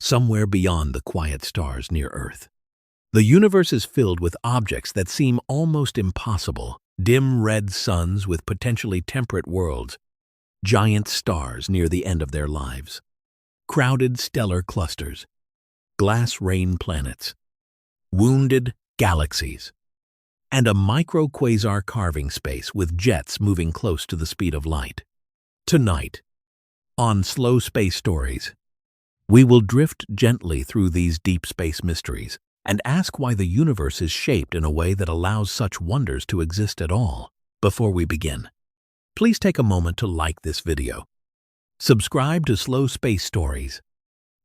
somewhere beyond the quiet stars near Earth. The universe is filled with objects that seem almost impossible: dim red suns with potentially temperate worlds, giant stars near the end of their lives, crowded stellar clusters, glass rain planets, wounded galaxies, and a micro-quasar carving space with jets moving close to the speed of light. Tonight, on Slow Space Stories, we will drift gently through these deep space mysteries and ask why the universe is shaped in a way that allows such wonders to exist at all. Before we begin, please take a moment to like this video, subscribe to Slow Space Stories,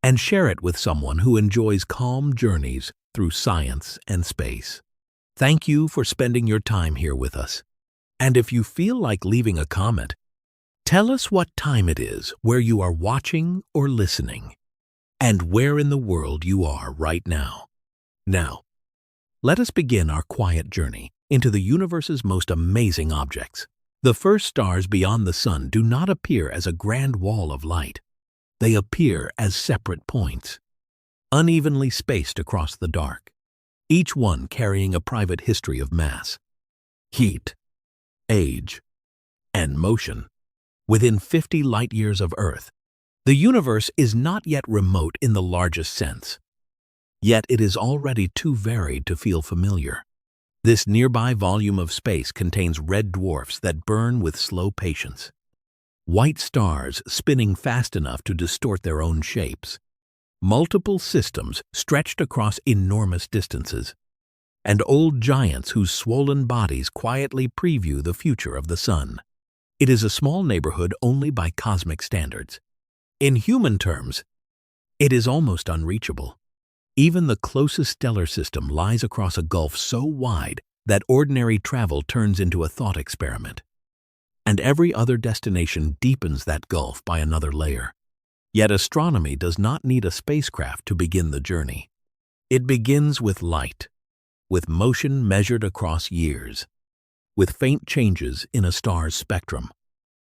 and share it with someone who enjoys calm journeys through science and space. Thank you for spending your time here with us. And if you feel like leaving a comment, tell us what time it is, where you are watching or listening, and where in the world you are right now. Now, let us begin our quiet journey into the universe's most amazing objects. The first stars beyond the sun do not appear as a grand wall of light. They appear as separate points, unevenly spaced across the dark, each one carrying a private history of mass, heat, age, and motion. Within 50 light-years of Earth, the universe is not yet remote in the largest sense. Yet it is already too varied to feel familiar. This nearby volume of space contains red dwarfs that burn with slow patience, white stars spinning fast enough to distort their own shapes, multiple systems stretched across enormous distances, and old giants whose swollen bodies quietly preview the future of the sun. It is a small neighborhood only by cosmic standards. In human terms, it is almost unreachable. Even the closest stellar system lies across a gulf so wide that ordinary travel turns into a thought experiment. And every other destination deepens that gulf by another layer. Yet astronomy does not need a spacecraft to begin the journey. It begins with light, with motion measured across years, with faint changes in a star's spectrum,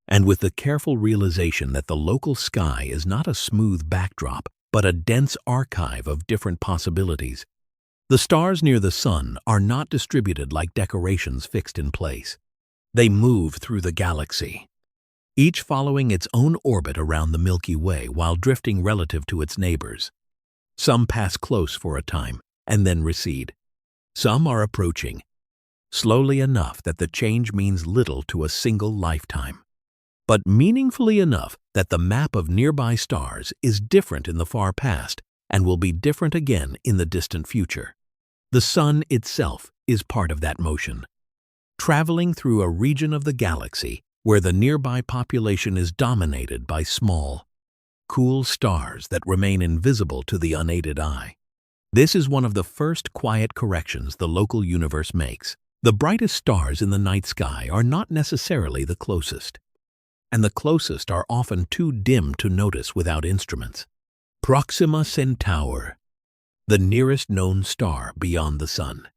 and with the careful realization that the local sky is not a smooth backdrop, but a dense archive of different possibilities. The stars near the sun are not distributed like decorations fixed in place. They move through the galaxy, each following its own orbit around the Milky Way while drifting relative to its neighbors. Some pass close for a time and then recede. Some are approaching, slowly enough that the change means little to a single lifetime, but meaningfully enough that the map of nearby stars is different in the far past and will be different again in the distant future. The sun itself is part of that motion, traveling through a region of the galaxy where the nearby population is dominated by small, cool stars that remain invisible to the unaided eye. This is one of the first quiet corrections the local universe makes. The brightest stars in the night sky are not necessarily the closest, and the closest are often too dim to notice without instruments. Proxima Centauri, the nearest known star beyond the sun,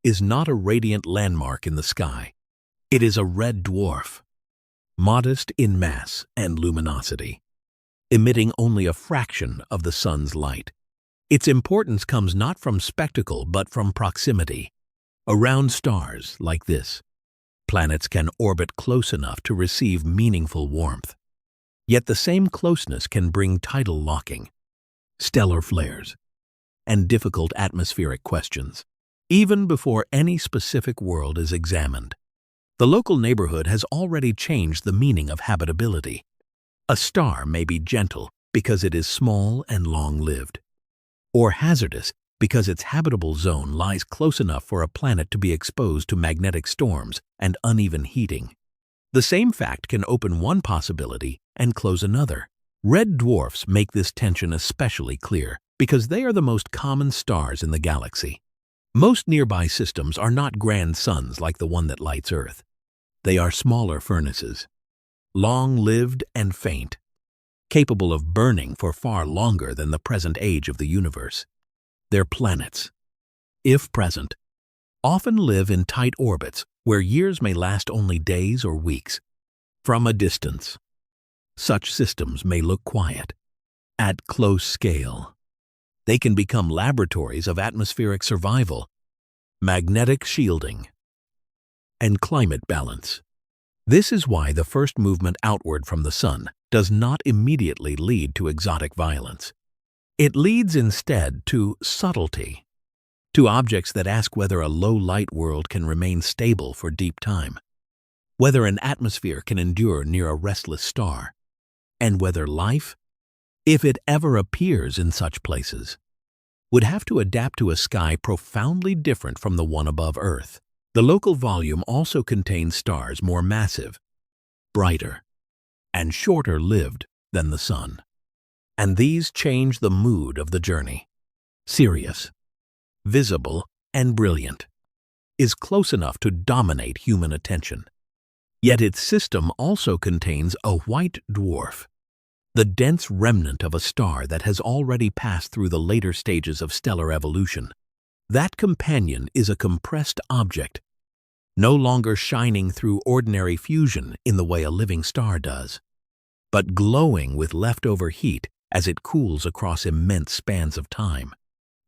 is not a radiant landmark in the sky. It is a red dwarf, modest in mass and luminosity, emitting only a fraction of the sun's light. Its importance comes not from spectacle but from proximity. Around stars like this, planets can orbit close enough to receive meaningful warmth. Yet the same closeness can bring tidal locking, stellar flares, and difficult atmospheric questions. Even before any specific world is examined, the local neighborhood has already changed the meaning of habitability. A star may be gentle because it is small and long-lived, or hazardous because its habitable zone lies close enough for a planet to be exposed to magnetic storms and uneven heating. The same fact can open one possibility and close another. Red dwarfs make this tension especially clear because they are the most common stars in the galaxy. Most nearby systems are not grand suns like the one that lights Earth. They are smaller furnaces, long-lived and faint, capable of burning for far longer than the present age of the universe. Their planets, if present, often live in tight orbits where years may last only days or weeks. From a distance, such systems may look quiet. At close scale, They can become laboratories of atmospheric survival, magnetic shielding, and climate balance. This is why the first movement outward from the Sun does not immediately lead to exotic violence. It leads instead to subtlety, to objects that ask whether a low-light world can remain stable for deep time, whether an atmosphere can endure near a restless star, and whether life, if it ever appears in such places, would have to adapt to a sky profoundly different from the one above Earth. The local volume also contains stars more massive, brighter, and shorter-lived than the Sun. And these change the mood of the journey. Sirius, visible and brilliant, is close enough to dominate human attention. Yet its system also contains a white dwarf, the dense remnant of a star that has already passed through the later stages of stellar evolution. That companion is a compressed object, no longer shining through ordinary fusion in the way a living star does, but glowing with leftover heat as it cools across immense spans of time.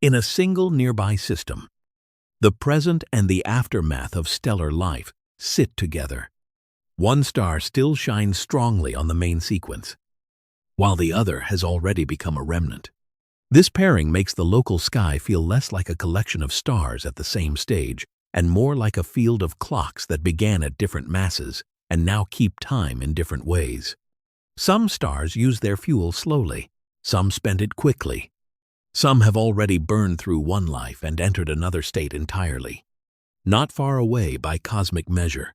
In a single nearby system, the present and the aftermath of stellar life sit together. One star still shines strongly on the main sequence, while the other has already become a remnant. This pairing makes the local sky feel less like a collection of stars at the same stage and more like a field of clocks that began at different masses and now keep time in different ways. Some stars use their fuel slowly, some spend it quickly. Some have already burned through one life and entered another state entirely, not far away by cosmic measure.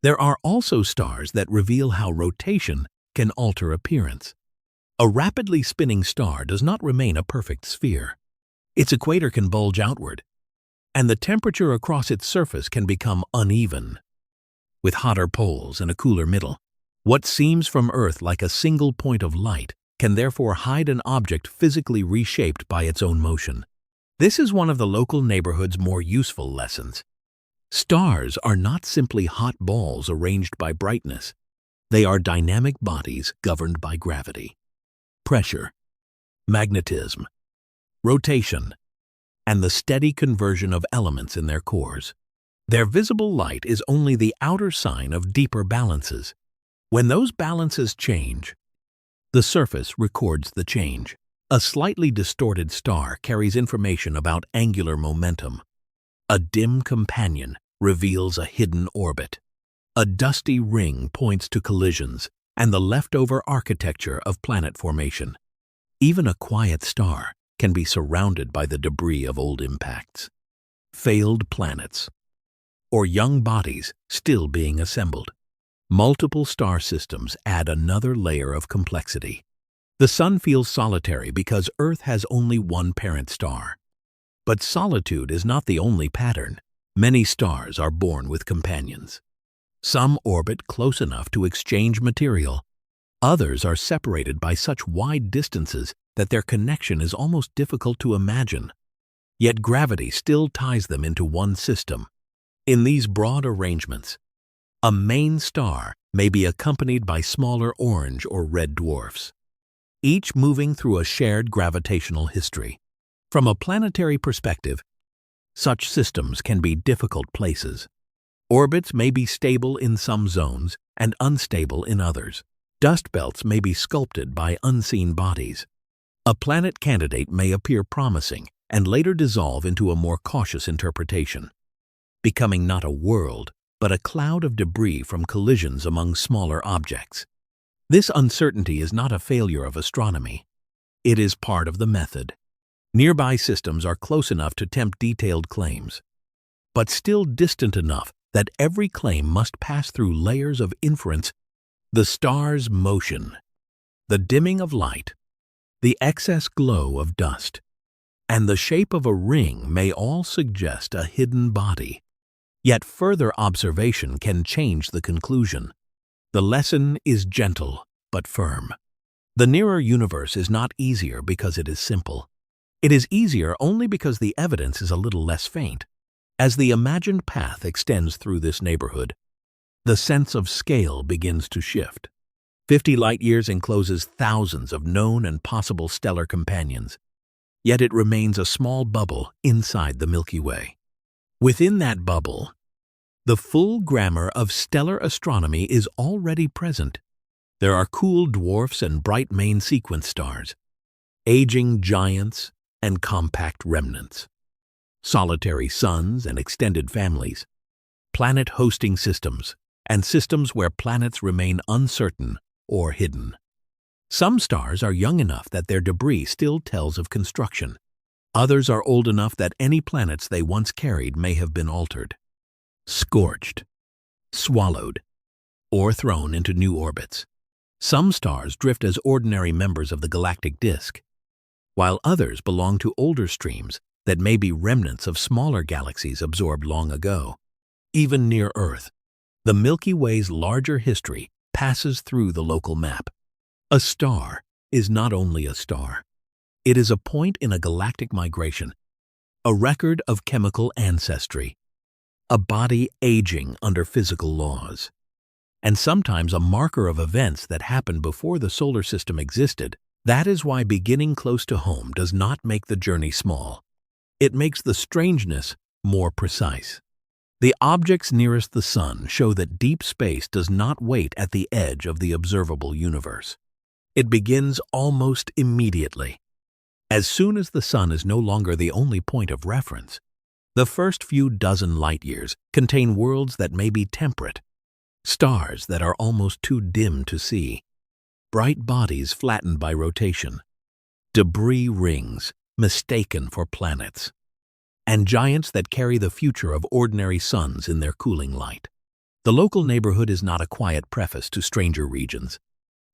There are also stars that reveal how rotation can alter appearance. A rapidly spinning star does not remain a perfect sphere. Its equator can bulge outward, and the temperature across its surface can become uneven, with hotter poles and a cooler middle. What seems from Earth like a single point of light can therefore hide an object physically reshaped by its own motion. This is one of the local neighborhood's more useful lessons. Stars are not simply hot balls arranged by brightness. They are dynamic bodies governed by gravity, pressure, magnetism, rotation, and the steady conversion of elements in their cores. Their visible light is only the outer sign of deeper balances. When those balances change, the surface records the change. A slightly distorted star carries information about angular momentum. A dim companion reveals a hidden orbit. A dusty ring points to collisions and the leftover architecture of planet formation. Even a quiet star can be surrounded by the debris of old impacts, failed planets, or young bodies still being assembled. Multiple star systems add another layer of complexity. The Sun feels solitary because Earth has only one parent star. But solitude is not the only pattern. Many stars are born with companions. Some orbit close enough to exchange material. Others are separated by such wide distances that their connection is almost difficult to imagine. Yet gravity still ties them into one system. In these broad arrangements, a main star may be accompanied by smaller orange or red dwarfs, each moving through a shared gravitational history. From a planetary perspective, such systems can be difficult places. Orbits may be stable in some zones and unstable in others. Dust belts may be sculpted by unseen bodies. A planet candidate may appear promising and later dissolve into a more cautious interpretation, becoming not a world, but a cloud of debris from collisions among smaller objects. This uncertainty is not a failure of astronomy. It is part of the method. Nearby systems are close enough to tempt detailed claims, but still distant enough that every claim must pass through layers of inference. The star's motion, the dimming of light, the excess glow of dust, and the shape of a ring may all suggest a hidden body. Yet further observation can change the conclusion. The lesson is gentle but firm. The nearer universe is not easier because it is simple. It is easier only because the evidence is a little less faint. As the imagined path extends through this neighborhood, the sense of scale begins to shift. 50 light-years encloses thousands of known and possible stellar companions. yet it remains a small bubble inside the Milky Way. Within that bubble, the full grammar of stellar astronomy is already present. There are cool dwarfs and bright main sequence stars, aging giants and compact remnants, solitary suns and extended families, planet-hosting systems, and systems where planets remain uncertain or hidden. Some stars are young enough that their debris still tells of construction. Others are old enough that any planets they once carried may have been altered, scorched, swallowed, or thrown into new orbits. Some stars drift as ordinary members of the galactic disk, while others belong to older streams that may be remnants of smaller galaxies absorbed long ago. Even near Earth, the Milky Way's larger history passes through the local map. A star is not only a star. It is a point in a galactic migration, a record of chemical ancestry, a body aging under physical laws, and sometimes a marker of events that happened before the solar system existed. That is why beginning close to home does not make the journey small. It makes the strangeness more precise. The objects nearest the Sun show that deep space does not wait at the edge of the observable universe. It begins almost immediately. As soon as the Sun is no longer the only point of reference, the first few dozen light years contain worlds that may be temperate, stars that are almost too dim to see, bright bodies flattened by rotation, debris rings mistaken for planets, and giants that carry the future of ordinary suns in their cooling light. The local neighborhood is not a quiet preface to stranger regions.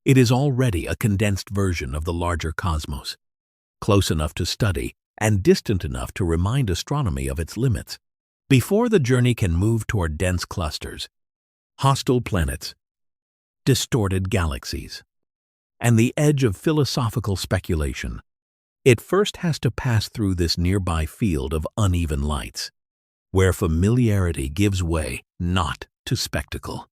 It is already a condensed version of the larger cosmos, close enough to study and distant enough to remind astronomy of its limits. Before the journey can move toward dense clusters, hostile planets, distorted galaxies, and the edge of philosophical speculation, it first has to pass through this nearby field of uneven lights, where familiarity gives way not to spectacle,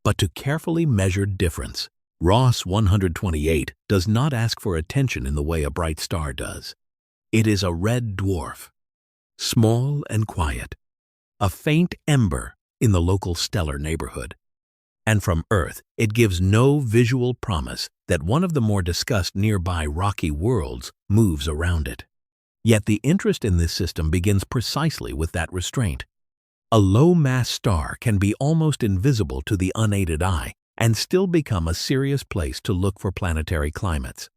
but to carefully measured difference. Ross 128 does not ask for attention in the way a bright star does. It is a red dwarf, small and quiet, a faint ember in the local stellar neighborhood. And from Earth, it gives no visual promise that one of the more discussed nearby rocky worlds moves around it. Yet the interest in this system begins precisely with that restraint. A low-mass star can be almost invisible to the unaided eye and still become a serious place to look for planetary climates.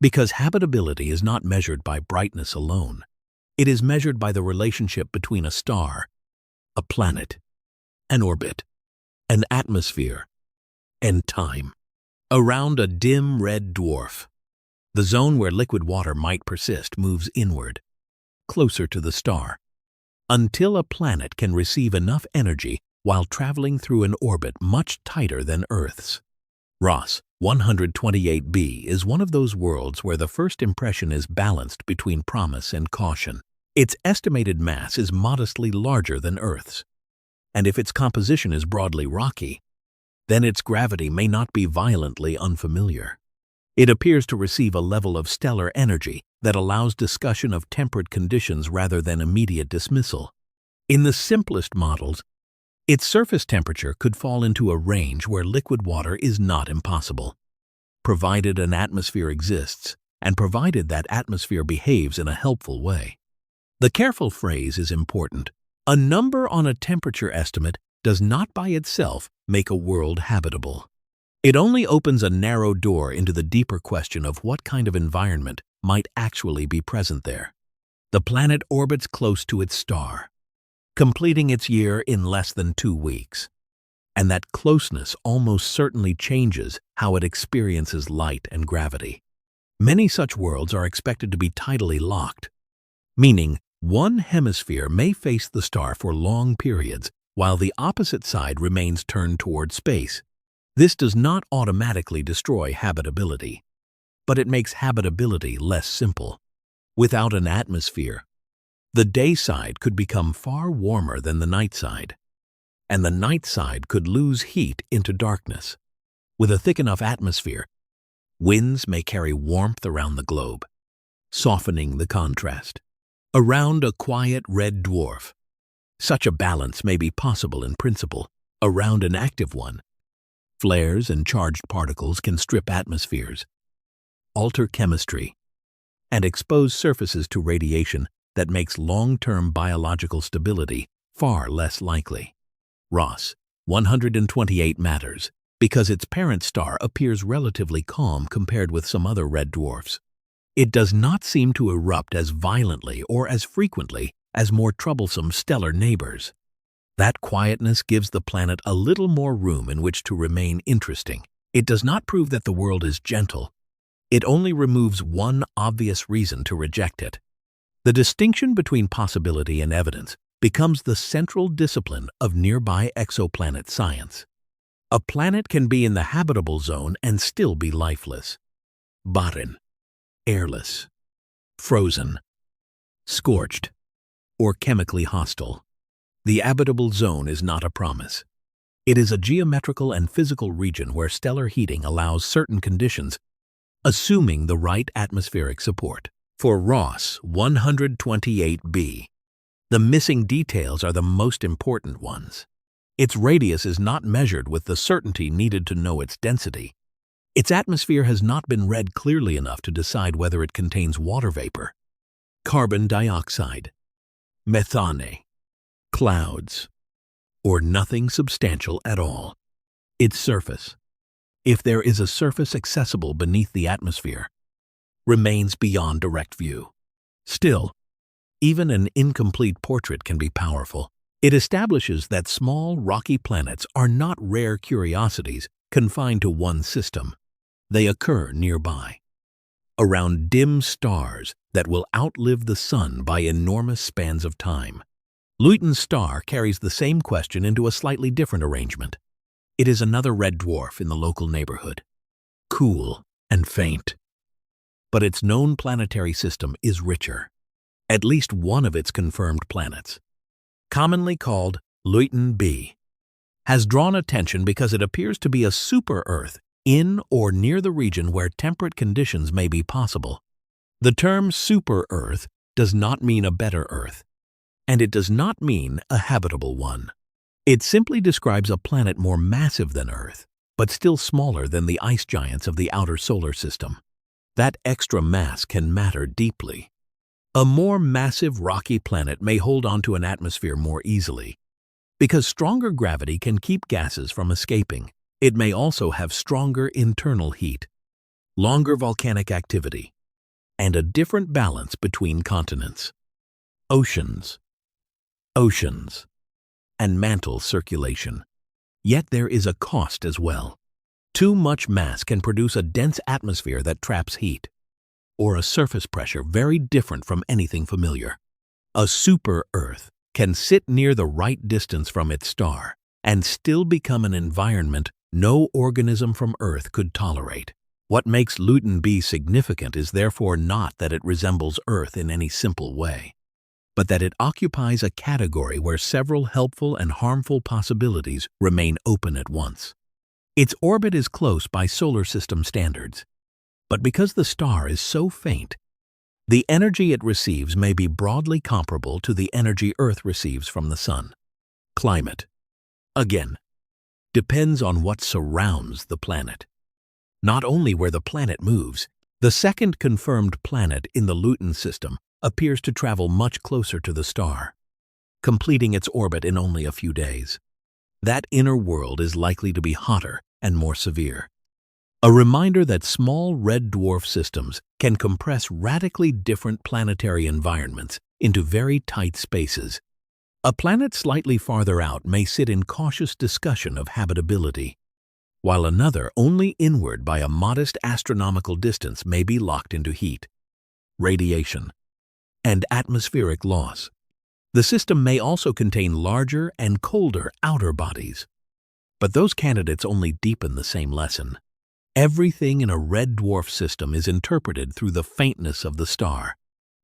Because habitability is not measured by brightness alone. It is measured by the relationship between a star, a planet, an orbit, an atmosphere, and time. Around a dim red dwarf, the zone where liquid water might persist moves inward, closer to the star, until a planet can receive enough energy while traveling through an orbit much tighter than Earth's. Ross 128b is one of those worlds where the first impression is balanced between promise and caution. Its estimated mass is modestly larger than Earth's, and if its composition is broadly rocky, then its gravity may not be violently unfamiliar. It appears to receive a level of stellar energy that allows discussion of temperate conditions rather than immediate dismissal. In the simplest models, its surface temperature could fall into a range where liquid water is not impossible, provided an atmosphere exists and provided that atmosphere behaves in a helpful way. The careful phrase is important. A number on a temperature estimate does not by itself make a world habitable. It only opens a narrow door into the deeper question of what kind of environment might actually be present there. The planet orbits close to its star, completing its year in less than 2 weeks. And that closeness almost certainly changes how it experiences light and gravity. Many such worlds are expected to be tidally locked, meaning one hemisphere may face the star for long periods while the opposite side remains turned toward space. This does not automatically destroy habitability, but it makes habitability less simple. Without an atmosphere, the day side could become far warmer than the night side, and the night side could lose heat into darkness. With a thick enough atmosphere, winds may carry warmth around the globe, softening the contrast. Around a quiet red dwarf, such a balance may be possible in principle. Around an active one, flares and charged particles can strip atmospheres, alter chemistry, and expose surfaces to radiation that makes long-term biological stability far less likely. Ross 128 matters because its parent star appears relatively calm compared with some other red dwarfs. It does not seem to erupt as violently or as frequently as more troublesome stellar neighbors. That quietness gives the planet a little more room in which to remain interesting. It does not prove that the world is gentle. It only removes one obvious reason to reject it. The distinction between possibility and evidence becomes the central discipline of nearby exoplanet science. A planet can be in the habitable zone and still be lifeless. Barren, airless, frozen, scorched, or chemically hostile. The habitable zone is not a promise. It is a geometrical and physical region where stellar heating allows certain conditions, assuming the right atmospheric support. For Ross 128b, the missing details are the most important ones. Its radius is not measured with the certainty needed to know its density. Its atmosphere has not been read clearly enough to decide whether it contains water vapor, carbon dioxide, methane, clouds, or nothing substantial at all. Its surface, if there is a surface accessible beneath the atmosphere, remains beyond direct view. Still, even an incomplete portrait can be powerful. It establishes that small, rocky planets are not rare curiosities confined to one system. They occur nearby, around dim stars that will outlive the Sun by enormous spans of time. Luyten's star carries the same question into a slightly different arrangement. It is another red dwarf in the local neighborhood, cool and faint. But its known planetary system is richer. At least one of its confirmed planets, commonly called Luyten b, has drawn attention because it appears to be a super-Earth in or near the region where temperate conditions may be possible. The term super-Earth does not mean a better Earth, and it does not mean a habitable one. It simply describes a planet more massive than Earth, but still smaller than the ice giants of the outer solar system. That extra mass can matter deeply. A more massive rocky planet may hold onto an atmosphere more easily. Because stronger gravity can keep gases from escaping, it may also have stronger internal heat, longer volcanic activity, and a different balance between continents. Oceans, and mantle circulation. Yet there is a cost as well. Too much mass can produce a dense atmosphere that traps heat, or a surface pressure very different from anything familiar. A super-Earth can sit near the right distance from its star and still become an environment no organism from Earth could tolerate. What makes Luyten b significant is therefore not that it resembles Earth in any simple way, but that it occupies a category where several helpful and harmful possibilities remain open at once. Its orbit is close by solar system standards, but because the star is so faint, the energy it receives may be broadly comparable to the energy Earth receives from the Sun. Climate, again, depends on what surrounds the planet. Not only where the planet moves, the second confirmed planet in the Luyten system appears to travel much closer to the star, completing its orbit in only a few days. That inner world is likely to be hotter and more severe. A reminder that small red dwarf systems can compress radically different planetary environments into very tight spaces. A planet slightly farther out may sit in cautious discussion of habitability, while another only inward by a modest astronomical distance may be locked into heat, radiation, and atmospheric loss. The system may also contain larger and colder outer bodies, but those candidates only deepen the same lesson. Everything in a red dwarf system is interpreted through the faintness of the star.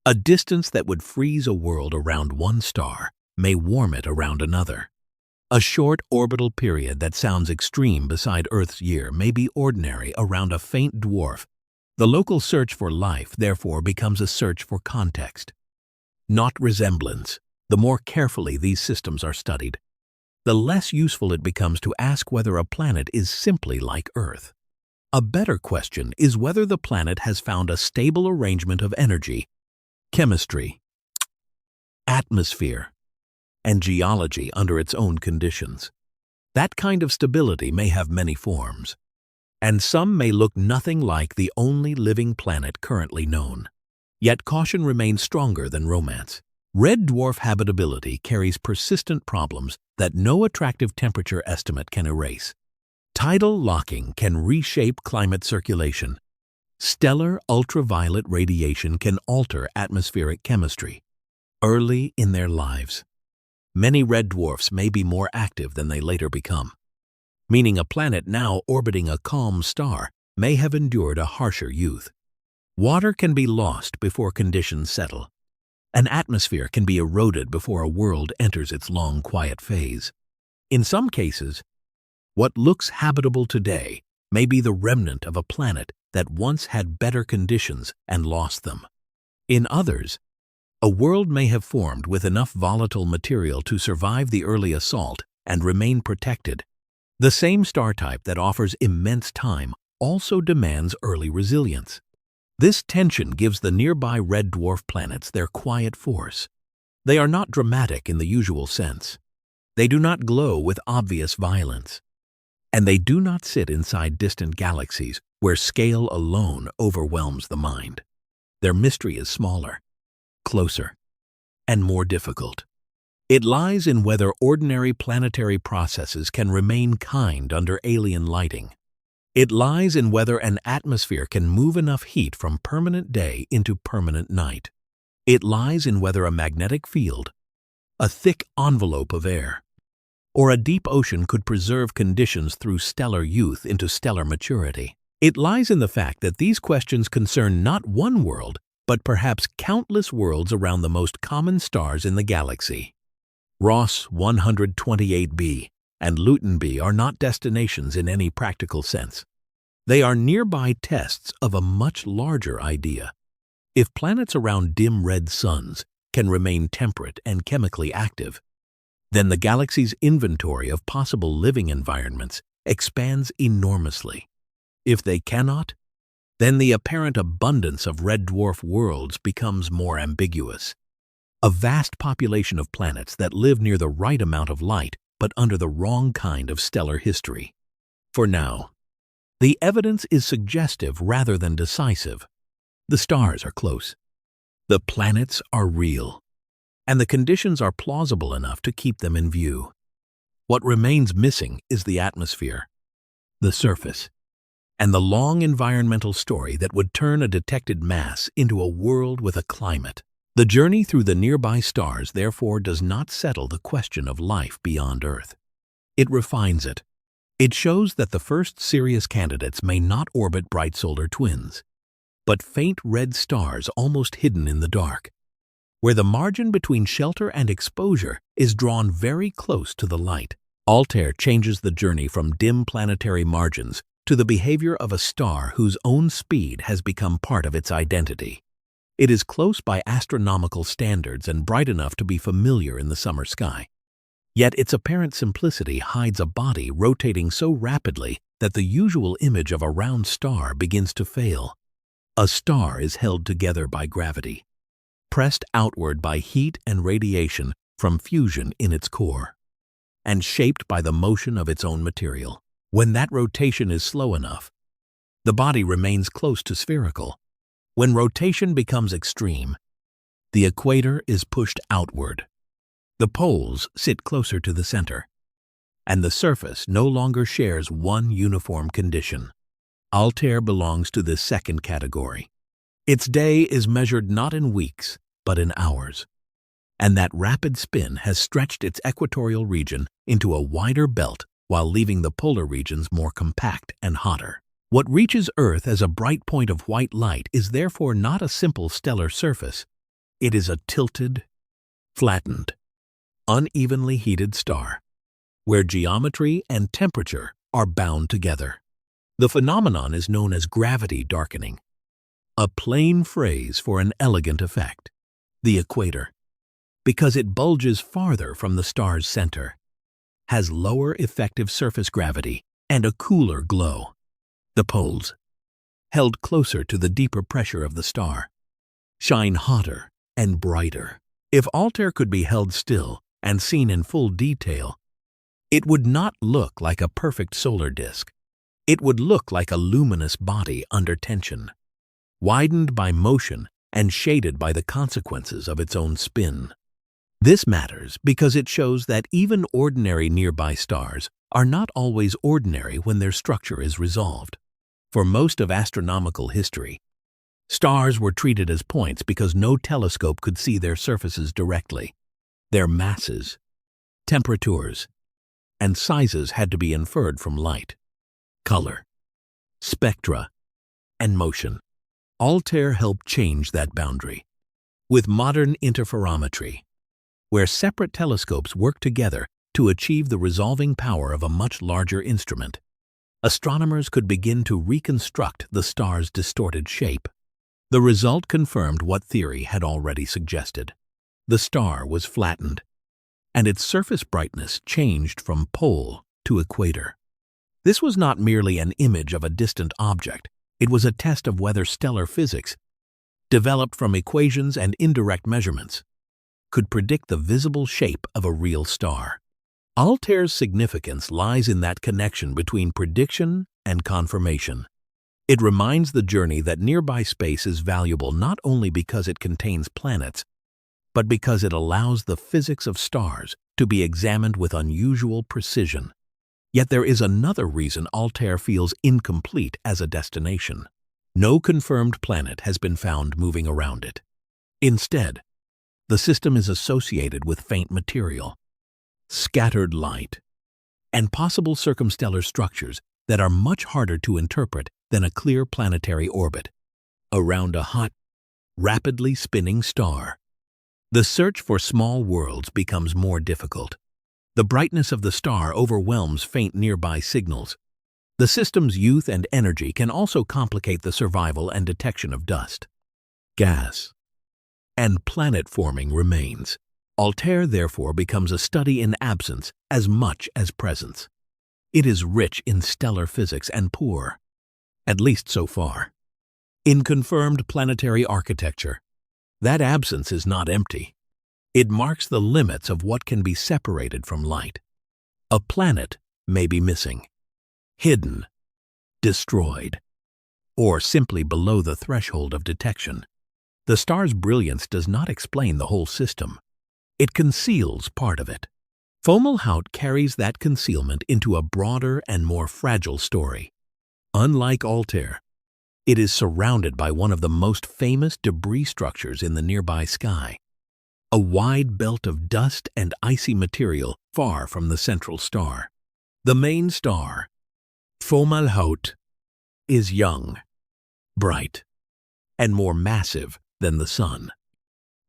A distance that would freeze a world around one star may warm it around another. A short orbital period that sounds extreme beside Earth's year may be ordinary around a faint dwarf The local search for life, therefore, becomes a search for context, not resemblance. The more carefully these systems are studied, the less useful it becomes to ask whether a planet is simply like Earth. A better question is whether the planet has found a stable arrangement of energy, chemistry, atmosphere, and geology under its own conditions. That kind of stability may have many forms, and some may look nothing like the only living planet currently known. Yet caution remains stronger than romance. Red dwarf habitability carries persistent problems that no attractive temperature estimate can erase. Tidal locking can reshape climate circulation. Stellar ultraviolet radiation can alter atmospheric chemistry. Early in their lives, many red dwarfs may be more active than they later become, meaning a planet now orbiting a calm star may have endured a harsher youth. Water can be lost before conditions settle. An atmosphere can be eroded before a world enters its long, quiet phase. In some cases, what looks habitable today may be the remnant of a planet that once had better conditions and lost them. In others, a world may have formed with enough volatile material to survive the early assault and remain protected. The same star type that offers immense time also demands early resilience. This tension gives the nearby red dwarf planets their quiet force. They are not dramatic in the usual sense. They do not glow with obvious violence. And they do not sit inside distant galaxies where scale alone overwhelms the mind. Their mystery is smaller, closer, and more difficult. It lies in whether ordinary planetary processes can remain kind under alien lighting. It lies in whether an atmosphere can move enough heat from permanent day into permanent night. It lies in whether a magnetic field, a thick envelope of air, or a deep ocean could preserve conditions through stellar youth into stellar maturity. It lies in the fact that these questions concern not one world, but perhaps countless worlds around the most common stars in the galaxy. Ross 128b and Luton b are not destinations in any practical sense. They are nearby tests of a much larger idea. If planets around dim red suns can remain temperate and chemically active, then the galaxy's inventory of possible living environments expands enormously. If they cannot, then the apparent abundance of red dwarf worlds becomes more ambiguous. A vast population of planets that live near the right amount of light but under the wrong kind of stellar history. For now, the evidence is suggestive rather than decisive. The stars are close. The planets are real. And the conditions are plausible enough to keep them in view. What remains missing is the atmosphere, the surface, and the long environmental story that would turn a detected mass into a world with a climate. The journey through the nearby stars, therefore, does not settle the question of life beyond Earth. It refines it. It shows that the first serious candidates may not orbit bright solar twins, but faint red stars almost hidden in the dark, where the margin between shelter and exposure is drawn very close to the light. Altair changes the journey from dim planetary margins to the behavior of a star whose own speed has become part of its identity. It is close by astronomical standards and bright enough to be familiar in the summer sky. Yet its apparent simplicity hides a body rotating so rapidly that the usual image of a round star begins to fail. A star is held together by gravity, pressed outward by heat and radiation from fusion in its core, and shaped by the motion of its own material. When that rotation is slow enough, the body remains close to spherical. When rotation becomes extreme, the equator is pushed outward. The poles sit closer to the center, and the surface no longer shares one uniform condition. Altair belongs to this second category. Its day is measured not in weeks, but in hours, and that rapid spin has stretched its equatorial region into a wider belt while leaving the polar regions more compact and hotter. What reaches Earth as a bright point of white light is therefore not a simple stellar surface. It is a tilted, flattened, unevenly heated star, where geometry and temperature are bound together. The phenomenon is known as gravity darkening, A plain phrase for an elegant effect. The equator, because it bulges farther from the star's center, has lower effective surface gravity and a cooler glow. The poles, held closer to the deeper pressure of the star, shine hotter and brighter. If Altair could be held still and seen in full detail, it would not look like a perfect solar disk. It would look like a luminous body under tension, widened by motion and shaded by the consequences of its own spin. This matters because it shows that even ordinary nearby stars are not always ordinary when their structure is resolved. For most of astronomical history, stars were treated as points because no telescope could see their surfaces directly. Their masses, temperatures, and sizes had to be inferred from light, color, spectra, and motion. Altair helped change that boundary. With modern interferometry, where separate telescopes work together to achieve the resolving power of a much larger instrument, astronomers could begin to reconstruct the star's distorted shape. The result confirmed what theory had already suggested. The star was flattened, and its surface brightness changed from pole to equator. This was not merely an image of a distant object. It was a test of whether stellar physics, developed from equations and indirect measurements, could predict the visible shape of a real star. Altair's significance lies in that connection between prediction and confirmation. It reminds the journey that nearby space is valuable not only because it contains planets, but because it allows the physics of stars to be examined with unusual precision. Yet there is another reason Altair feels incomplete as a destination. No confirmed planet has been found moving around it. Instead, the system is associated with faint material, scattered light, and possible circumstellar structures that are much harder to interpret than a clear planetary orbit. Around a hot, rapidly spinning star, the search for small worlds becomes more difficult. The brightness of the star overwhelms faint nearby signals. The system's youth and energy can also complicate the survival and detection of dust, gas, and planet-forming remains. Altair therefore becomes a study in absence as much as presence. It is rich in stellar physics and poor, at least so far, in confirmed planetary architecture. That absence is not empty. It marks the limits of what can be separated from light. A planet may be missing, hidden, destroyed, or simply below the threshold of detection. The star's brilliance does not explain the whole system. It conceals part of it. Fomalhaut carries that concealment into a broader and more fragile story. Unlike Altair, it is surrounded by one of the most famous debris structures in the nearby sky, a wide belt of dust and icy material far from the central star. The main star, Fomalhaut, is young, bright, and more massive than the Sun,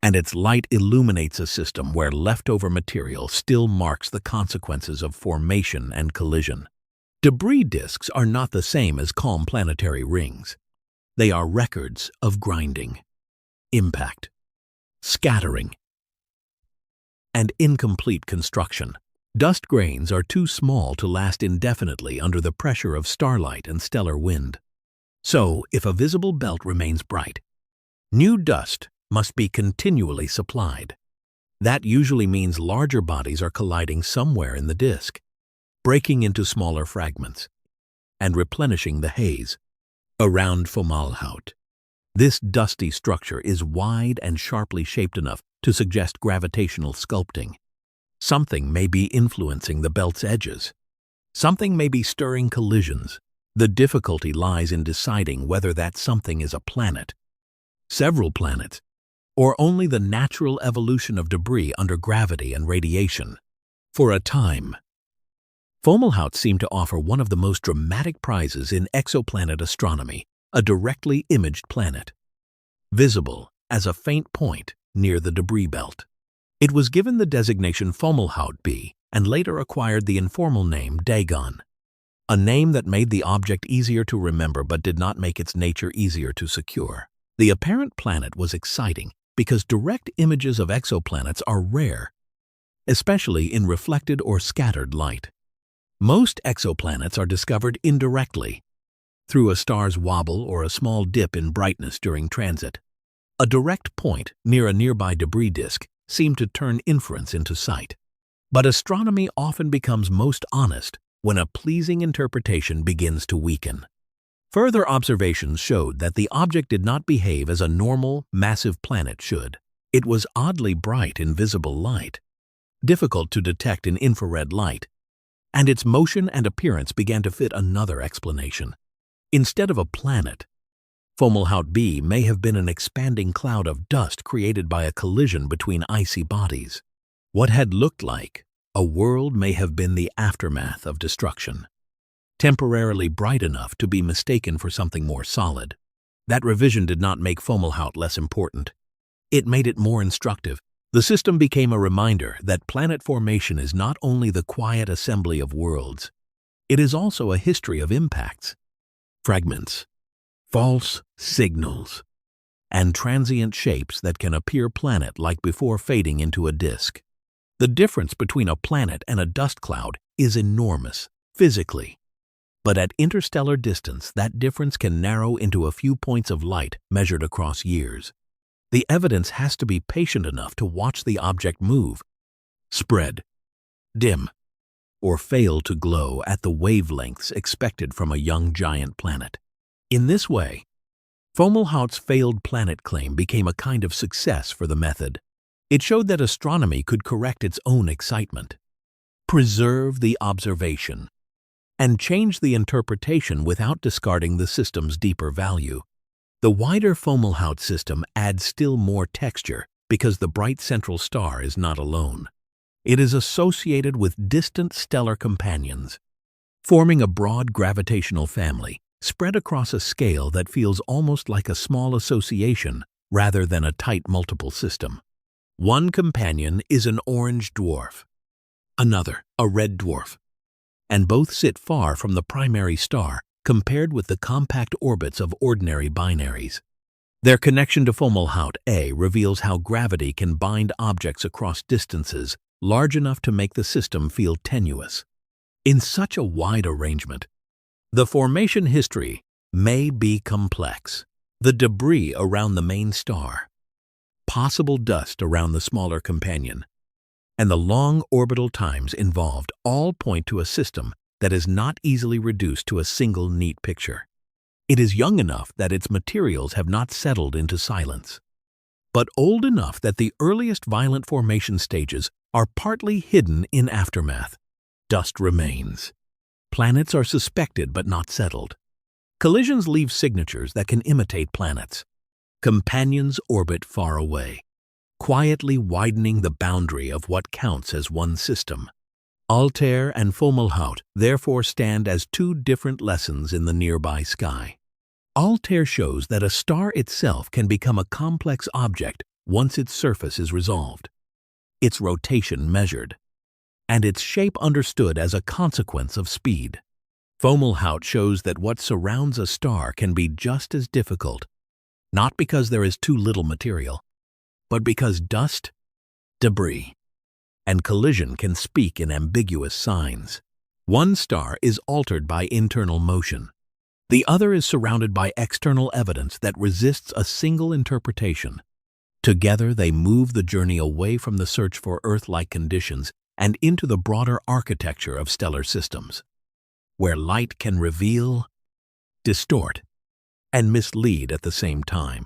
and its light illuminates a system where leftover material still marks the consequences of formation and collision. Debris disks are not the same as calm planetary rings. They are records of grinding, impact, scattering, and incomplete construction. Dust grains are too small to last indefinitely under the pressure of starlight and stellar wind. So, if a visible belt remains bright, new dust must be continually supplied. That usually means larger bodies are colliding somewhere in the disk, breaking into smaller fragments, and replenishing the haze around Fomalhaut. This dusty structure is wide and sharply shaped enough to suggest gravitational sculpting. Something may be influencing the belt's edges. Something may be stirring collisions. The difficulty lies in deciding whether that something is a planet, several planets, or only the natural evolution of debris under gravity and radiation. For a time, Fomalhaut seemed to offer one of the most dramatic prizes in exoplanet astronomy, a directly imaged planet, visible as a faint point near the debris belt. It was given the designation Fomalhaut B and later acquired the informal name Dagon, a name that made the object easier to remember but did not make its nature easier to secure. The apparent planet was exciting because direct images of exoplanets are rare, especially in reflected or scattered light. Most exoplanets are discovered indirectly, through a star's wobble or a small dip in brightness during transit. A direct point near a nearby debris disk seemed to turn inference into sight. But astronomy often becomes most honest when a pleasing interpretation begins to weaken. Further observations showed that the object did not behave as a normal, massive planet should. It was oddly bright in visible light, difficult to detect in infrared light, and its motion and appearance began to fit another explanation. Instead of a planet, Fomalhaut b may have been an expanding cloud of dust created by a collision between icy bodies. What had looked like a world may have been the aftermath of destruction, temporarily bright enough to be mistaken for something more solid. That revision did not make Fomalhaut less important. It made it more instructive. The system became a reminder that planet formation is not only the quiet assembly of worlds, it is also a history of impacts, fragments, false signals, and transient shapes that can appear planet-like before fading into a disk. The difference between a planet and a dust cloud is enormous, physically. But at interstellar distance, that difference can narrow into a few points of light measured across years. The evidence has to be patient enough to watch the object move, spread, dim, or fail to glow at the wavelengths expected from a young giant planet. In this way, Fomalhaut's failed planet claim became a kind of success for the method. It showed that astronomy could correct its own excitement, preserve the observation, and change the interpretation without discarding the system's deeper value. The wider Fomalhaut system adds still more texture because the bright central star is not alone. It is associated with distant stellar companions, forming a broad gravitational family spread across a scale that feels almost like a small association rather than a tight multiple system. One companion is an orange dwarf, another a red dwarf, and both sit far from the primary star compared with the compact orbits of ordinary binaries. Their connection to Fomalhaut A reveals how gravity can bind objects across distances large enough to make the system feel tenuous. In such a wide arrangement, the formation history may be complex. The debris around the main star, possible dust around the smaller companion, and the long orbital times involved all point to a system that is not easily reduced to a single neat picture. It is young enough that its materials have not settled into silence, but old enough that the earliest violent formation stages are partly hidden in aftermath. Dust remains. Planets are suspected but not settled. Collisions leave signatures that can imitate planets. Companions orbit far away, quietly widening the boundary of what counts as one system. Altair and Fomalhaut therefore stand as two different lessons in the nearby sky. Altair shows that a star itself can become a complex object once its surface is resolved, its rotation measured, and its shape understood as a consequence of speed. Fomalhaut shows that what surrounds a star can be just as difficult, not because there is too little material, but because dust, debris, and collision can speak in ambiguous signs. One star is altered by internal motion. The other is surrounded by external evidence that resists a single interpretation. Together they move the journey away from the search for Earth-like conditions and into the broader architecture of stellar systems, where light can reveal, distort, and mislead at the same time.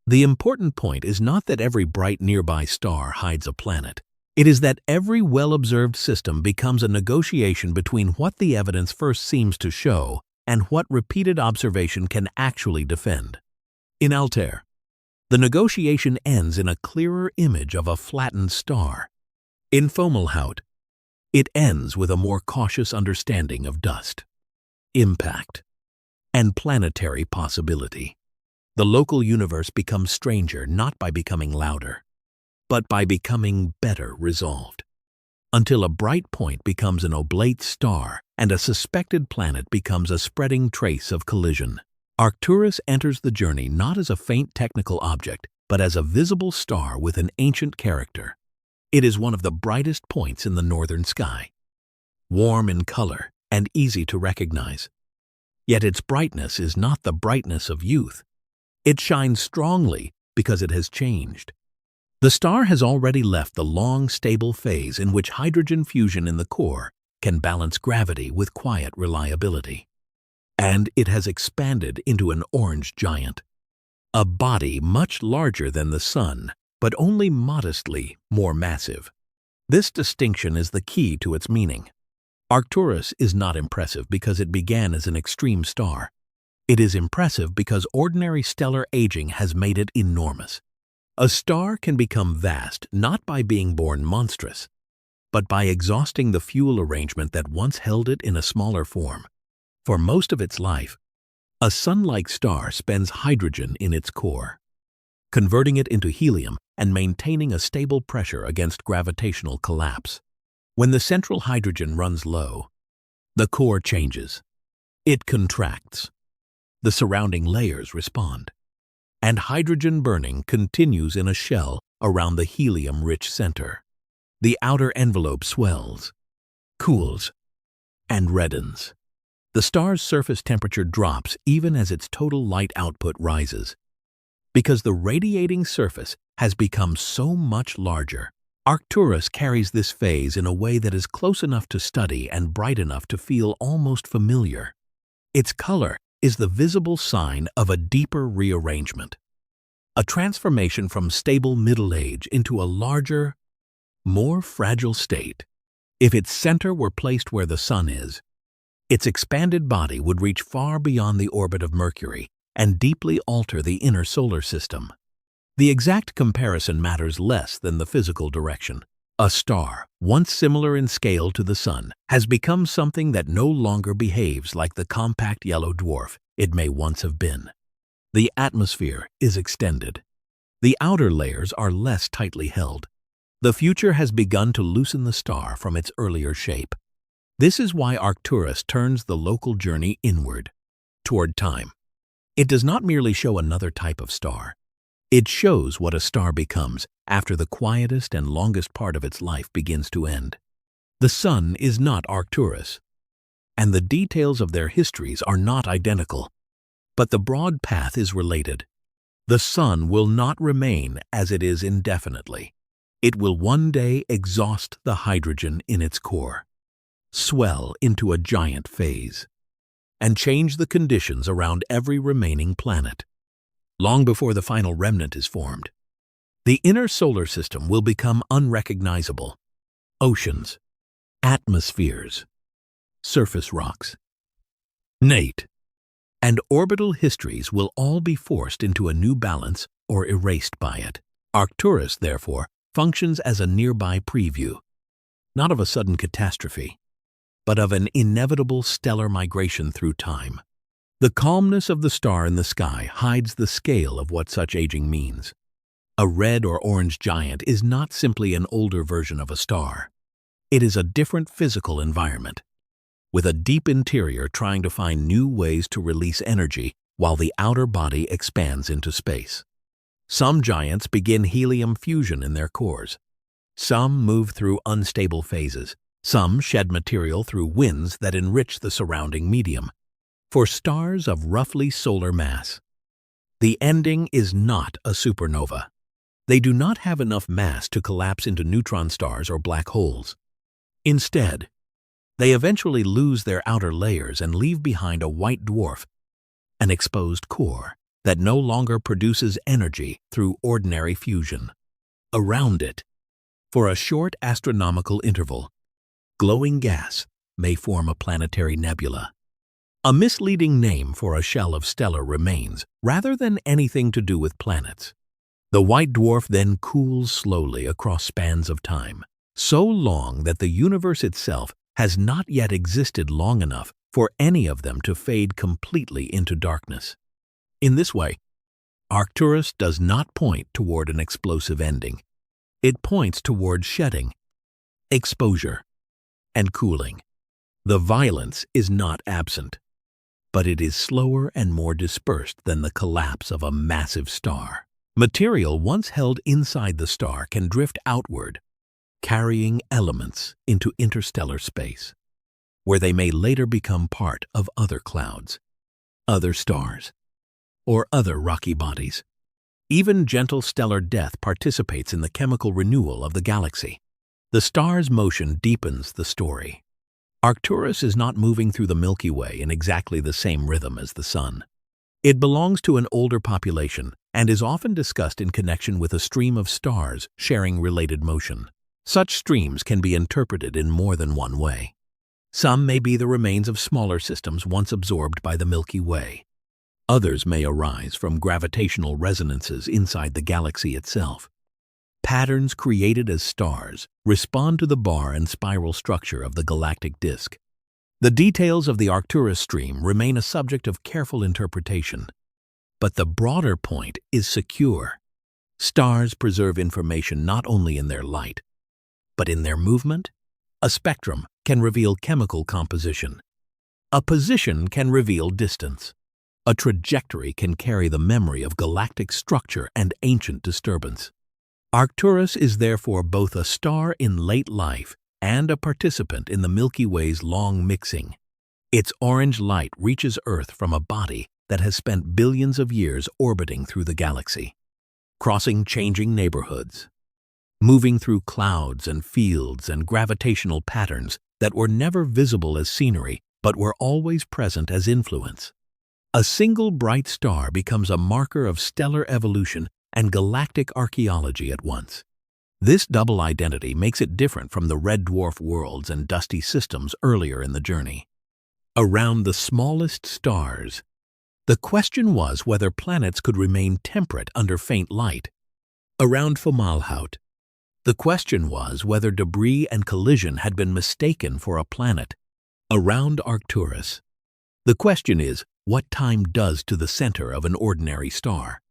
The important point is not that every bright nearby star hides a planet. It is that every well-observed system becomes a negotiation between what the evidence first seems to show and what repeated observation can actually defend. In Altair, the negotiation ends in a clearer image of a flattened star. In Fomalhaut, it ends with a more cautious understanding of dust, impact, and planetary possibility. The local universe becomes stranger not by becoming louder, but by becoming better resolved, until a bright point becomes an oblate star and a suspected planet becomes a spreading trace of collision. Arcturus enters the journey not as a faint technical object, but as a visible star with an ancient character. It is one of the brightest points in the northern sky, warm in color and easy to recognize. Yet its brightness is not the brightness of youth. It shines strongly because it has changed. The star has already left the long, stable phase in which hydrogen fusion in the core can balance gravity with quiet reliability. And it has expanded into an orange giant, a body much larger than the Sun, but only modestly more massive. This distinction is the key to its meaning. Arcturus is not impressive because it began as an extreme star. It is impressive because ordinary stellar aging has made it enormous. A star can become vast not by being born monstrous, but by exhausting the fuel arrangement that once held it in a smaller form. For most of its life, a sun-like star spends hydrogen in its core, converting it into helium and maintaining a stable pressure against gravitational collapse. When the central hydrogen runs low, the core changes. It contracts. The surrounding layers respond, and hydrogen burning continues in a shell around the helium-rich center. The outer envelope swells, cools, and reddens. The star's surface temperature drops even as its total light output rises. Because the radiating surface has become so much larger, Arcturus carries this phase in a way that is close enough to study and bright enough to feel almost familiar. Its color is the visible sign of a deeper rearrangement, a transformation from stable middle age into a larger, more fragile state. If its center were placed where the Sun is, its expanded body would reach far beyond the orbit of Mercury and deeply alter the inner solar system. The exact comparison matters less than the physical direction. A star, once similar in scale to the Sun, has become something that no longer behaves like the compact yellow dwarf it may once have been. The atmosphere is extended. The outer layers are less tightly held. The future has begun to loosen the star from its earlier shape. This is why Arcturus turns the local journey inward, toward time. It does not merely show another type of star. It shows what a star becomes after the quietest and longest part of its life begins to end. The Sun is not Arcturus, and the details of their histories are not identical, but the broad path is related. The Sun will not remain as it is indefinitely. It will one day exhaust the hydrogen in its core, swell into a giant phase, and change the conditions around every remaining planet. Long before the final remnant is formed, the inner solar system will become unrecognizable. Oceans, atmospheres, surface rocks, nate, and orbital histories will all be forced into a new balance or erased by it. Arcturus, therefore, functions as a nearby preview, not of a sudden catastrophe, but of an inevitable stellar migration through time. The calmness of the star in the sky hides the scale of what such aging means. A red or orange giant is not simply an older version of a star. It is a different physical environment, with a deep interior trying to find new ways to release energy while the outer body expands into space. Some giants begin helium fusion in their cores. Some move through unstable phases. Some shed material through winds that enrich the surrounding medium. For stars of roughly solar mass, the ending is not a supernova. They do not have enough mass to collapse into neutron stars or black holes. Instead, they eventually lose their outer layers and leave behind a white dwarf, an exposed core that no longer produces energy through ordinary fusion. Around it, for a short astronomical interval, glowing gas may form a planetary nebula, a misleading name for a shell of stellar remains rather than anything to do with planets. The white dwarf then cools slowly across spans of time, so long that the universe itself has not yet existed long enough for any of them to fade completely into darkness. In this way, Arcturus does not point toward an explosive ending. It points toward shedding, exposure, and cooling. The violence is not absent. but it is slower and more dispersed than the collapse of a massive star. Material once held inside the star can drift outward, carrying elements into interstellar space, where they may later become part of other clouds, other stars, or other rocky bodies. Even gentle stellar death participates in the chemical renewal of the galaxy. The star's motion deepens the story. Arcturus is not moving through the Milky Way in exactly the same rhythm as the Sun. It belongs to an older population and is often discussed in connection with a stream of stars sharing related motion. Such streams can be interpreted in more than one way. Some may be the remains of smaller systems once absorbed by the Milky Way. Others may arise from gravitational resonances inside the galaxy itself. Patterns created as stars respond to the bar and spiral structure of the galactic disk. The details of the Arcturus stream remain a subject of careful interpretation, but the broader point is secure. Stars preserve information not only in their light, but in their movement. A spectrum can reveal chemical composition. A position can reveal distance. A trajectory can carry the memory of galactic structure and ancient disturbance. Arcturus is therefore both a star in late life and a participant in the Milky Way's long mixing. Its orange light reaches Earth from a body that has spent billions of years orbiting through the galaxy, crossing changing neighborhoods, moving through clouds and fields and gravitational patterns that were never visible as scenery but were always present as influence. A single bright star becomes a marker of stellar evolution and galactic archaeology at once. This double identity makes it different from the red dwarf worlds and dusty systems earlier in the journey. Around the smallest stars, the question was whether planets could remain temperate under faint light. Around Fomalhaut, the question was whether debris and collision had been mistaken for a planet. Around Arcturus, the question is what time does to the center of an ordinary star,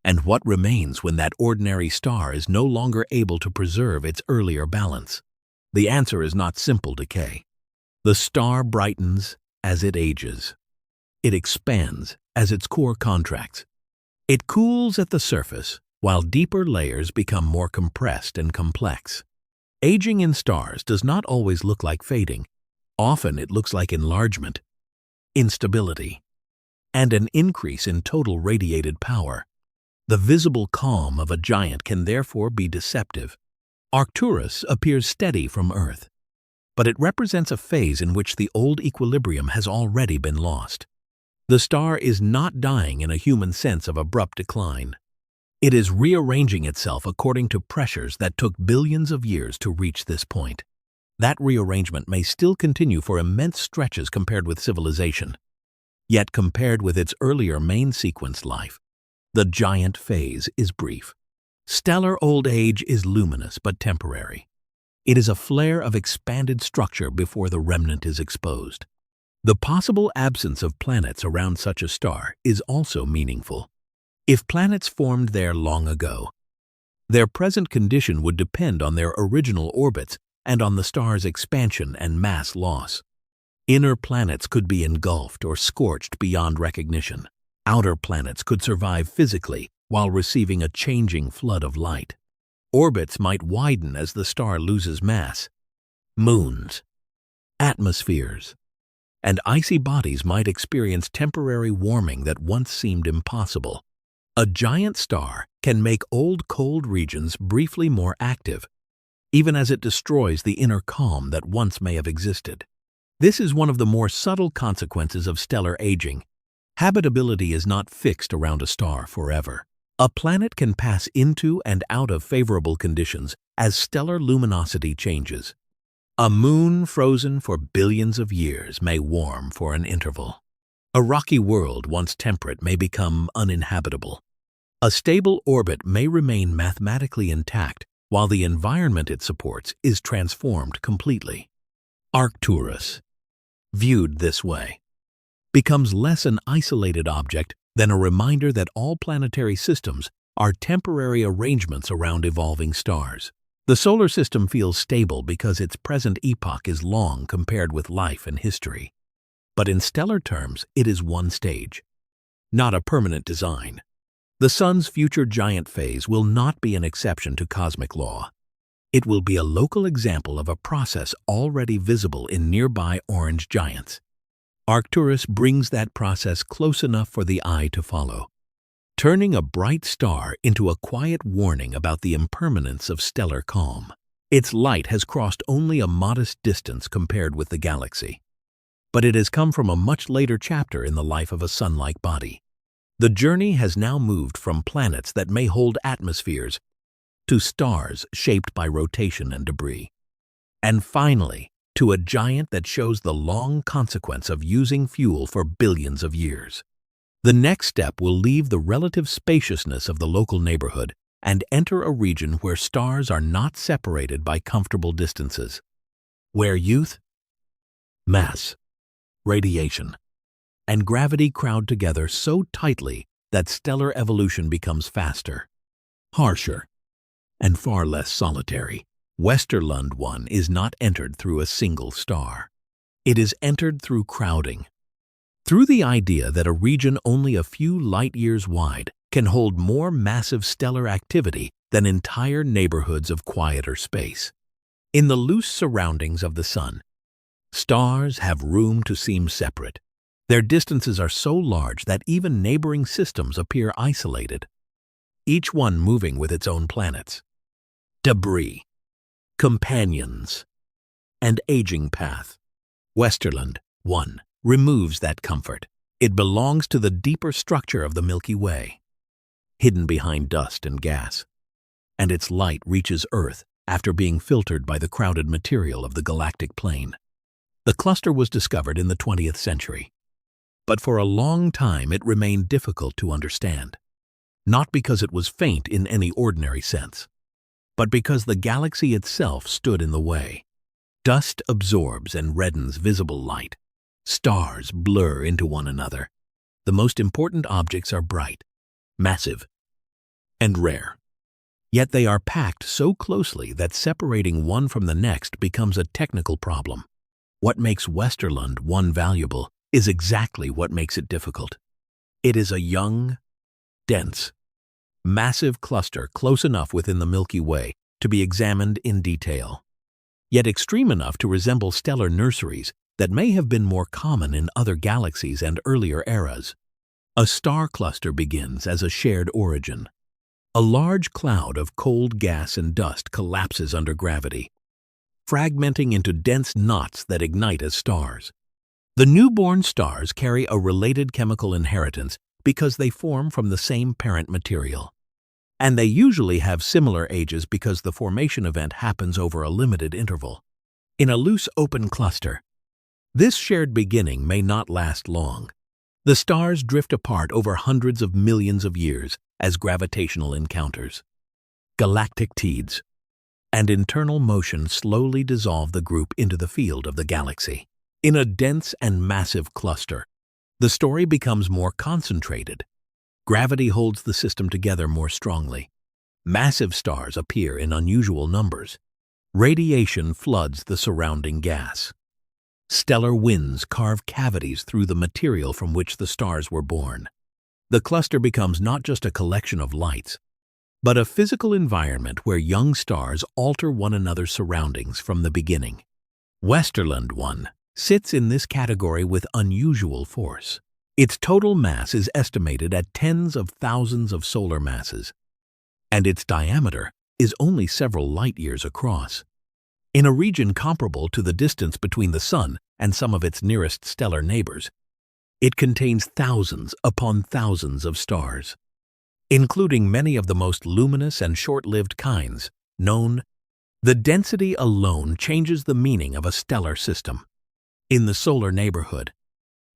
and what remains when that ordinary star is no longer able to preserve its earlier balance. The answer is not simple decay. The star brightens as it ages. It expands as its core contracts. It cools at the surface, while deeper layers become more compressed and complex. Aging in stars does not always look like fading. Often it looks like enlargement, instability, and an increase in total radiated power. The visible calm of a giant can therefore be deceptive. Arcturus appears steady from Earth, but it represents a phase in which the old equilibrium has already been lost. The star is not dying in a human sense of abrupt decline. It is rearranging itself according to pressures that took billions of years to reach this point. That rearrangement may still continue for immense stretches compared with civilization. Yet compared with its earlier main sequence life, the giant phase is brief. Stellar old age is luminous but temporary. It is a flare of expanded structure before the remnant is exposed. The possible absence of planets around such a star is also meaningful. If planets formed there long ago, their present condition would depend on their original orbits and on the star's expansion and mass loss. Inner planets could be engulfed or scorched beyond recognition. Outer planets could survive physically while receiving a changing flood of light. Orbits might widen as the star loses mass. Moons, atmospheres, and icy bodies might experience temporary warming that once seemed impossible. A giant star can make old cold regions briefly more active, even as it destroys the inner calm that once may have existed. This is one of the more subtle consequences of stellar aging. Habitability is not fixed around a star forever. A planet can pass into and out of favorable conditions as stellar luminosity changes. A moon frozen for billions of years may warm for an interval. A rocky world once temperate may become uninhabitable. A stable orbit may remain mathematically intact while the environment it supports is transformed completely. Arcturus, viewed this way, becomes less an isolated object than a reminder that all planetary systems are temporary arrangements around evolving stars. The solar system feels stable because its present epoch is long compared with life and history. but in stellar terms, it is one stage, not a permanent design. The Sun's future giant phase will not be an exception to cosmic law. It will be a local example of a process already visible in nearby orange giants. Arcturus brings that process close enough for the eye to follow, turning a bright star into a quiet warning about the impermanence of stellar calm. Its light has crossed only a modest distance compared with the galaxy, but it has come from a much later chapter in the life of a sun-like body. The journey has now moved from planets that may hold atmospheres to stars shaped by rotation and debris, and finally, to a giant that shows the long consequence of using fuel for billions of years. The next step will leave the relative spaciousness of the local neighborhood and enter a region where stars are not separated by comfortable distances, where youth, mass, radiation, and gravity crowd together so tightly that stellar evolution becomes faster, harsher, and far less solitary. Westerlund 1 is not entered through a single star. It is entered through crowding, through the idea that a region only a few light-years wide can hold more massive stellar activity than entire neighborhoods of quieter space. In the loose surroundings of the Sun, stars have room to seem separate. Their distances are so large that even neighboring systems appear isolated, each one moving with its own planets, debris, companions, and aging path. Westerlund 1 removes that comfort. It belongs to the deeper structure of the Milky Way, hidden behind dust and gas, and its light reaches Earth after being filtered by the crowded material of the galactic plane. The cluster was discovered in the 20th century, but for a long time it remained difficult to understand, not because it was faint in any ordinary sense, but because the galaxy itself stood in the way. Dust absorbs and reddens visible light. Stars blur into one another. The most important objects are bright, massive, and rare. Yet they are packed so closely that separating one from the next becomes a technical problem. What makes Westerlund 1 valuable is exactly what makes it difficult. It is a young, dense, massive cluster close enough within the Milky Way to be examined in detail, yet extreme enough to resemble stellar nurseries that may have been more common in other galaxies and earlier eras. A star cluster begins as a shared origin. A large cloud of cold gas and dust collapses under gravity, fragmenting into dense knots that ignite as stars. The newborn stars carry a related chemical inheritance because they form from the same parent material. And they usually have similar ages because the formation event happens over a limited interval. In a loose open cluster, this shared beginning may not last long. The stars drift apart over hundreds of millions of years as gravitational encounters, galactic tides, and internal motion slowly dissolve the group into the field of the galaxy. In a dense and massive cluster, the story becomes more concentrated. Gravity holds the system together more strongly. Massive stars appear in unusual numbers. Radiation floods the surrounding gas. Stellar winds carve cavities through the material from which the stars were born. The cluster becomes not just a collection of lights, but a physical environment where young stars alter one another's surroundings from the beginning. Westerlund 1 sits in this category with unusual force. Its total mass is estimated at tens of thousands of solar masses, and its diameter is only several light-years across. In a region comparable to the distance between the Sun and some of its nearest stellar neighbors, it contains thousands upon thousands of stars, including many of the most luminous and short-lived kinds known. The density alone changes the meaning of a stellar system. In the solar neighborhood,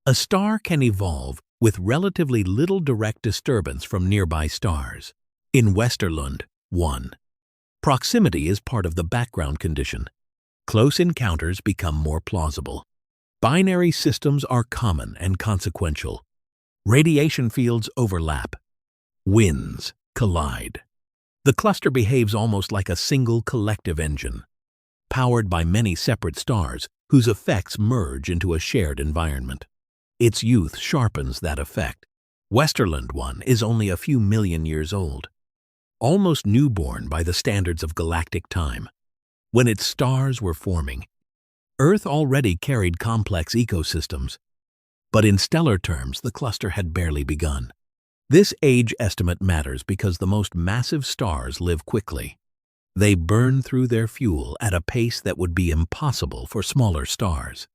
a star can evolve with relatively little direct disturbance from nearby stars. In Westerlund 1, proximity is part of the background condition. Close encounters become more plausible. Binary systems are common and consequential. Radiation fields overlap. Winds collide. The cluster behaves almost like a single collective engine, powered by many separate stars whose effects merge into a shared environment. Its youth sharpens that effect. Westerland 1 is only a few million years old, almost newborn by the standards of galactic time. When its stars were forming, Earth already carried complex ecosystems, but in stellar terms, the cluster had barely begun. This age estimate matters because the most massive stars live quickly. They burn through their fuel at a pace that would be impossible for smaller stars,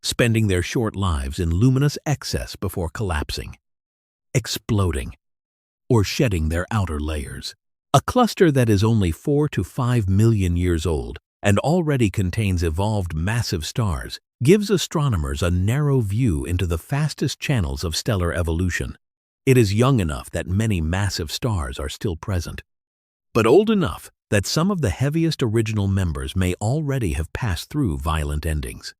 spending their short lives in luminous excess before collapsing, exploding, or shedding their outer layers. A cluster that is only 4 to 5 million years old and already contains evolved massive stars gives astronomers a narrow view into the fastest channels of stellar evolution. It is young enough that many massive stars are still present, but old enough that some of the heaviest original members may already have passed through violent endings.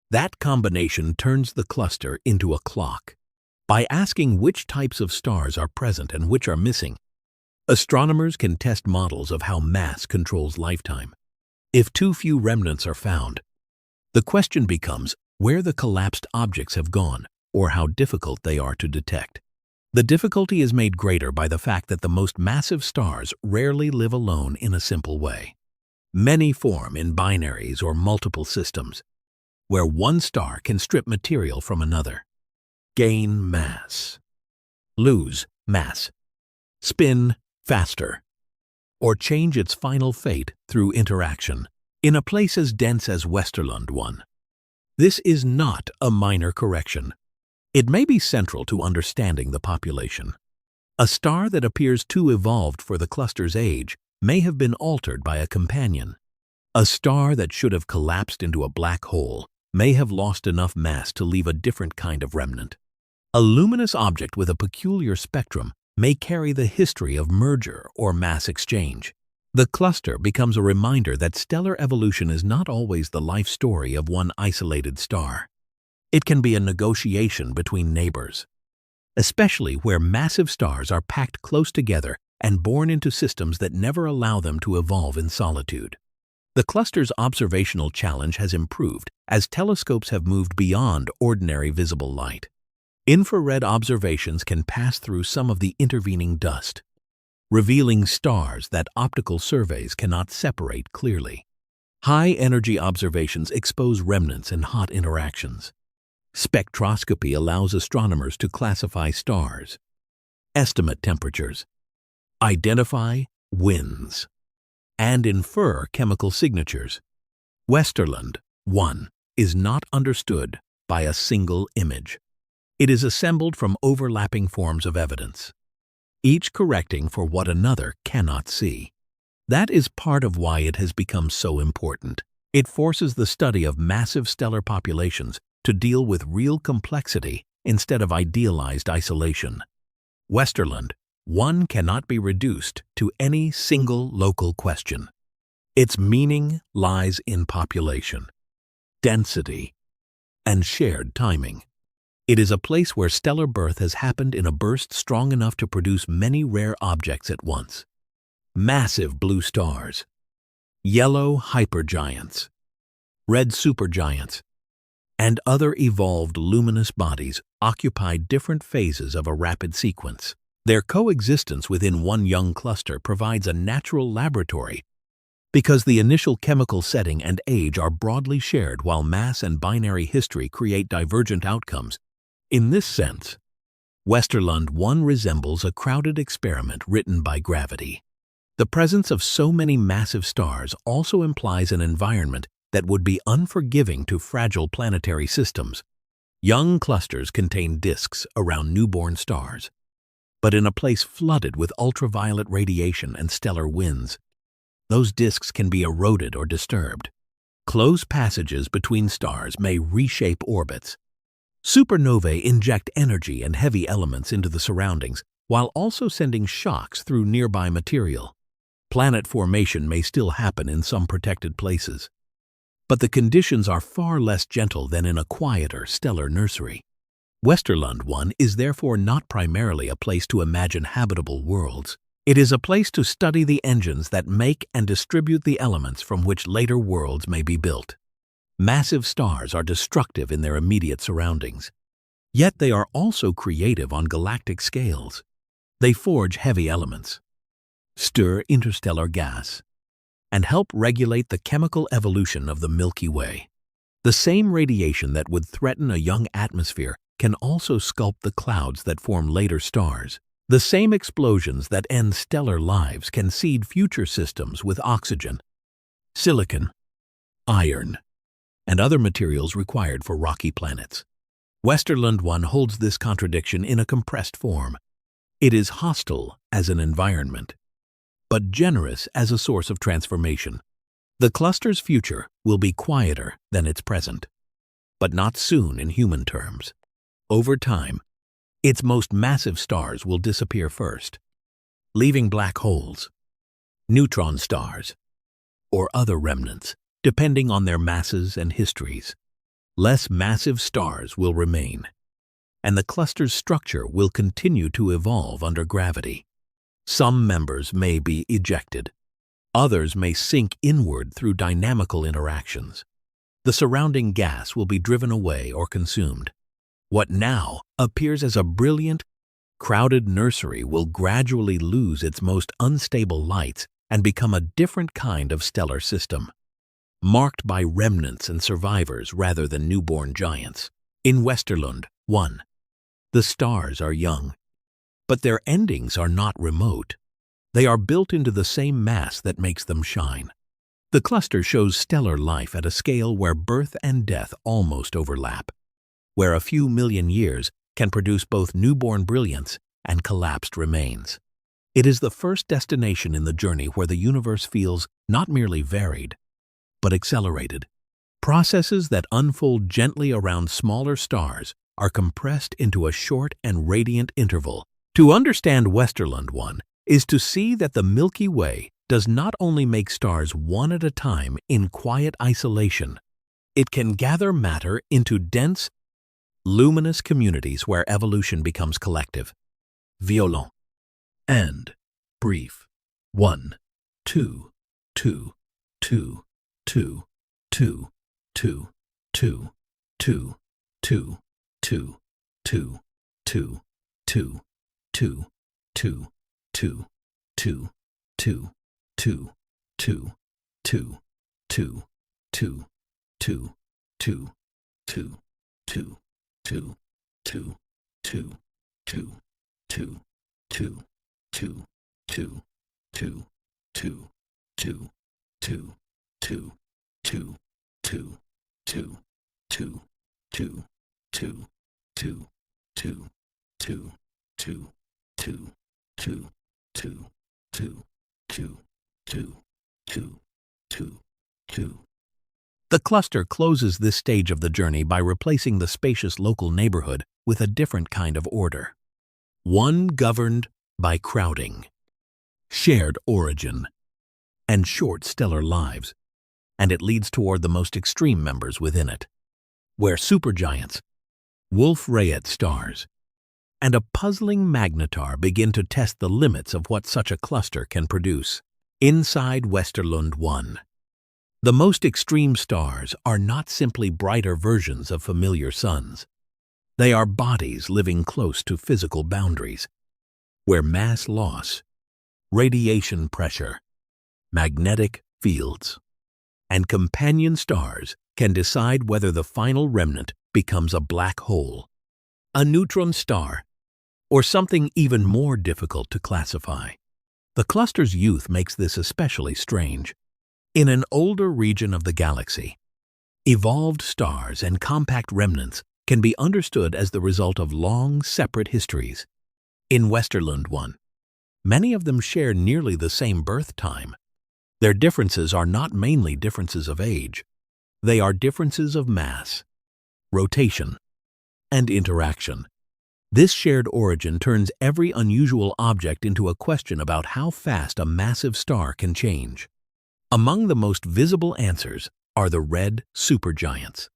That combination turns the cluster into a clock. By asking which types of stars are present and which are missing, astronomers can test models of how mass controls lifetime. If too few remnants are found, the question becomes where the collapsed objects have gone or how difficult they are to detect. The difficulty is made greater by the fact that the most massive stars rarely live alone in a simple way. Many form in binaries or multiple systems, where one star can strip material from another, gain mass, lose mass, spin faster, or change its final fate through interaction. In a place as dense as Westerland 1, this is not a minor correction. It may be central to understanding the population. A star that appears too evolved for the cluster's age may have been altered by a companion. A star that should have collapsed into a black hole may have lost enough mass to leave a different kind of remnant. A luminous object with a peculiar spectrum may carry the history of merger or mass exchange. The cluster becomes a reminder that stellar evolution is not always the life story of one isolated star. It can be a negotiation between neighbors, especially where massive stars are packed close together and born into systems that never allow them to evolve in solitude. The cluster's observational challenge has improved as telescopes have moved beyond ordinary visible light. Infrared observations can pass through some of the intervening dust, revealing stars that optical surveys cannot separate clearly. High-energy observations expose remnants and hot interactions. Spectroscopy allows astronomers to classify stars, estimate temperatures, identify winds, and infer chemical signatures. Westerland 1 is not understood by a single image. It is assembled from overlapping forms of evidence, each correcting for what another cannot see. That is part of why it has become so important. It forces the study of massive stellar populations to deal with real complexity instead of idealized isolation. Westerland 1 cannot be reduced to any single local question. Its meaning lies in population, density, and shared timing. It is a place where stellar birth has happened in a burst strong enough to produce many rare objects at once. Massive blue stars, yellow hypergiants, red supergiants, and other evolved luminous bodies occupy different phases of a rapid sequence. Their coexistence within one young cluster provides a natural laboratory because the initial chemical setting and age are broadly shared while mass and binary history create divergent outcomes. In this sense, Westerland 1 resembles a crowded experiment written by gravity. The presence of so many massive stars also implies an environment that would be unforgiving to fragile planetary systems. Young clusters contain disks around newborn stars, but in a place flooded with ultraviolet radiation and stellar winds, those disks can be eroded or disturbed. Closed passages between stars may reshape orbits. Supernovae inject energy and heavy elements into the surroundings while also sending shocks through nearby material. Planet formation may still happen in some protected places, but the conditions are far less gentle than in a quieter stellar nursery. Westerland 1 is therefore not primarily a place to imagine habitable worlds. It is a place to study the engines that make and distribute the elements from which later worlds may be built. Massive stars are destructive in their immediate surroundings, Yet they are also creative on galactic scales. They forge heavy elements, stir interstellar gas, and help regulate the chemical evolution of the Milky Way. The same radiation that would threaten a young atmosphere can also sculpt the clouds that form later stars. The same explosions that end stellar lives can seed future systems with oxygen, silicon, iron, and other materials required for rocky planets. Westerlund 1 holds this contradiction in a compressed form. It is hostile as an environment, but generous as a source of transformation. The cluster's future will be quieter than its present, but not soon in human terms. Over time, its most massive stars will disappear first, leaving black holes, neutron stars, or other remnants, depending on their masses and histories. Less massive stars will remain, and the cluster's structure will continue to evolve under gravity. Some members may be ejected. Others may sink inward through dynamical interactions. The surrounding gas will be driven away or consumed. What now appears as a brilliant, crowded nursery will gradually lose its most unstable lights and become a different kind of stellar system, marked by remnants and survivors rather than newborn giants. In Westerlund 1, the stars are young, but their endings are not remote. They are built into the same mass that makes them shine. The cluster shows stellar life at a scale where birth and death almost overlap, where a few million years can produce both newborn brilliance and collapsed remains. It is the first destination in the journey where the universe feels not merely varied, but accelerated. Processes that unfold gently around smaller stars are compressed into a short and radiant interval. To understand Westerlund 1 is to see that the Milky Way does not only make stars one at a time in quiet isolation. It can gather matter into dense, luminous communities where evolution becomes collective, violent, and brief. 1, 2, 2, 2, 2, 2, 2, 2, 2, 2, 2, 2, 2, 2, 2, 2, 2, 2, 2, 2, 2, 2, 2, 2, 2, 2, 2, 2, 2, 2, 2, 2, 2, 2, 2, 2, 2, 2, 2, 2, 2, 2, 2, 2, 2, 2, 2, 2, 2, 2, 2, 2, 2, 2, 2, 2, 2, 2, 2, 2. The cluster closes this stage of the journey by replacing the spacious local neighborhood with a different kind of order. One governed by crowding, shared origin, and short stellar lives, and it leads toward the most extreme members within it, where supergiants, Wolf-Rayet stars, and a puzzling magnetar begin to test the limits of what such a cluster can produce. Inside Westerlund 1, the most extreme stars are not simply brighter versions of familiar suns. They are bodies living close to physical boundaries, where mass loss, radiation pressure, magnetic fields, and companion stars can decide whether the final remnant becomes a black hole, a neutron star, or something even more difficult to classify. The cluster's youth makes this especially strange. In an older region of the galaxy, evolved stars and compact remnants can be understood as the result of long, separate histories. In Westerlund 1, many of them share nearly the same birth time. Their differences are not mainly differences of age. They are differences of mass, rotation, and interaction. This shared origin turns every unusual object into a question about how fast a massive star can change. Among the most visible answers are the red supergiants,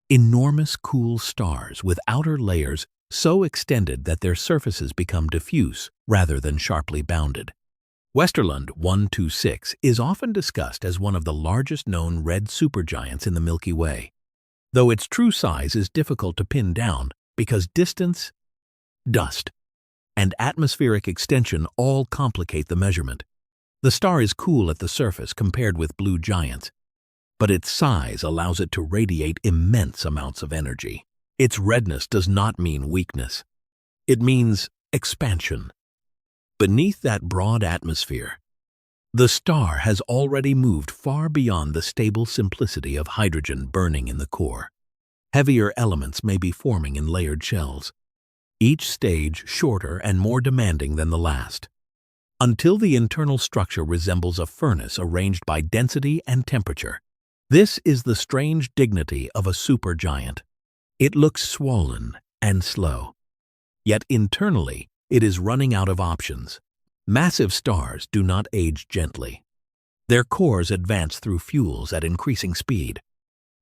enormous cool stars with outer layers so extended that their surfaces become diffuse rather than sharply bounded. Westerlund 126 is often discussed as one of the largest known red supergiants in the Milky Way. Though its true size is difficult to pin down, because distance, dust, and atmospheric extension all complicate the measurement. The star is cool at the surface compared with blue giants, but its size allows it to radiate immense amounts of energy. Its redness does not mean weakness. It means expansion. Beneath that broad atmosphere, the star has already moved far beyond the stable simplicity of hydrogen burning in the core. Heavier elements may be forming in layered shells, each stage shorter and more demanding than the last, until the internal structure resembles a furnace arranged by density and temperature. This is the strange dignity of a supergiant. It looks swollen and slow, yet internally it is running out of options. Massive stars do not age gently. Their cores advance through fuels at increasing speed,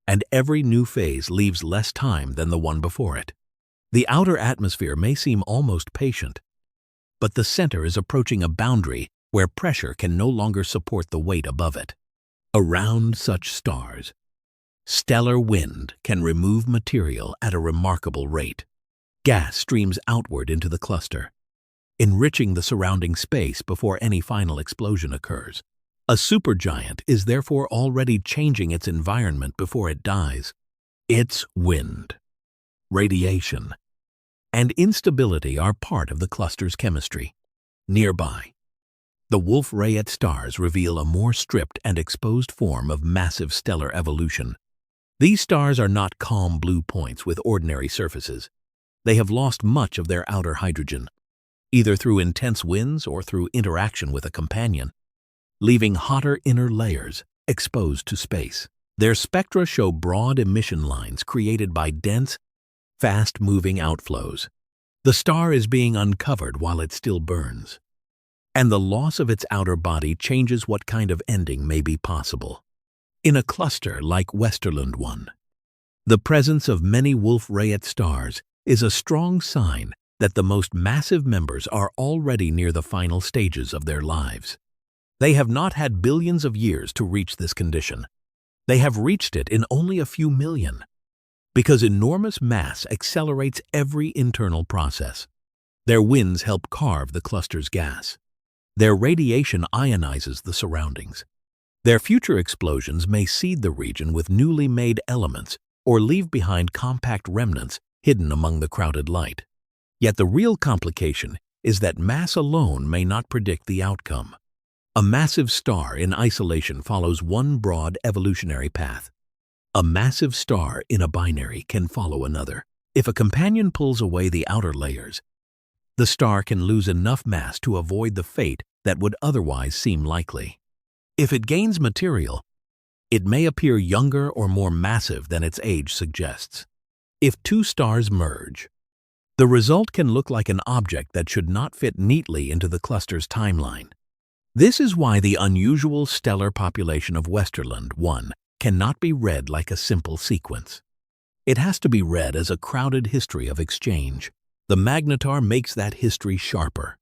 and every new phase leaves less time than the one before it. The outer atmosphere may seem almost patient, but the center is approaching a boundary where pressure can no longer support the weight above it. Around such stars, stellar wind can remove material at a remarkable rate. Gas streams outward into the cluster, enriching the surrounding space before any final explosion occurs. A supergiant is therefore already changing its environment before it dies. Its wind, radiation, and instability are part of the cluster's chemistry. Nearby, the Wolf-Rayet stars reveal a more stripped and exposed form of massive stellar evolution. These stars are not calm blue points with ordinary surfaces. They have lost much of their outer hydrogen, either through intense winds or through interaction with a companion, leaving hotter inner layers exposed to space. Their spectra show broad emission lines created by dense, fast-moving outflows. The star is being uncovered while it still burns, and the loss of its outer body changes what kind of ending may be possible. In a cluster like Westerlund 1, the presence of many Wolf-Rayet stars is a strong sign that the most massive members are already near the final stages of their lives. They have not had billions of years to reach this condition. They have reached it in only a few million, because enormous mass accelerates every internal process. Their winds help carve the cluster's gas. Their radiation ionizes the surroundings. Their future explosions may seed the region with newly made elements or leave behind compact remnants hidden among the crowded light. Yet the real complication is that mass alone may not predict the outcome. A massive star in isolation follows one broad evolutionary path. A massive star in a binary can follow another. If a companion pulls away the outer layers, the star can lose enough mass to avoid the fate that would otherwise seem likely. If it gains material, it may appear younger or more massive than its age suggests. If two stars merge, the result can look like an object that should not fit neatly into the cluster's timeline. This is why the unusual stellar population of Westerlund 1 cannot be read like a simple sequence. It has to be read as a crowded history of exchange. The magnetar makes that history sharper.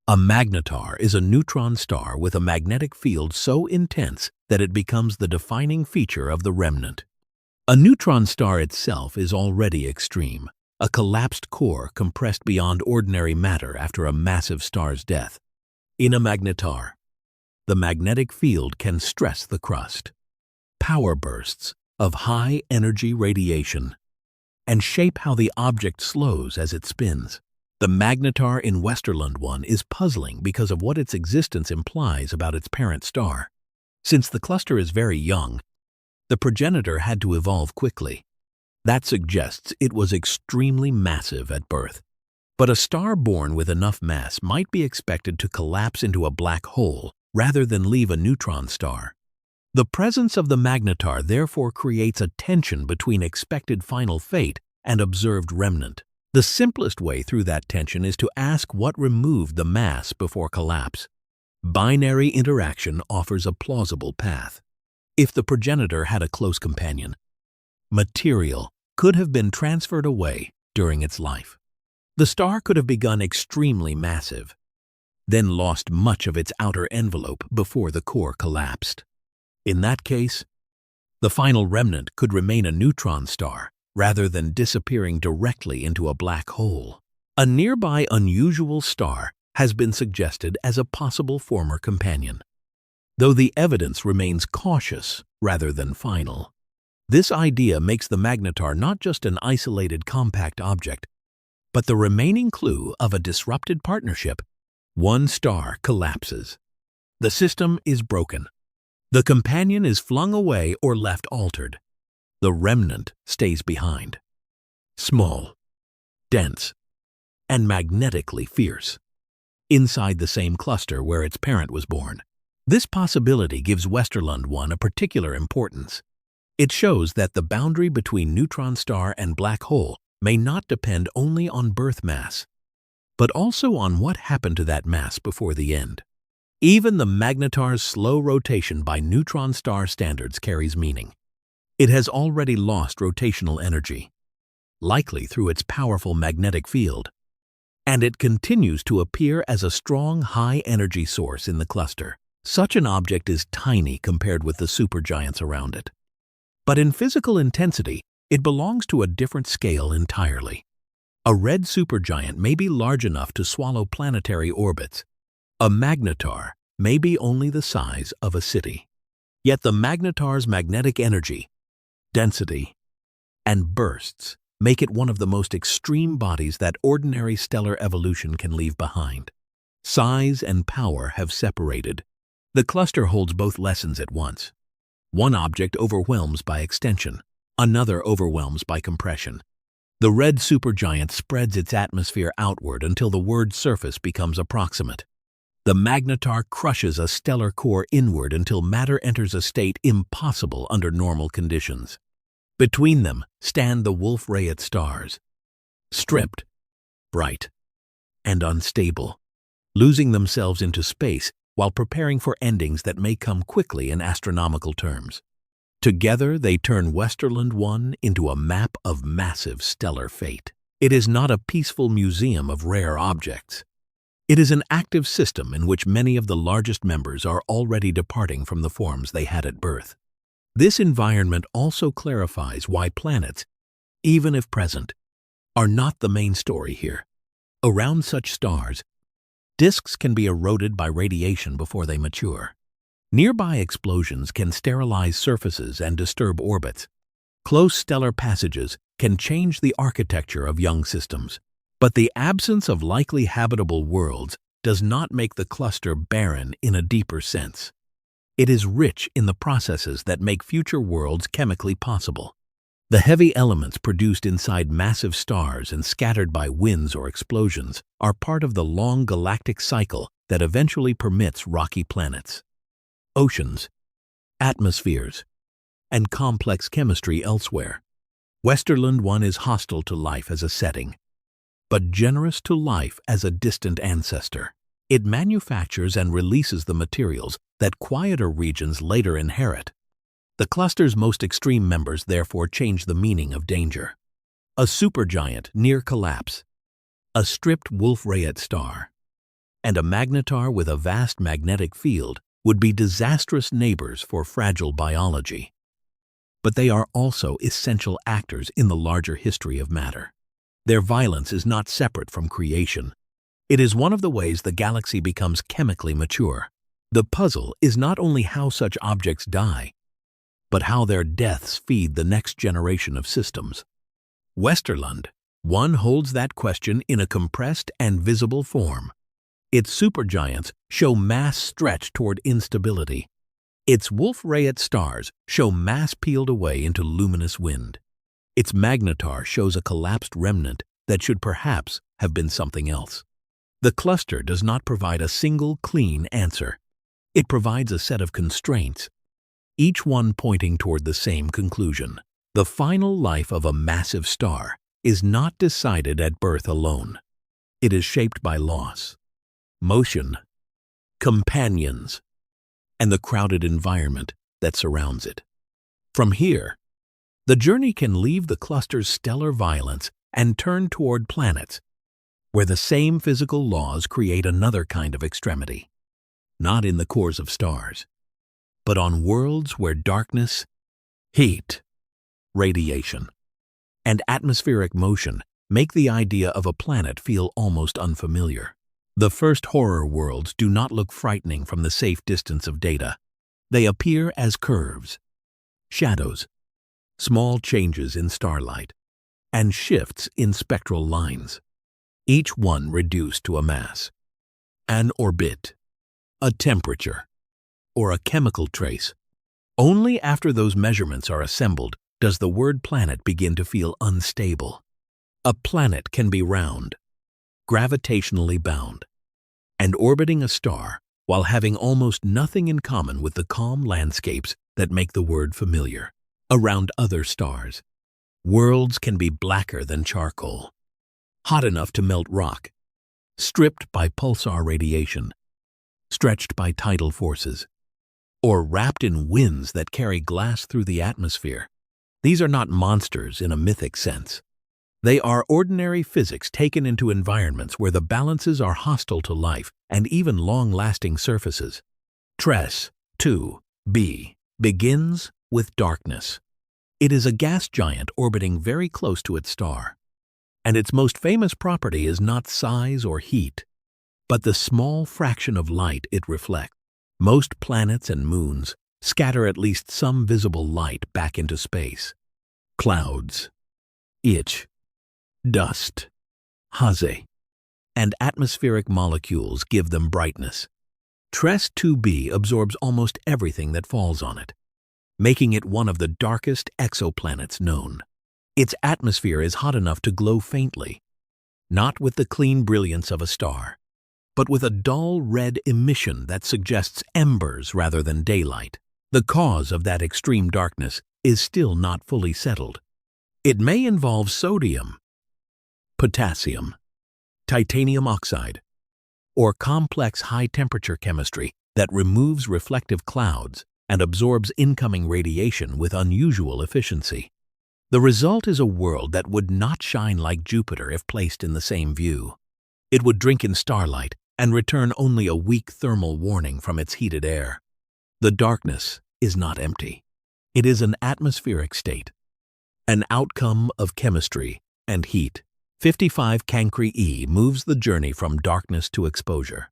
A magnetar is a neutron star with a magnetic field so intense that it becomes the defining feature of the remnant. A neutron star itself is already extreme, a collapsed core compressed beyond ordinary matter after a massive star's death. In a magnetar, the magnetic field can stress the crust. Power bursts of high-energy radiation and shape how the object slows as it spins. The magnetar in Westerlund 1 is puzzling because of what its existence implies about its parent star. Since the cluster is very young, the progenitor had to evolve quickly. That suggests it was extremely massive at birth. But a star born with enough mass might be expected to collapse into a black hole rather than leave a neutron star. The presence of the magnetar therefore creates a tension between expected final fate and observed remnant. The simplest way through that tension is to ask what removed the mass before collapse. Binary interaction offers a plausible path. If the progenitor had a close companion, material could have been transferred away during its life. The star could have begun extremely massive, then lost much of its outer envelope before the core collapsed. In that case, the final remnant could remain a neutron star rather than disappearing directly into a black hole. A nearby unusual star has been suggested as a possible former companion, though the evidence remains cautious rather than final. This idea makes the magnetar not just an isolated compact object, but the remaining clue of a disrupted partnership. One star collapses. The system is broken. The companion is flung away or left altered. The remnant stays behind. Small, dense, and magnetically fierce, inside the same cluster where its parent was born. This possibility gives Westerlund 1 a particular importance. It shows that the boundary between neutron star and black hole may not depend only on birth mass, but also on what happened to that mass before the end. Even the magnetar's slow rotation by neutron star standards carries meaning. It has already lost rotational energy, likely through its powerful magnetic field, and it continues to appear as a strong high-energy source in the cluster. Such an object is tiny compared with the supergiants around it. But in physical intensity, it belongs to a different scale entirely. A red supergiant may be large enough to swallow planetary orbits. A magnetar may be only the size of a city. Yet the magnetar's magnetic energy, density, and bursts make it one of the most extreme bodies that ordinary stellar evolution can leave behind. Size and power have separated. The cluster holds both lessons at once. One object overwhelms by extension, another overwhelms by compression. The red supergiant spreads its atmosphere outward until the word surface becomes approximate. The magnetar crushes a stellar core inward until matter enters a state impossible under normal conditions. Between them stand the Wolf-Rayet stars, stripped, bright, and unstable, losing themselves into space while preparing for endings that may come quickly in astronomical terms. Together, they turn Westerlund 1 into a map of massive stellar fate. It is not a peaceful museum of rare objects. It is an active system in which many of the largest members are already departing from the forms they had at birth. This environment also clarifies why planets, even if present, are not the main story here. Around such stars, disks can be eroded by radiation before they mature. Nearby explosions can sterilize surfaces and disturb orbits. Close stellar passages can change the architecture of young systems. But the absence of likely habitable worlds does not make the cluster barren in a deeper sense. It is rich in the processes that make future worlds chemically possible. The heavy elements produced inside massive stars and scattered by winds or explosions are part of the long galactic cycle that eventually permits rocky planets, oceans, atmospheres, and complex chemistry elsewhere. Westerlund 1 is hostile to life as a setting, but generous to life as a distant ancestor. It manufactures and releases the materials that quieter regions later inherit. The cluster's most extreme members therefore change the meaning of danger. A supergiant near collapse, a stripped Wolf-Rayet star, and a magnetar with a vast magnetic field would be disastrous neighbors for fragile biology. But they are also essential actors in the larger history of matter. Their violence is not separate from creation. It is one of the ways the galaxy becomes chemically mature. The puzzle is not only how such objects die, but how their deaths feed the next generation of systems. Westerlund 1 holds that question in a compressed and visible form. Its supergiants show mass stretched toward instability. Its Wolf-Rayet stars show mass peeled away into luminous wind. Its magnetar shows a collapsed remnant that should perhaps have been something else. The cluster does not provide a single clean answer. It provides a set of constraints, each one pointing toward the same conclusion. The final life of a massive star is not decided at birth alone. It is shaped by loss, motion, companions, and the crowded environment that surrounds it. From here, the journey can leave the cluster's stellar violence and turn toward planets, where the same physical laws create another kind of extremity, not in the cores of stars, but on worlds where darkness, heat, radiation, and atmospheric motion make the idea of a planet feel almost unfamiliar. The first horror worlds do not look frightening from the safe distance of data. They appear as curves, shadows, small changes in starlight, and shifts in spectral lines, each one reduced to a mass, an orbit, a temperature, or a chemical trace. Only after those measurements are assembled does the word planet begin to feel unstable. A planet can be round, gravitationally bound, and orbiting a star while having almost nothing in common with the calm landscapes that make the word familiar. Around other stars, worlds can be blacker than charcoal, hot enough to melt rock, stripped by pulsar radiation, stretched by tidal forces, or wrapped in winds that carry glass through the atmosphere. These are not monsters in a mythic sense. They are ordinary physics taken into environments where the balances are hostile to life and even long-lasting surfaces. TRES 2b begins with darkness. It is a gas giant orbiting very close to its star, and its most famous property is not size or heat, but the small fraction of light it reflects. Most planets and moons scatter at least some visible light back into space. Clouds, itch, dust, haze, and atmospheric molecules give them brightness. TRES 2b absorbs almost everything that falls on it, making it one of the darkest exoplanets known. Its atmosphere is hot enough to glow faintly, not with the clean brilliance of a star, but with a dull red emission that suggests embers rather than daylight. The cause of that extreme darkness is still not fully settled. It may involve sodium, potassium, titanium oxide, or complex high-temperature chemistry that removes reflective clouds and absorbs incoming radiation with unusual efficiency. The result is a world that would not shine like Jupiter if placed in the same view. It would drink in starlight and return only a weak thermal warning from its heated air. The darkness is not empty. It is an atmospheric state, an outcome of chemistry and heat. 55 Cancri E moves the journey from darkness to exposure.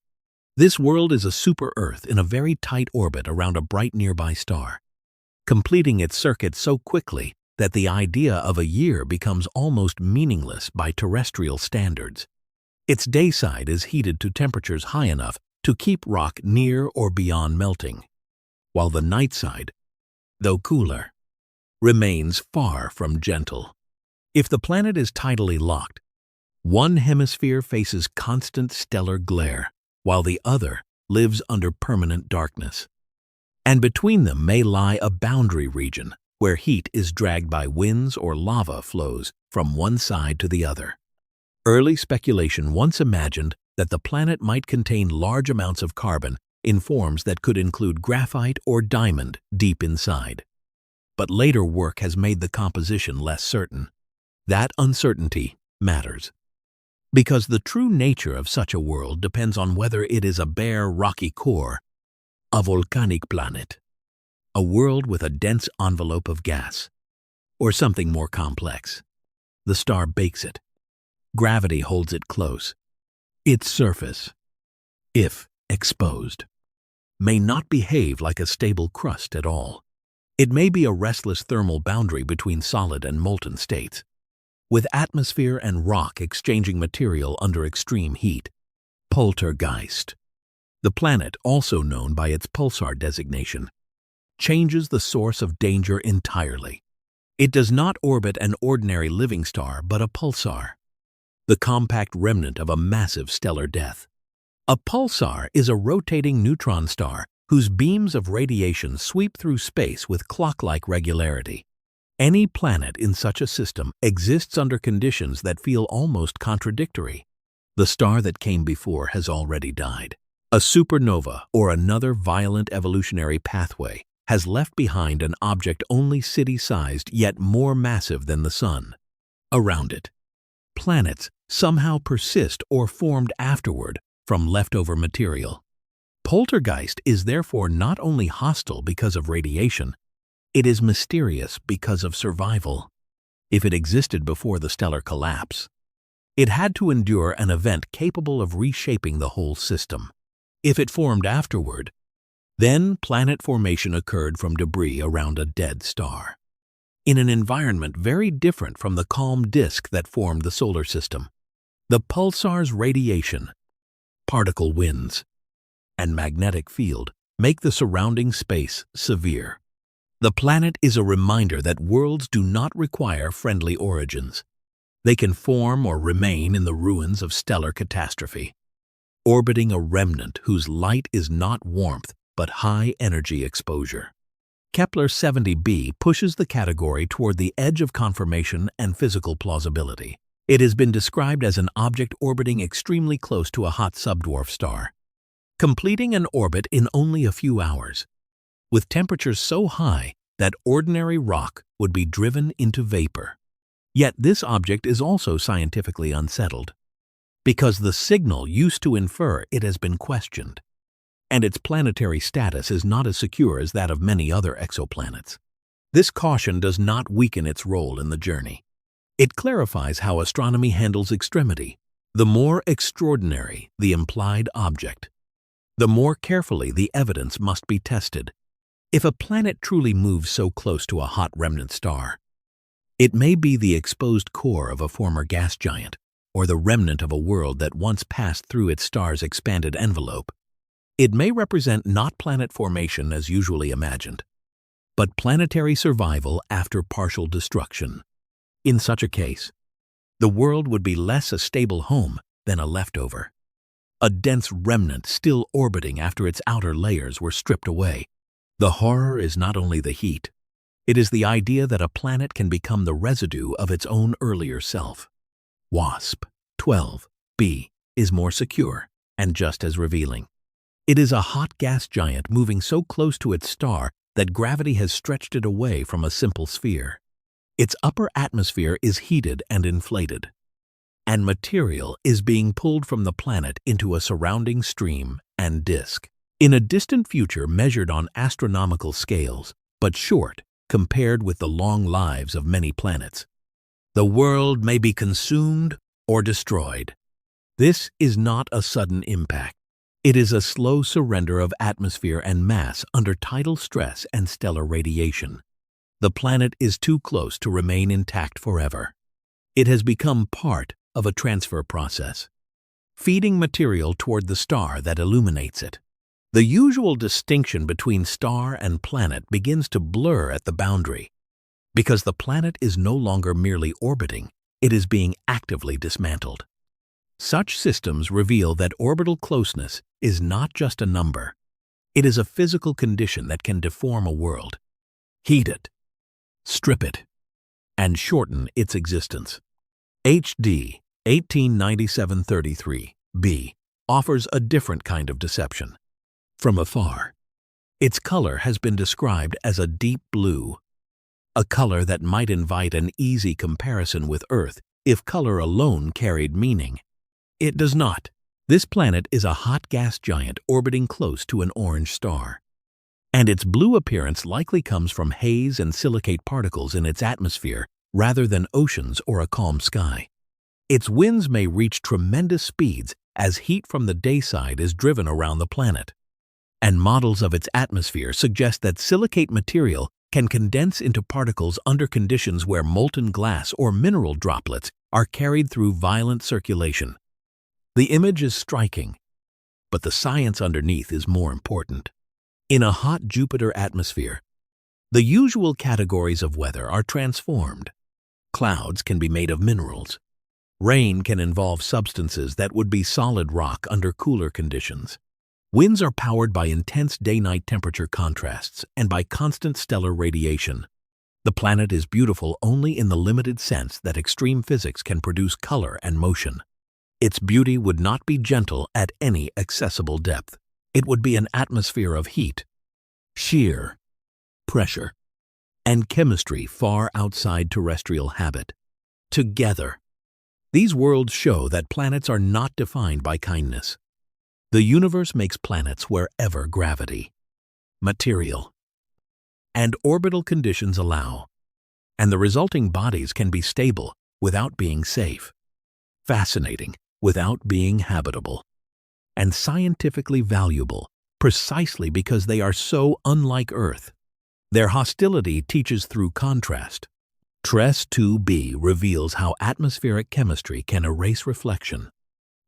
This world is a super-Earth in a very tight orbit around a bright nearby star, completing its circuit so quickly that the idea of a year becomes almost meaningless by terrestrial standards. Its day side is heated to temperatures high enough to keep rock near or beyond melting, while the night side, though cooler, remains far from gentle. If the planet is tidally locked, one hemisphere faces constant stellar glare, while the other lives under permanent darkness. And between them may lie a boundary region where heat is dragged by winds or lava flows from one side to the other. Early speculation once imagined that the planet might contain large amounts of carbon in forms that could include graphite or diamond deep inside. But later work has made the composition less certain. That uncertainty matters, because the true nature of such a world depends on whether it is a bare, rocky core, a volcanic planet, a world with a dense envelope of gas, or something more complex. The star bakes it. Gravity holds it close. Its surface, if exposed, may not behave like a stable crust at all. It may be a restless thermal boundary between solid and molten states, with atmosphere and rock exchanging material under extreme heat. Poltergeist, the planet also known by its pulsar designation, changes the source of danger entirely. It does not orbit an ordinary living star but a pulsar, the compact remnant of a massive stellar death. A pulsar is a rotating neutron star whose beams of radiation sweep through space with clock-like regularity. Any planet in such a system exists under conditions that feel almost contradictory. The star that came before has already died. A supernova or another violent evolutionary pathway has left behind an object only city-sized yet more massive than the Sun. Around it, planets somehow persist or formed afterward from leftover material. Poltergeist is therefore not only hostile because of radiation, it is mysterious because of survival. if it existed before the stellar collapse. It had to endure an event capable of reshaping the whole system. If it formed afterward, then planet formation occurred from debris around a dead star, in an environment very different from the calm disk that formed the solar system. The pulsar's radiation, particle winds, and magnetic field make the surrounding space severe. The planet is a reminder that worlds do not require friendly origins. They can form or remain in the ruins of stellar catastrophe, orbiting a remnant whose light is not warmth but high-energy exposure. Kepler 70b pushes the category toward the edge of confirmation and physical plausibility. It has been described as an object orbiting extremely close to a hot subdwarf star, completing an orbit in only a few hours, with temperatures so high that ordinary rock would be driven into vapor. Yet this object is also scientifically unsettled, because the signal used to infer it has been questioned, and its planetary status is not as secure as that of many other exoplanets. This caution does not weaken its role in the journey. It clarifies how astronomy handles extremity. The more extraordinary the implied object, the more carefully the evidence must be tested. If a planet truly moves so close to a hot remnant star, it may be the exposed core of a former gas giant, or the remnant of a world that once passed through its star's expanded envelope. It may represent not planet formation as usually imagined, but planetary survival after partial destruction. In such a case, the world would be less a stable home than a leftover, a dense remnant still orbiting after its outer layers were stripped away. The horror is not only the heat, it is the idea that a planet can become the residue of its own earlier self. WASP 12b is more secure and just as revealing. It is a hot gas giant moving so close to its star that gravity has stretched it away from a simple sphere. Its upper atmosphere is heated and inflated, and material is being pulled from the planet into a surrounding stream and disk. In a distant future measured on astronomical scales, but short compared with the long lives of many planets, the world may be consumed or destroyed. This is not a sudden impact. It is a slow surrender of atmosphere and mass under tidal stress and stellar radiation. The planet is too close to remain intact forever. It has become part of a transfer process, feeding material toward the star that illuminates it. The usual distinction between star and planet begins to blur at the boundary, because the planet is no longer merely orbiting, it is being actively dismantled. Such systems reveal that orbital closeness is not just a number. It is a physical condition that can deform a world, heat it, strip it, and shorten its existence. HD 1897-33b offers a different kind of deception. From afar, its color has been described as a deep blue, a color that might invite an easy comparison with Earth if color alone carried meaning. It does not. This planet is a hot gas giant orbiting close to an orange star, and its blue appearance likely comes from haze and silicate particles in its atmosphere rather than oceans or a calm sky. Its winds may reach tremendous speeds as heat from the day side is driven around the planet, and models of its atmosphere suggest that silicate material can condense into particles under conditions where molten glass or mineral droplets are carried through violent circulation. The image is striking, but the science underneath is more important. In a hot Jupiter atmosphere, the usual categories of weather are transformed. Clouds can be made of minerals. Rain can involve substances that would be solid rock under cooler conditions. Winds are powered by intense day-night temperature contrasts and by constant stellar radiation. The planet is beautiful only in the limited sense that extreme physics can produce color and motion. Its beauty would not be gentle at any accessible depth. It would be an atmosphere of heat, shear, pressure, and chemistry far outside terrestrial habit. Together, these worlds show that planets are not defined by kindness. The universe makes planets wherever gravity, material, and orbital conditions allow. and the resulting bodies can be stable without being safe, fascinating without being habitable, and scientifically valuable precisely because they are so unlike Earth. Their hostility teaches through contrast. TRES 2b reveals how atmospheric chemistry can erase reflection.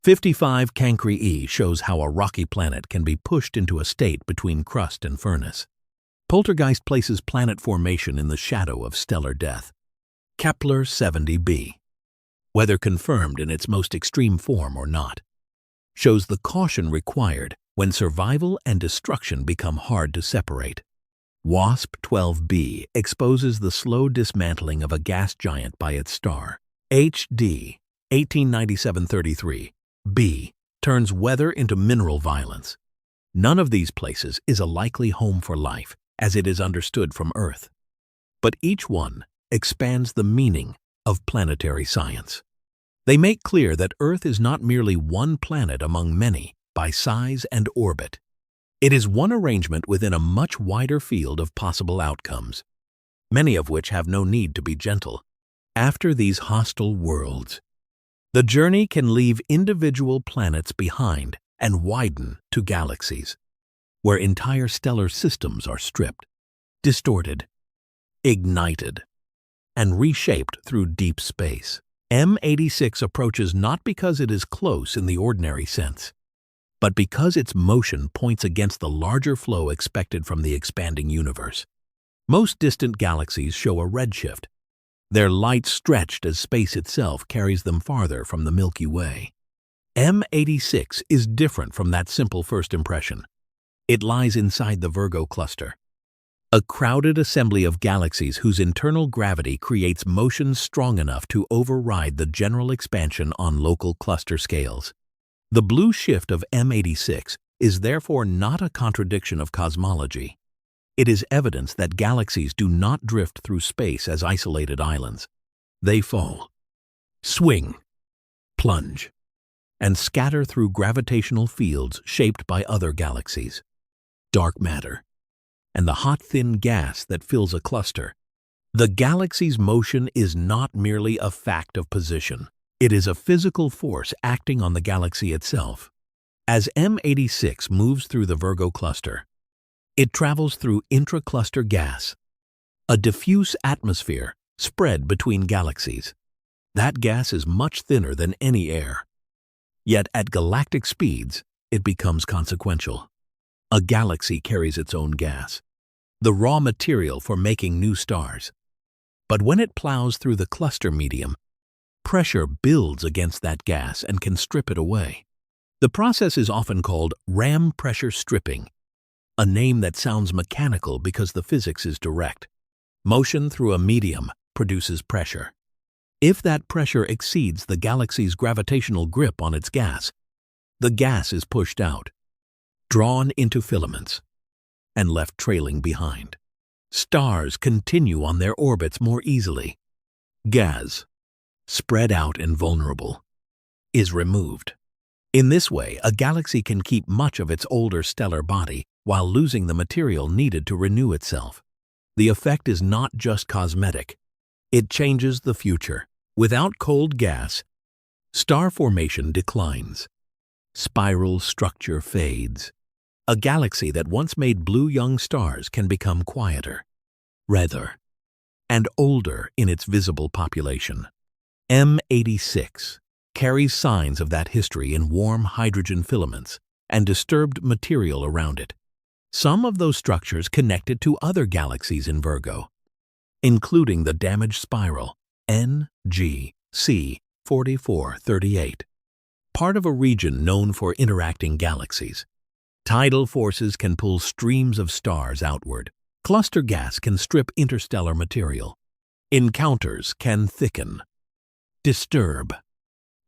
55 Cancri E shows how a rocky planet can be pushed into a state between crust and furnace. Poltergeist places planet formation in the shadow of stellar death. Kepler 70b, whether confirmed in its most extreme form or not, shows the caution required when survival and destruction become hard to separate. WASP 12b exposes the slow dismantling of a gas giant by its star. HD 1897-33 B turns weather into mineral violence. None of these places is a likely home for life, as it is understood from Earth. But each one expands the meaning of planetary science. They make clear that Earth is not merely one planet among many by size and orbit. It is one arrangement within a much wider field of possible outcomes, many of which have no need to be gentle. After these hostile worlds, the journey can leave individual planets behind and widen to galaxies, where entire stellar systems are stripped, distorted, ignited, and reshaped through deep space. M86 approaches not because it is close in the ordinary sense, but because its motion points against the larger flow expected from the expanding universe. Most distant galaxies show a redshift, their light stretched as space itself carries them farther from the Milky Way. M86 is different from that simple first impression. It lies inside the Virgo cluster, a crowded assembly of galaxies whose internal gravity creates motion strong enough to override the general expansion on local cluster scales. The blue shift of M86 is therefore not a contradiction of cosmology. It is evidence that galaxies do not drift through space as isolated islands. They fall, swing, plunge, and scatter through gravitational fields shaped by other galaxies. Dark matter, and the hot thin gas that fills a cluster. The galaxy's motion is not merely a fact of position. It is a physical force acting on the galaxy itself. As M86 moves through the Virgo cluster, it travels through intra-cluster gas, a diffuse atmosphere spread between galaxies. That gas is much thinner than any air. Yet at galactic speeds, it becomes consequential. A galaxy carries its own gas, the raw material for making new stars. But when it plows through the cluster medium, pressure builds against that gas and can strip it away. The process is often called ram pressure stripping, a name that sounds mechanical because the physics is direct. Motion through a medium produces pressure. If that pressure exceeds the galaxy's gravitational grip on its gas, the gas is pushed out, drawn into filaments, and left trailing behind. Stars continue on their orbits more easily. Gas, spread out and vulnerable, is removed. In this way, a galaxy can keep much of its older stellar body while losing the material needed to renew itself. The effect is not just cosmetic. It changes the future. Without cold gas, star formation declines. Spiral structure fades. A galaxy that once made blue young stars can become quieter, redder, and older in its visible population. M86 carries signs of that history in warm hydrogen filaments and disturbed material around it. Some of those structures connected to other galaxies in Virgo, including the damaged spiral NGC 4438, part of a region known for interacting galaxies. Tidal forces can pull streams of stars outward. Cluster gas can strip interstellar material. Encounters can thicken, disturb,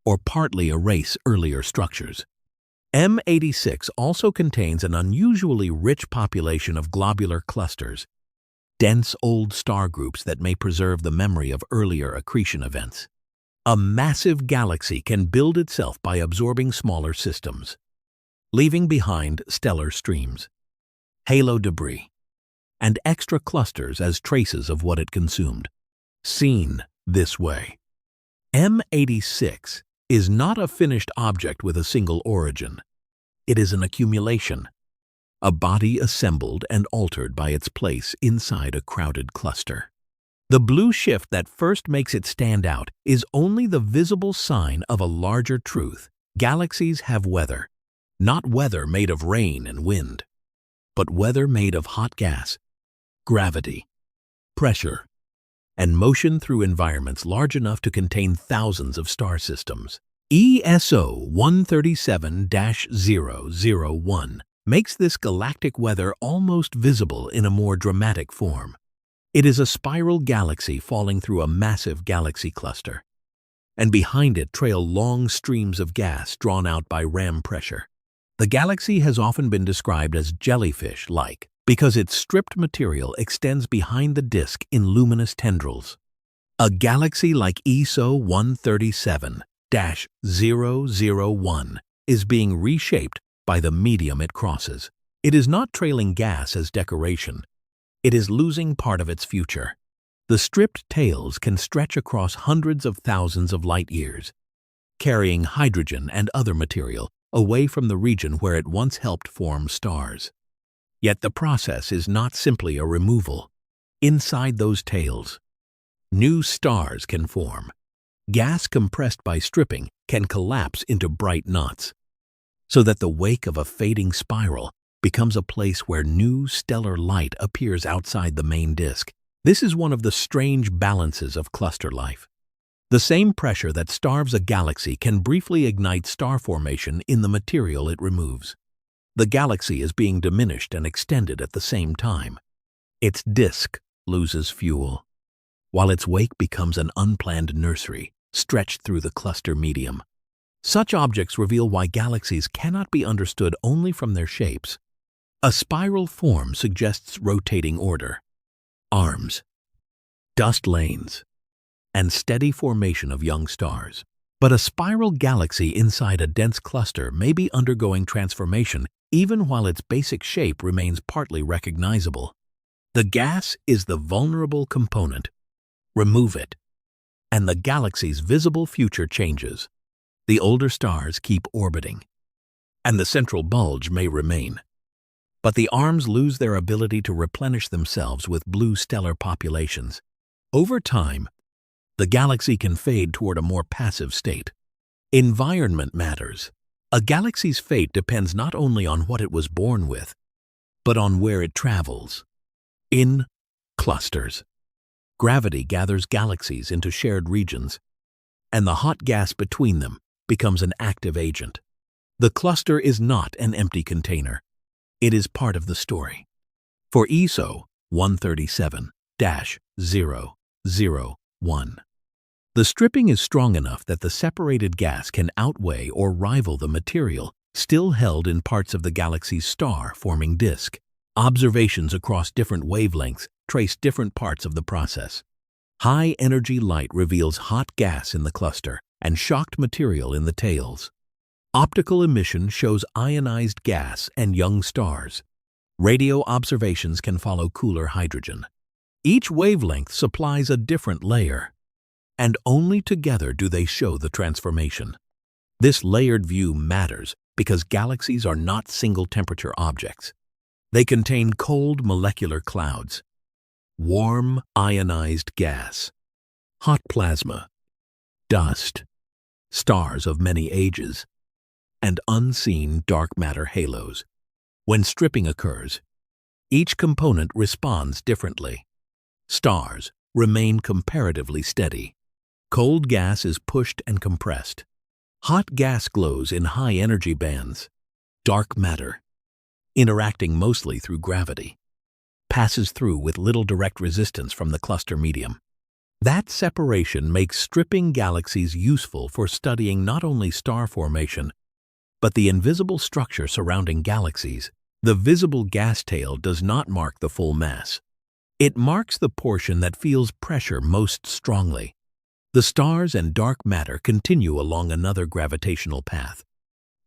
or partly erase earlier structures. M86 also contains an unusually rich population of globular clusters, dense old star groups that may preserve the memory of earlier accretion events. A massive galaxy can build itself by absorbing smaller systems, leaving behind stellar streams, halo debris, and extra clusters as traces of what it consumed. Seen this way, M86 is not a finished object with a single origin. It is an accumulation, a body assembled and altered by its place inside a crowded cluster. The blue shift that first makes it stand out is only the visible sign of a larger truth. Galaxies have weather, not weather made of rain and wind, but weather made of hot gas, gravity, pressure, and motion through environments large enough to contain thousands of star systems. ESO 137-001 makes this galactic weather almost visible in a more dramatic form. It is a spiral galaxy falling through a massive galaxy cluster, and behind it trail long streams of gas drawn out by ram pressure. The galaxy has often been described as jellyfish-like because its stripped material extends behind the disk in luminous tendrils. A galaxy like ESO 137-001 is being reshaped by the medium it crosses. It is not trailing gas as decoration. It is losing part of its future. The stripped tails can stretch across hundreds of thousands of light years, carrying hydrogen and other material away from the region where it once helped form stars. Yet the process is not simply a removal. Inside those tails, new stars can form. Gas compressed by stripping can collapse into bright knots, so that the wake of a fading spiral becomes a place where new stellar light appears outside the main disk. This is one of the strange balances of cluster life. The same pressure that starves a galaxy can briefly ignite star formation in the material it removes. The galaxy is being diminished and extended at the same time. Its disk loses fuel, while its wake becomes an unplanned nursery stretched through the cluster medium. Such objects reveal why galaxies cannot be understood only from their shapes. A spiral form suggests rotating order, arms, dust lanes, and steady formation of young stars. But a spiral galaxy inside a dense cluster may be undergoing transformation even while its basic shape remains partly recognizable. The gas is the vulnerable component. Remove it, and the galaxy's visible future changes. The older stars keep orbiting, and the central bulge may remain. But the arms lose their ability to replenish themselves with blue stellar populations. Over time, the galaxy can fade toward a more passive state. Environment matters. A galaxy's fate depends not only on what it was born with, but on where it travels. In clusters, gravity gathers galaxies into shared regions, and the hot gas between them becomes an active agent. The cluster is not an empty container. It is part of the story. For ESO 137-001, the stripping is strong enough that the separated gas can outweigh or rival the material still held in parts of the galaxy's star-forming disk. Observations across different wavelengths trace different parts of the process. High-energy light reveals hot gas in the cluster and shocked material in the tails. Optical emission shows ionized gas and young stars. Radio observations can follow cooler hydrogen. Each wavelength supplies a different layer, and only together do they show the transformation. This layered view matters because galaxies are not single-temperature objects. They contain cold molecular clouds, warm ionized gas, hot plasma, dust, stars of many ages, and unseen dark matter halos. When stripping occurs, each component responds differently. Stars remain comparatively steady. Cold gas is pushed and compressed. Hot gas glows in high energy bands. Dark matter, interacting mostly through gravity, passes through with little direct resistance from the cluster medium. That separation makes stripping galaxies useful for studying not only star formation, but the invisible structure surrounding galaxies. The visible gas tail does not mark the full mass. It marks the portion that feels pressure most strongly. The stars and dark matter continue along another gravitational path.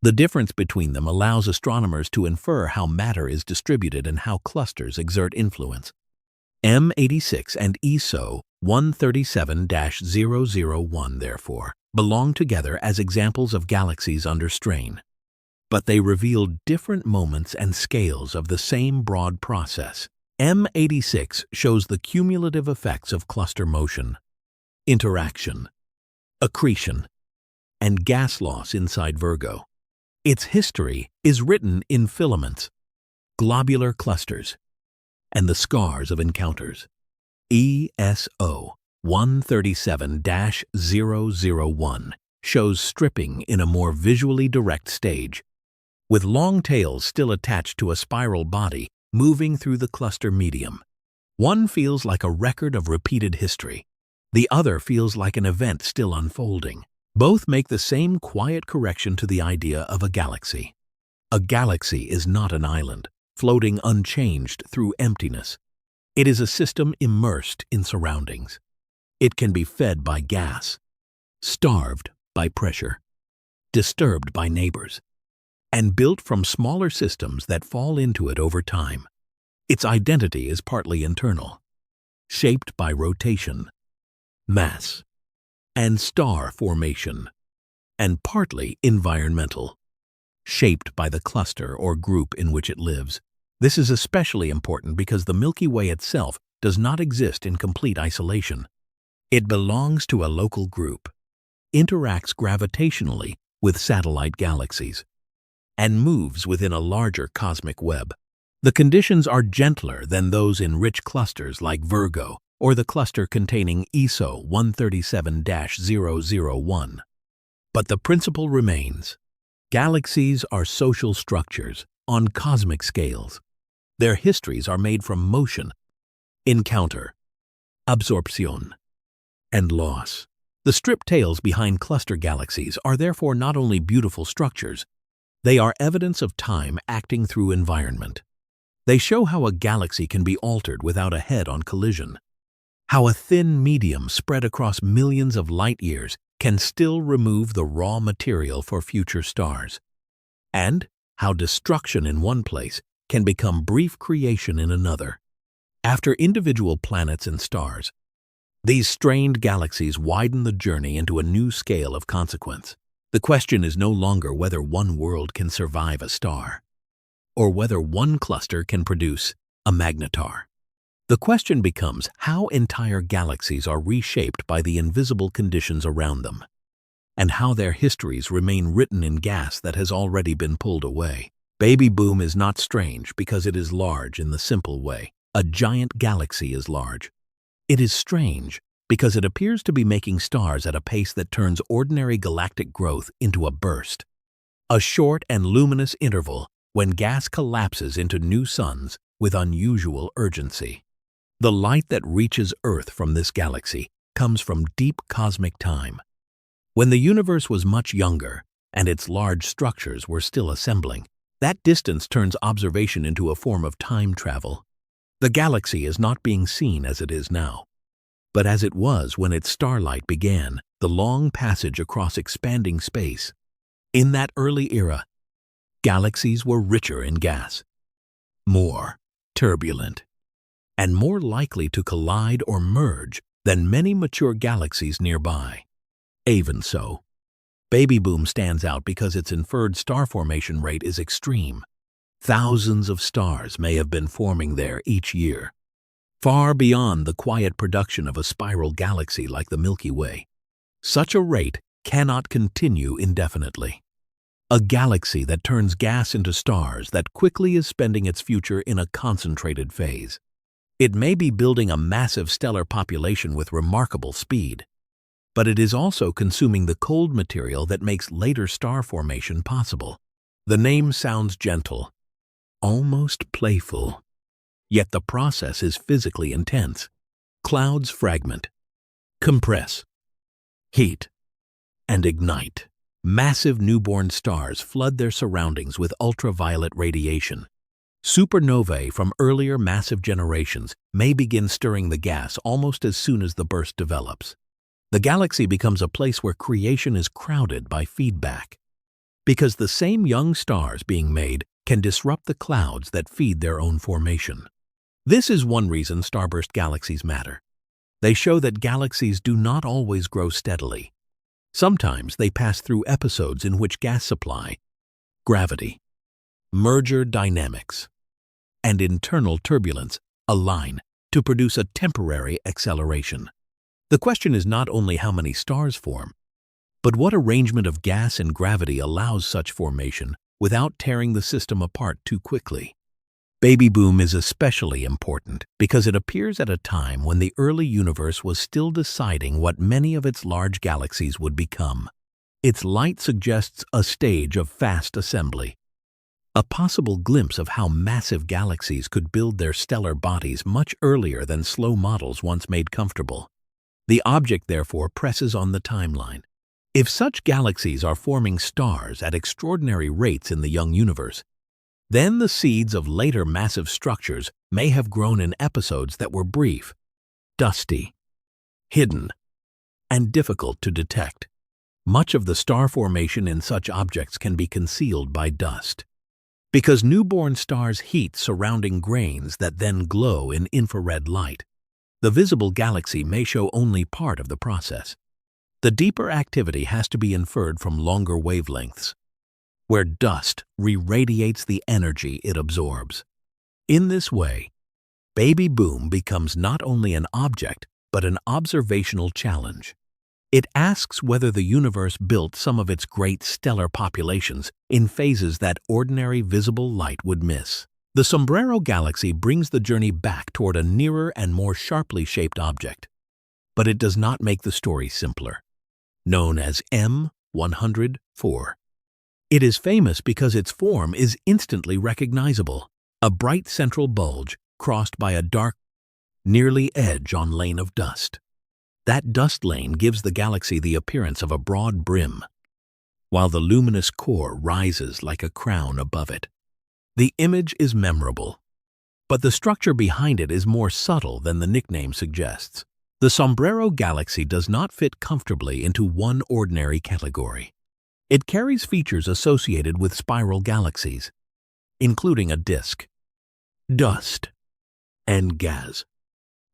The difference between them allows astronomers to infer how matter is distributed and how clusters exert influence. M86 and ESO 137-001, therefore, belong together as examples of galaxies under strain. But they reveal different moments and scales of the same broad process. M86 shows the cumulative effects of cluster motion, interaction, accretion, and gas loss inside Virgo. Its history is written in filaments, globular clusters, and the scars of encounters. ESO 137-001 shows stripping in a more visually direct stage, with long tails still attached to a spiral body moving through the cluster medium. One feels like a record of repeated history. The other feels like an event still unfolding. Both make the same quiet correction to the idea of a galaxy. A galaxy is not an island, floating unchanged through emptiness. It is a system immersed in surroundings. It can be fed by gas, starved by pressure, disturbed by neighbors, and built from smaller systems that fall into it over time. Its identity is partly internal, shaped by rotation, mass, and star formation, and partly environmental, shaped by the cluster or group in which it lives. This is especially important because the Milky Way itself does not exist in complete isolation. It belongs to a local group, interacts gravitationally with satellite galaxies, and moves within a larger cosmic web. The conditions are gentler than those in rich clusters like Virgo or the cluster containing ESO 137-001. But the principle remains. Galaxies are social structures on cosmic scales. Their histories are made from motion, encounter, absorption, and loss. The stripped tails behind cluster galaxies are therefore not only beautiful structures, they are evidence of time acting through environment. They show how a galaxy can be altered without a head-on collision, how a thin medium spread across millions of light years can still remove the raw material for future stars, and how destruction in one place can become brief creation in another. After individual planets and stars, these strained galaxies widen the journey into a new scale of consequence. The question is no longer whether one world can survive a star, or whether one cluster can produce a magnetar. The question becomes how entire galaxies are reshaped by the invisible conditions around them, and how their histories remain written in gas that has already been pulled away. Baby boom is not strange because it is large in the simple way. A giant galaxy is large. It is strange because it appears to be making stars at a pace that turns ordinary galactic growth into a burst, a short and luminous interval when gas collapses into new suns with unusual urgency. The light that reaches Earth from this galaxy comes from deep cosmic time, when the universe was much younger and its large structures were still assembling. That distance turns observation into a form of time travel. The galaxy is not being seen as it is now, but as it was when its starlight began, the long passage across expanding space. In that early era, galaxies were richer in gas, more turbulent, and more likely to collide or merge than many mature galaxies nearby. Even so, baby boom stands out because its inferred star formation rate is extreme. Thousands of stars may have been forming there each year, far beyond the quiet production of a spiral galaxy like the Milky Way. Such a rate cannot continue indefinitely. A galaxy that turns gas into stars that quickly is spending its future in a concentrated phase. It may be building a massive stellar population with remarkable speed, but it is also consuming the cold material that makes later star formation possible. The name sounds gentle, almost playful, yet the process is physically intense. Clouds fragment, compress, heat, and ignite. Massive newborn stars flood their surroundings with ultraviolet radiation. Supernovae from earlier massive generations may begin stirring the gas almost as soon as the burst develops. The galaxy becomes a place where creation is crowded by feedback, because the same young stars being made can disrupt the clouds that feed their own formation. This is one reason starburst galaxies matter. They show that galaxies do not always grow steadily. Sometimes they pass through episodes in which gas supply, gravity, merger dynamics, and internal turbulence align to produce a temporary acceleration. The question is not only how many stars form, but what arrangement of gas and gravity allows such formation without tearing the system apart too quickly. Baby boom is especially important because it appears at a time when the early universe was still deciding what many of its large galaxies would become. Its light suggests a stage of fast assembly, a possible glimpse of how massive galaxies could build their stellar bodies much earlier than slow models once made comfortable. The object, therefore, presses on the timeline. If such galaxies are forming stars at extraordinary rates in the young universe, then the seeds of later massive structures may have grown in episodes that were brief, dusty, hidden, and difficult to detect. Much of the star formation in such objects can be concealed by dust. Because newborn stars heat surrounding grains that then glow in infrared light, the visible galaxy may show only part of the process. The deeper activity has to be inferred from longer wavelengths, where dust re-radiates the energy it absorbs. In this way, baby boom becomes not only an object, but an observational challenge. It asks whether the universe built some of its great stellar populations in phases that ordinary visible light would miss. The Sombrero Galaxy brings the journey back toward a nearer and more sharply shaped object. But it does not make the story simpler. Known as M104. It is famous because its form is instantly recognizable, a bright central bulge crossed by a dark, nearly edge-on lane of dust. That dust lane gives the galaxy the appearance of a broad brim, while the luminous core rises like a crown above it. The image is memorable, but the structure behind it is more subtle than the nickname suggests. The Sombrero Galaxy does not fit comfortably into one ordinary category. It carries features associated with spiral galaxies, including a disk, dust, and gas.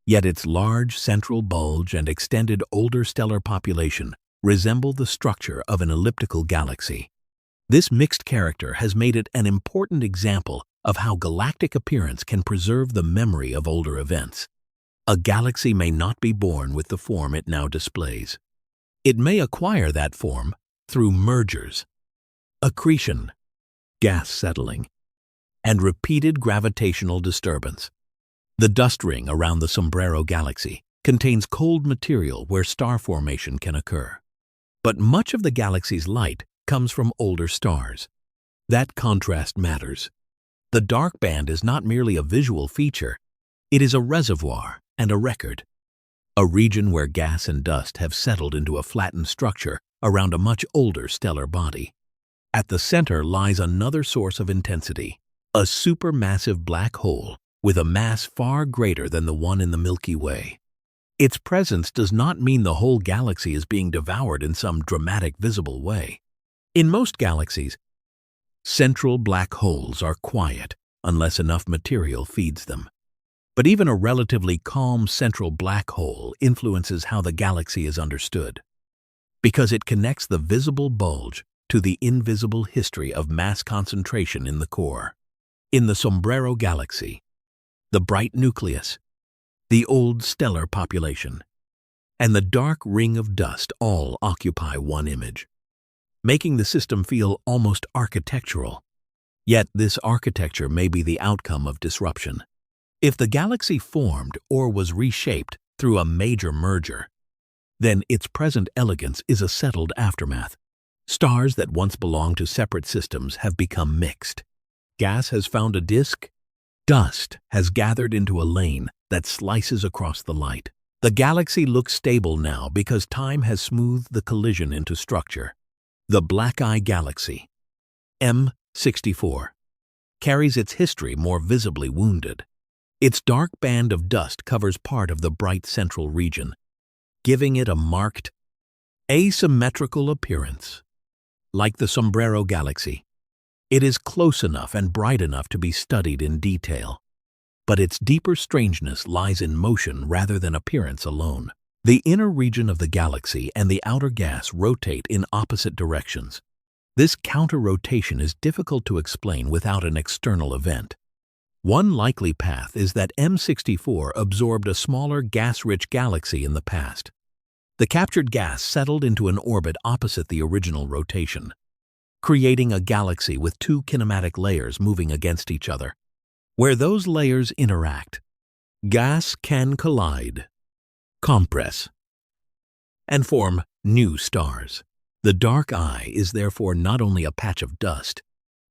Yet its large central bulge and extended older stellar population resemble the structure of an elliptical galaxy. This mixed character has made it an important example of how galactic appearance can preserve the memory of older events. A galaxy may not be born with the form it now displays. It may acquire that form through mergers, accretion, gas settling, and repeated gravitational disturbance. The dust ring around the Sombrero Galaxy contains cold material where star formation can occur. But much of the galaxy's light comes from older stars. That contrast matters. The dark band is not merely a visual feature, it is a reservoir and a record. A region where gas and dust have settled into a flattened structure around a much older stellar body. At the center lies another source of intensity, a supermassive black hole with a mass far greater than the one in the Milky Way. Its presence does not mean the whole galaxy is being devoured in some dramatic visible way. In most galaxies, central black holes are quiet unless enough material feeds them. But even a relatively calm central black hole influences how the galaxy is understood, because it connects the visible bulge to the invisible history of mass concentration in the core. In the Sombrero Galaxy, the bright nucleus, the old stellar population, and the dark ring of dust all occupy one image, making the system feel almost architectural. Yet this architecture may be the outcome of disruption. If the galaxy formed or was reshaped through a major merger, then its present elegance is a settled aftermath. Stars that once belonged to separate systems have become mixed. Gas has found a disk. Dust has gathered into a lane that slices across the light. The galaxy looks stable now because time has smoothed the collision into structure. The Black Eye Galaxy, M64, carries its history more visibly wounded. Its dark band of dust covers part of the bright central region, giving it a marked, asymmetrical appearance. Like the Sombrero Galaxy, it is close enough and bright enough to be studied in detail, but its deeper strangeness lies in motion rather than appearance alone. The inner region of the galaxy and the outer gas rotate in opposite directions. This counter-rotation is difficult to explain without an external event. One likely path is that M64 absorbed a smaller gas-rich galaxy in the past. The captured gas settled into an orbit opposite the original rotation, creating a galaxy with two kinematic layers moving against each other. Where those layers interact, gas can collide, compress, and form new stars. The dark eye is therefore not only a patch of dust,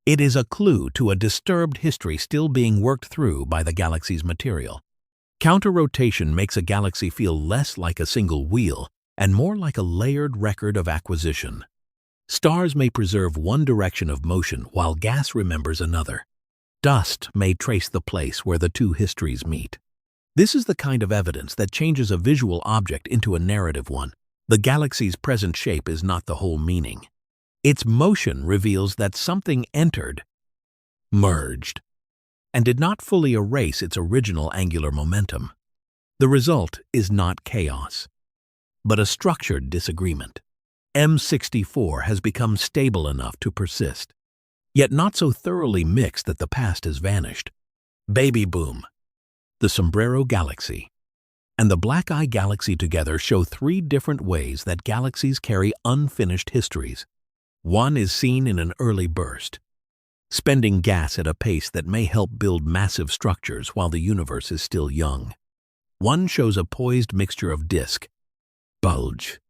it is a clue to a disturbed history still being worked through by the galaxy's material. Counter-rotation makes a galaxy feel less like a single wheel and more like a layered record of acquisition. Stars may preserve one direction of motion while gas remembers another. Dust may trace the place where the two histories meet. This is the kind of evidence that changes a visual object into a narrative one. The galaxy's present shape is not the whole meaning. Its motion reveals that something entered, merged, and did not fully erase its original angular momentum. The result is not chaos, but a structured disagreement. M64 has become stable enough to persist, yet not so thoroughly mixed that the past has vanished. Baby Boom, the Sombrero Galaxy, and the Black Eye Galaxy together show three different ways that galaxies carry unfinished histories. One is seen in an early burst, spending gas at a pace that may help build massive structures while the universe is still young. One shows a poised mixture of disk, bulge,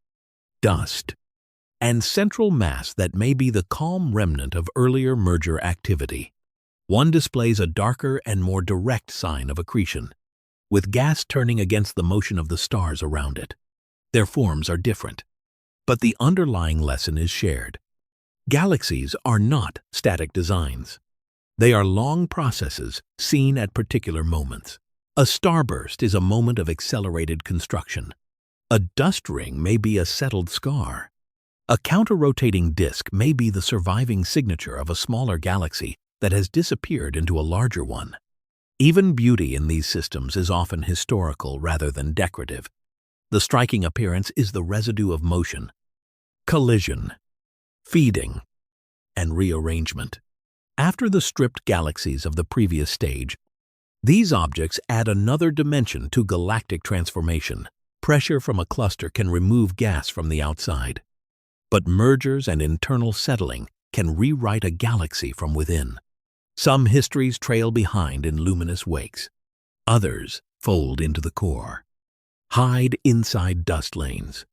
dust, and central mass that may be the calm remnant of earlier merger activity. One displays a darker and more direct sign of accretion, with gas turning against the motion of the stars around it. Their forms are different, but the underlying lesson is shared. Galaxies are not static designs. They are long processes seen at particular moments. A starburst is a moment of accelerated construction. A dust ring may be a settled scar. A counter-rotating disk may be the surviving signature of a smaller galaxy that has disappeared into a larger one. Even beauty in these systems is often historical rather than decorative. The striking appearance is the residue of motion, collision, feeding, and rearrangement. After the stripped galaxies of the previous stage, these objects add another dimension to galactic transformation. Pressure from a cluster can remove gas from the outside, but mergers and internal settling can rewrite a galaxy from within. Some histories trail behind in luminous wakes. Others fold into the core, hide inside dust lanes,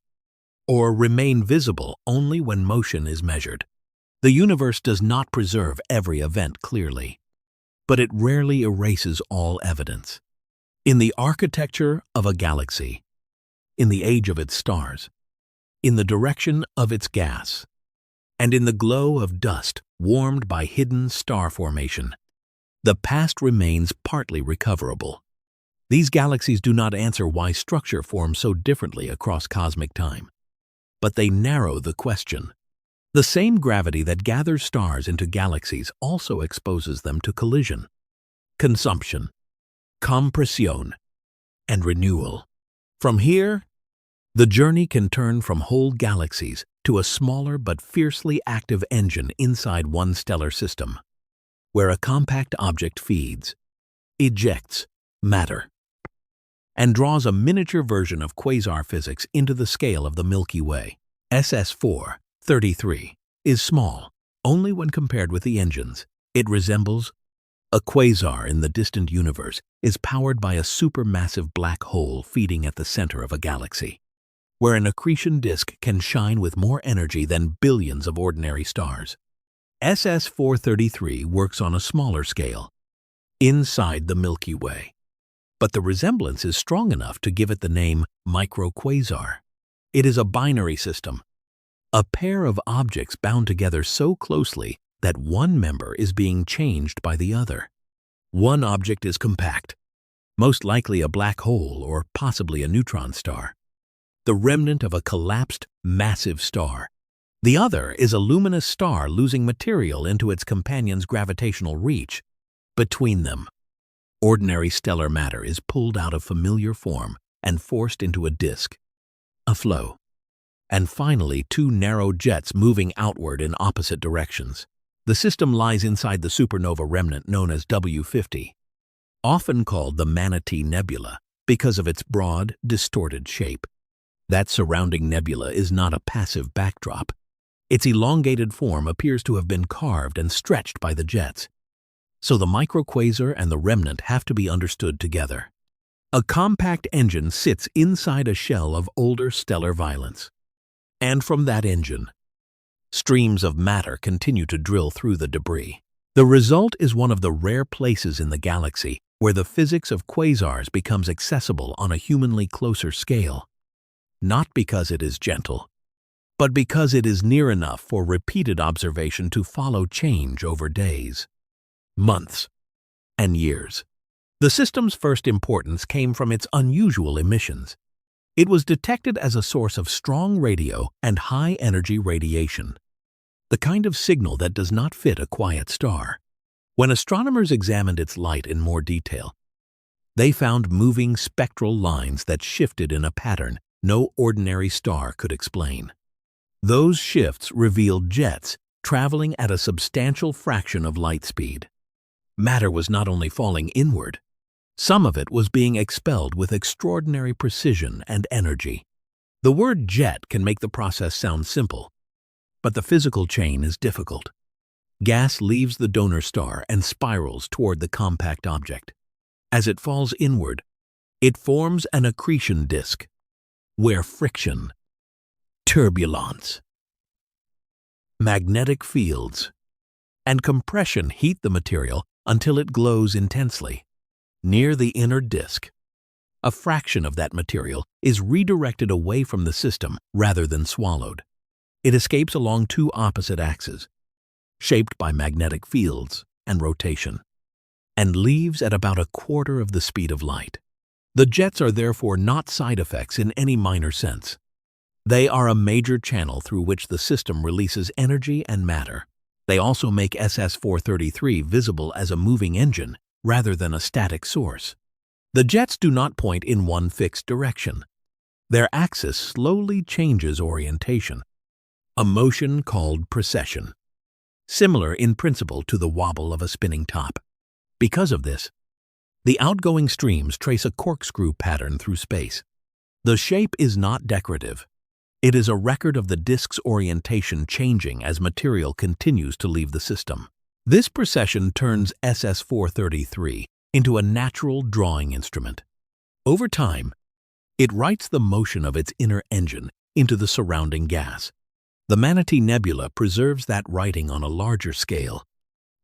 or remain visible only when motion is measured. The universe does not preserve every event clearly, but it rarely erases all evidence. In the architecture of a galaxy, in the age of its stars, in the direction of its gas, and in the glow of dust warmed by hidden star formation, the past remains partly recoverable. These galaxies do not answer why structure forms so differently across cosmic time, but they narrow the question. The same gravity that gathers stars into galaxies also exposes them to collision, consumption, compression, and renewal. From here, the journey can turn from whole galaxies to a smaller but fiercely active engine inside one stellar system, where a compact object feeds, ejects matter, and draws a miniature version of quasar physics into the scale of the Milky Way. SS433 is small only when compared with the engines. It resembles a quasar in the distant universe, is powered by a supermassive black hole feeding at the center of a galaxy, where an accretion disk can shine with more energy than billions of ordinary stars. SS433 works on a smaller scale, inside the Milky Way, but the resemblance is strong enough to give it the name microquasar. It is a binary system, a pair of objects bound together so closely that one member is being changed by the other. One object is compact, most likely a black hole or possibly a neutron star, the remnant of a collapsed massive star. The other is a luminous star losing material into its companion's gravitational reach. Between them, Ordinary stellar matter is pulled out of familiar form and forced into a disk, a flow, and finally two narrow jets moving outward in opposite directions. The system lies inside the supernova remnant known as W50, often called the Manatee Nebula because of its broad, distorted shape. That surrounding nebula is not a passive backdrop. Its elongated form appears to have been carved and stretched by the jets. So the microquasar and the remnant have to be understood together. A compact engine sits inside a shell of older stellar violence. And from that engine, streams of matter continue to drill through the debris. The result is one of the rare places in the galaxy where the physics of quasars becomes accessible on a humanly closer scale. Not because it is gentle, but because it is near enough for repeated observation to follow change over days, months, and years. The system's first importance came from its unusual emissions. It was detected as a source of strong radio and high-energy radiation, the kind of signal that does not fit a quiet star. When astronomers examined its light in more detail, they found moving spectral lines that shifted in a pattern no ordinary star could explain. Those shifts revealed jets traveling at a substantial fraction of light speed. Matter was not only falling inward, some of it was being expelled with extraordinary precision and energy. The word jet can make the process sound simple, but the physical chain is difficult. Gas leaves the donor star and spirals toward the compact object. As it falls inward, it forms an accretion disk, where friction, turbulence, magnetic fields, and compression heat the material until it glows intensely. Near the inner disk, a fraction of that material is redirected away from the system rather than swallowed. It escapes along two opposite axes, shaped by magnetic fields and rotation, and leaves at about a quarter of the speed of light. The jets are therefore not side effects in any minor sense. They are a major channel through which the system releases energy and matter. They also make SS-433 visible as a moving engine rather than a static source. The jets do not point in one fixed direction. Their axis slowly changes orientation, a motion called precession, similar in principle to the wobble of a spinning top. Because of this, the outgoing streams trace a corkscrew pattern through space. The shape is not decorative. It is a record of the disk's orientation changing as material continues to leave the system. This precession turns SS-433 into a natural drawing instrument. Over time, it writes the motion of its inner engine into the surrounding gas. The Manatee Nebula preserves that writing on a larger scale.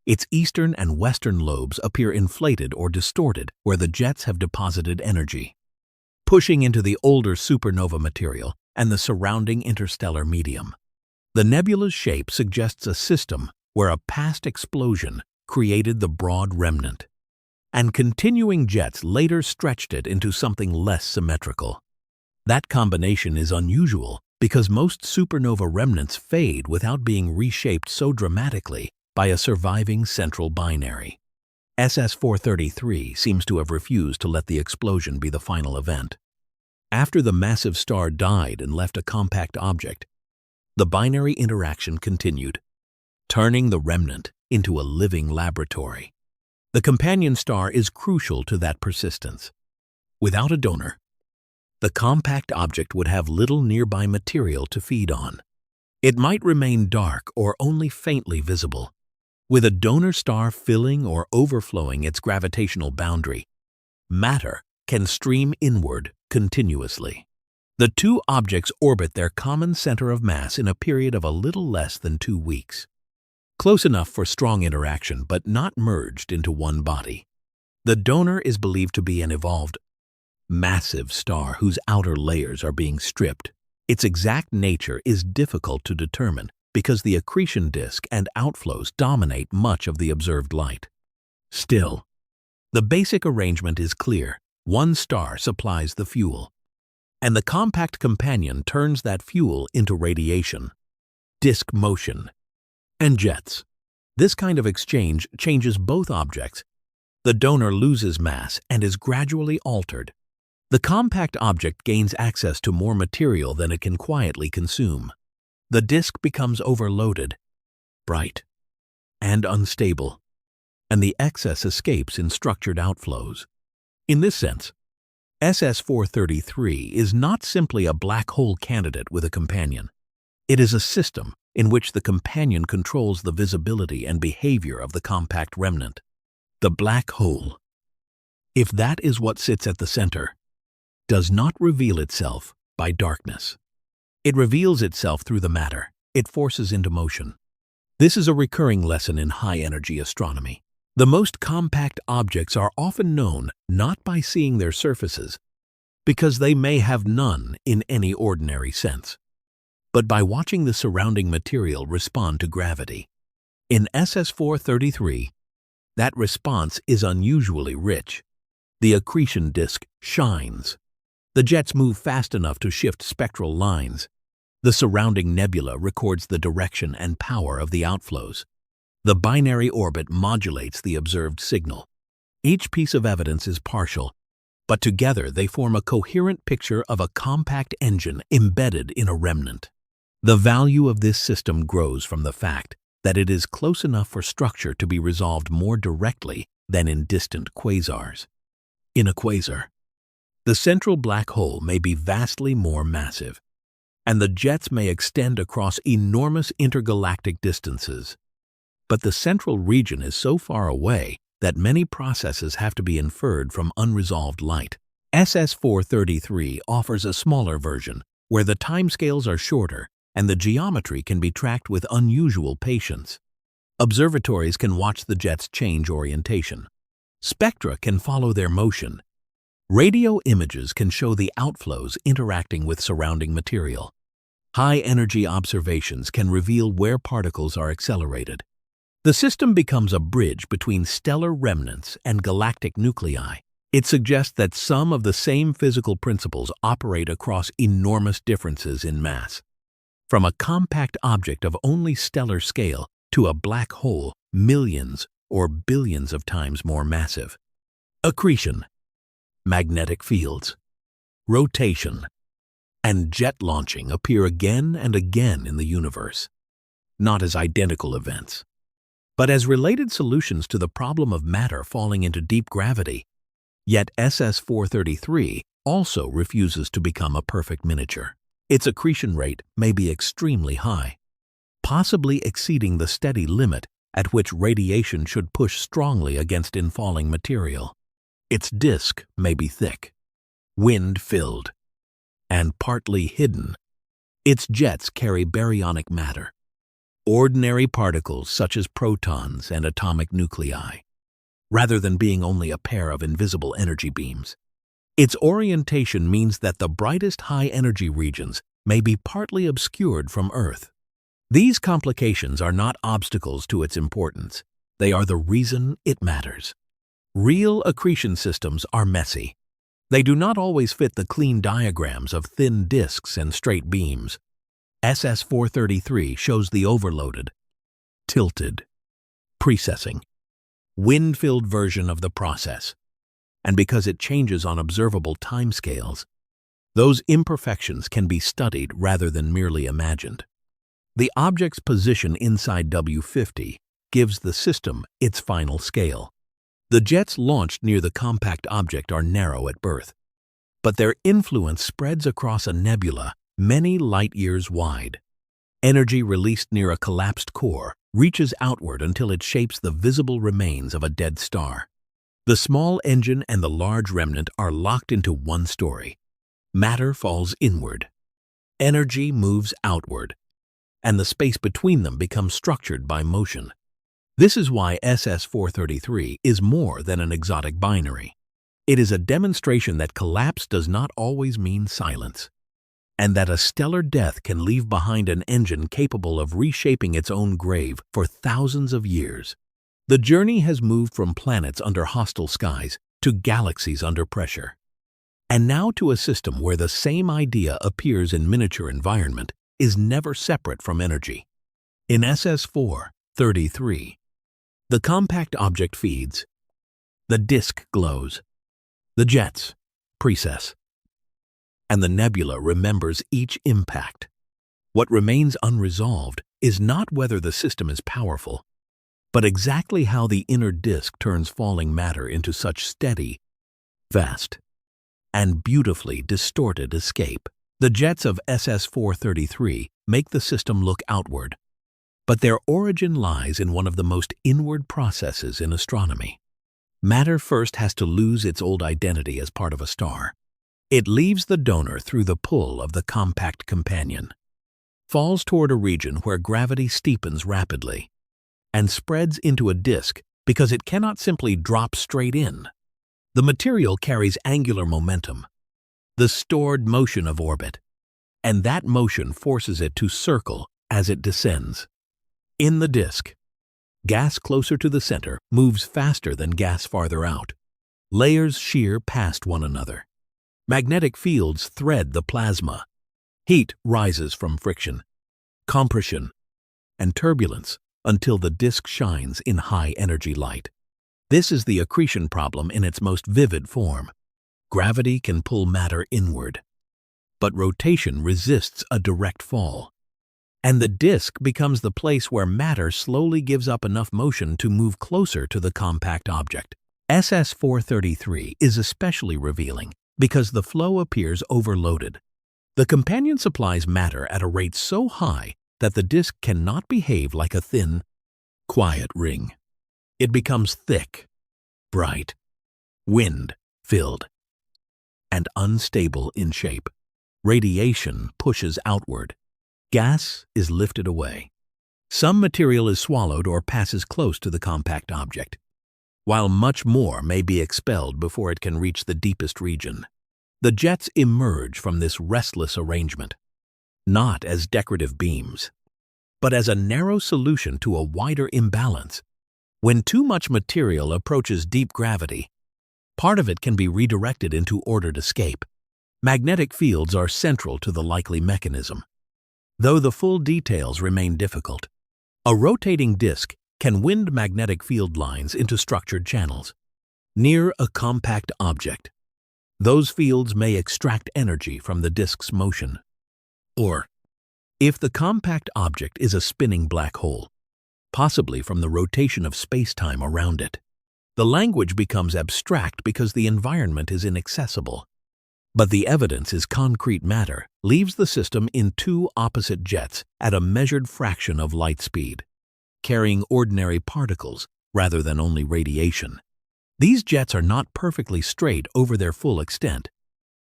Its eastern and western lobes appear inflated or distorted where the jets have deposited energy, pushing into the older supernova material and the surrounding interstellar medium. The nebula's shape suggests a system where a past explosion created the broad remnant, and continuing jets later stretched it into something less symmetrical. That combination is unusual because most supernova remnants fade without being reshaped so dramatically by a surviving central binary. SS-433 seems to have refused to let the explosion be the final event. After the massive star died and left a compact object, the binary interaction continued, turning the remnant into a living laboratory. The companion star is crucial to that persistence. Without a donor, the compact object would have little nearby material to feed on. It might remain dark or only faintly visible. With a donor star filling or overflowing its gravitational boundary, matter can stream inward continuously. The two objects orbit their common center of mass in a period of a little less than 2 weeks. Close enough for strong interaction, but not merged into one body. The donor is believed to be an evolved, massive star whose outer layers are being stripped. Its exact nature is difficult to determine because the accretion disk and outflows dominate much of the observed light. Still, the basic arrangement is clear. One star supplies the fuel, and the compact companion turns that fuel into radiation, disk motion, and jets. This kind of exchange changes both objects The donor loses mass and is gradually altered. The compact object gains access to more material than it can quietly consume. The disk becomes overloaded, bright, and unstable, and the excess escapes in structured outflows. In this sense, SS433 is not simply a black hole candidate with a companion. It is a system in which the companion controls the visibility and behavior of the compact remnant. The black hole, if that is what sits at the center, does not reveal itself by darkness. It reveals itself through the matter it forces into motion. This is a recurring lesson in high-energy astronomy. The most compact objects are often known not by seeing their surfaces, because they may have none in any ordinary sense, but by watching the surrounding material respond to gravity. In SS433, that response is unusually rich. The accretion disk shines. The jets move fast enough to shift spectral lines. The surrounding nebula records the direction and power of the outflows. The binary orbit modulates the observed signal. Each piece of evidence is partial, but together they form a coherent picture of a compact engine embedded in a remnant. The value of this system grows from the fact that it is close enough for structure to be resolved more directly than in distant quasars. In a quasar, the central black hole may be vastly more massive, and the jets may extend across enormous intergalactic distances. But the central region is so far away that many processes have to be inferred from unresolved light. SS433 offers a smaller version, where the timescales are shorter and the geometry can be tracked with unusual patience. Observatories can watch the jets change orientation. Spectra can follow their motion. Radio images can show the outflows interacting with surrounding material. High-energy observations can reveal where particles are accelerated. The system becomes a bridge between stellar remnants and galactic nuclei. It suggests that some of the same physical principles operate across enormous differences in mass. From a compact object of only stellar scale to a black hole millions or billions of times more massive. Accretion, magnetic fields, rotation, and jet launching appear again and again in the universe, not as identical events, but as related solutions to the problem of matter falling into deep gravity. Yet SS433 also refuses to become a perfect miniature. Its accretion rate may be extremely high, possibly exceeding the steady limit at which radiation should push strongly against infalling material. Its disk may be thick, wind-filled, and partly hidden. Its jets carry baryonic matter, ordinary particles such as protons and atomic nuclei, rather than being only a pair of invisible energy beams. Its orientation means that the brightest high-energy regions may be partly obscured from Earth. These complications are not obstacles to its importance. They are the reason it matters. Real accretion systems are messy. They do not always fit the clean diagrams of thin disks and straight beams. SS433 shows the overloaded, tilted, precessing, wind-filled version of the process. And because it changes on observable timescales, those imperfections can be studied rather than merely imagined. The object's position inside W50 gives the system its final scale. The jets launched near the compact object are narrow at birth, but their influence spreads across a nebula many light-years wide. Energy released near a collapsed core reaches outward until it shapes the visible remains of a dead star. The small engine and the large remnant are locked into one story. Matter falls inward. Energy moves outward, and the space between them becomes structured by motion. This is why SS433 is more than an exotic binary. It is a demonstration that collapse does not always mean silence, and that a stellar death can leave behind an engine capable of reshaping its own grave for thousands of years. The journey has moved from planets under hostile skies to galaxies under pressure, and now to a system where the same idea appears in miniature environment is never separate from energy. In SS433, the compact object feeds, The disk glows. The jets precess. And the nebula remembers each impact. What remains unresolved is not whether the system is powerful, but exactly how the inner disk turns falling matter into such steady, vast, and beautifully distorted escape. The jets of SS-433 make the system look outward, but their origin lies in one of the most inward processes in astronomy. Matter first has to lose its old identity as part of a star. It leaves the donor through the pull of the compact companion, falls toward a region where gravity steepens rapidly, and spreads into a disk because it cannot simply drop straight in. The material carries angular momentum, the stored motion of orbit, and that motion forces it to circle as it descends. In the disk, gas closer to the center moves faster than gas farther out. Layers shear past one another. Magnetic fields thread the plasma. Heat rises from friction, compression, and turbulence until the disk shines in high-energy light. This is the accretion problem in its most vivid form. Gravity can pull matter inward, but rotation resists a direct fall. And the disk becomes the place where matter slowly gives up enough motion to move closer to the compact object. SS-433 is especially revealing because the flow appears overloaded. The companion supplies matter at a rate so high that the disk cannot behave like a thin, quiet ring. It becomes thick, bright, wind-filled, and unstable in shape. Radiation pushes outward. Gas is lifted away. Some material is swallowed or passes close to the compact object, while much more may be expelled before it can reach the deepest region. The jets emerge from this restless arrangement, not as decorative beams, but as a narrow solution to a wider imbalance. When too much material approaches deep gravity, part of it can be redirected into ordered escape. Magnetic fields are central to the likely mechanism, though the full details remain difficult. A rotating disk can wind magnetic field lines into structured channels. Near a compact object, those fields may extract energy from the disk's motion. Or, if the compact object is a spinning black hole, possibly from the rotation of space-time around it, the language becomes abstract because the environment is inaccessible. But the evidence is concrete matter leaves the system in two opposite jets at a measured fraction of light speed, carrying ordinary particles rather than only radiation. These jets are not perfectly straight over their full extent.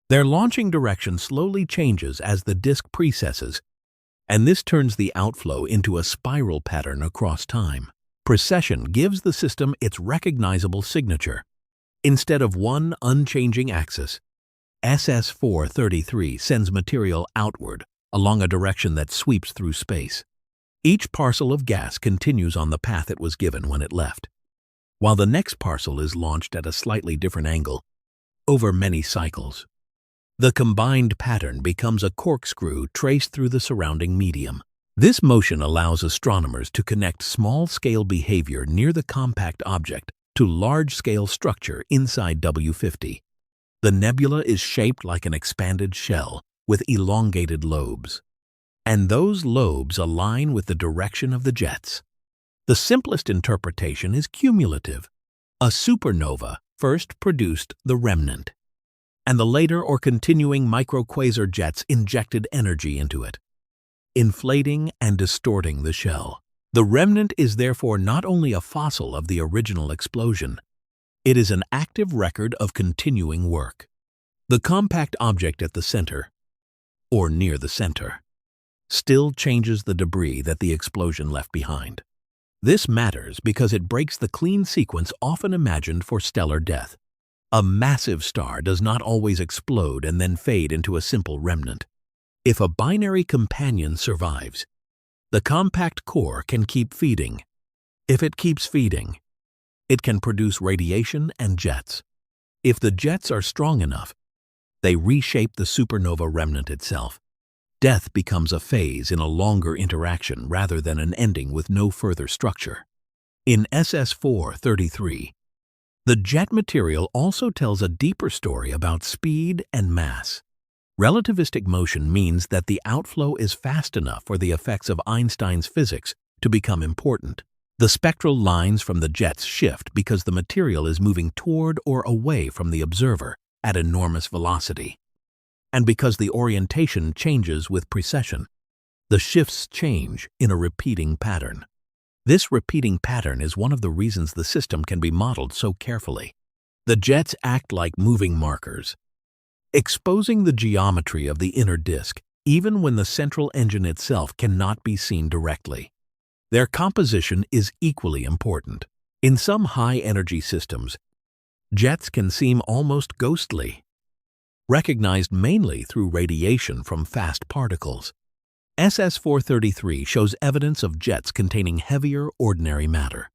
Their launching direction slowly changes as the disk precesses, and this turns the outflow into a spiral pattern across time. Precession gives the system its recognizable signature. Instead of one unchanging axis, SS-433 sends material outward along a direction that sweeps through space. Each parcel of gas continues on the path it was given when it left, while the next parcel is launched at a slightly different angle over many cycles. The combined pattern becomes a corkscrew traced through the surrounding medium. This motion allows astronomers to connect small-scale behavior near the compact object to large-scale structure inside W50. The nebula is shaped like an expanded shell with elongated lobes, and those lobes align with the direction of the jets. The simplest interpretation is cumulative. A supernova first produced the remnant, and the later or continuing microquasar jets injected energy into it, inflating and distorting the shell. The remnant is therefore not only a fossil of the original explosion, it is an active record of continuing work. The compact object at the center, or near the center, still changes the debris that the explosion left behind. This matters because it breaks the clean sequence often imagined for stellar death. A massive star does not always explode and then fade into a simple remnant. If a binary companion survives, the compact core can keep feeding. If it keeps feeding, it can produce radiation and jets. If the jets are strong enough, they reshape the supernova remnant itself. Death becomes a phase in a longer interaction rather than an ending with no further structure. In SS-433, The jet material also tells a deeper story about speed and mass. Relativistic motion means that the outflow is fast enough for the effects of Einstein's physics to become important. The spectral lines from the jets shift because the material is moving toward or away from the observer at enormous velocity. And because the orientation changes with precession, the shifts change in a repeating pattern. This repeating pattern is one of the reasons the system can be modeled so carefully. The jets act like moving markers, exposing the geometry of the inner disk even when the central engine itself cannot be seen directly. Their composition is equally important. In some high-energy systems, jets can seem almost ghostly, recognized mainly through radiation from fast particles. SS-433 shows evidence of jets containing heavier ordinary matter,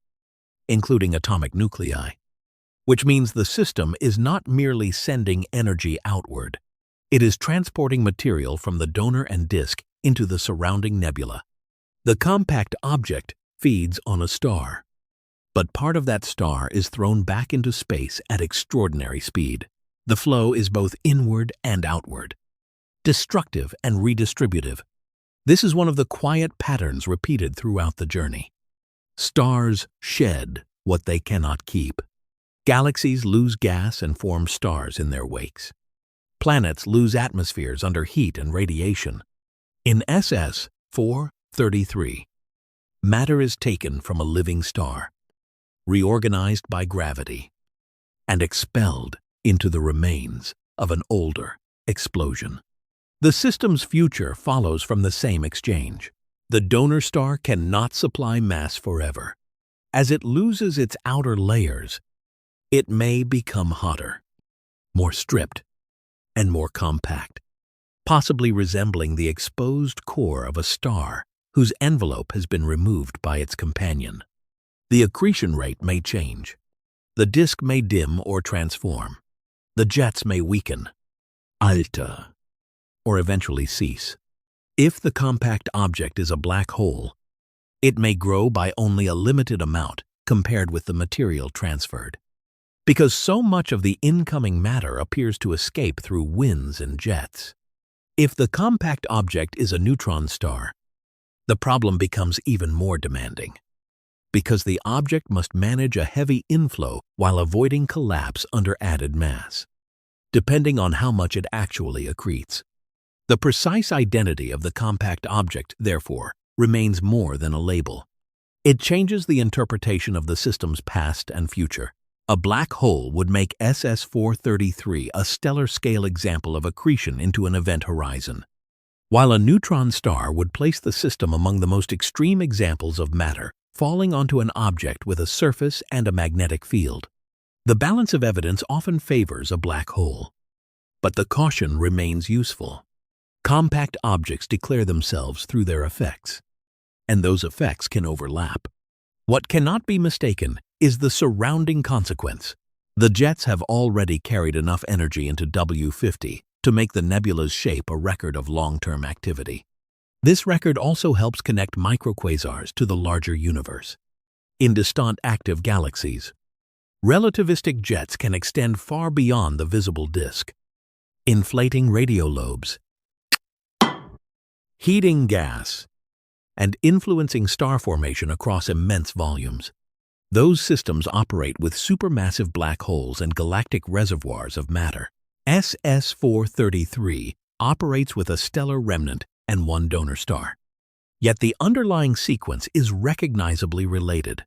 including atomic nuclei, which means the system is not merely sending energy outward. It is transporting material from the donor and disk into the surrounding nebula. The compact object feeds on a star, but part of that star is thrown back into space at extraordinary speed. The flow is both inward and outward, destructive and redistributive. This is one of the quiet patterns repeated throughout the journey. Stars shed what they cannot keep. Galaxies lose gas and form stars in their wakes. Planets lose atmospheres under heat and radiation. In SS-433, matter is taken from a living star, reorganized by gravity, and expelled into the remains of an older explosion. The system's future follows from the same exchange. The donor star cannot supply mass forever. As it loses its outer layers, it may become hotter, more stripped, and more compact, possibly resembling the exposed core of a star whose envelope has been removed by its companion. The accretion rate may change. The disk may dim or transform. The jets may weaken, alter, or eventually cease. If the compact object is a black hole, it may grow by only a limited amount compared with the material transferred, because so much of the incoming matter appears to escape through winds and jets. If the compact object is a neutron star, the problem becomes even more demanding, because the object must manage a heavy inflow while avoiding collapse under added mass, depending on how much it actually accretes. The precise identity of the compact object, therefore, remains more than a label. It changes the interpretation of the system's past and future. A black hole would make SS-433 a stellar-scale example of accretion into an event horizon, while a neutron star would place the system among the most extreme examples of matter falling onto an object with a surface and a magnetic field. The balance of evidence often favors a black hole, but the caution remains useful. Compact objects declare themselves through their effects, and those effects can overlap. What cannot be mistaken is the surrounding consequence. The jets have already carried enough energy into W50 to make the nebula's shape a record of long-term activity. This record also helps connect microquasars to the larger universe. In distant active galaxies, relativistic jets can extend far beyond the visible disk, inflating radiolobes, heating gas, and influencing star formation across immense volumes. Those systems operate with supermassive black holes and galactic reservoirs of matter. SS-433 operates with a stellar remnant and one donor star. Yet the underlying sequence is recognizably related.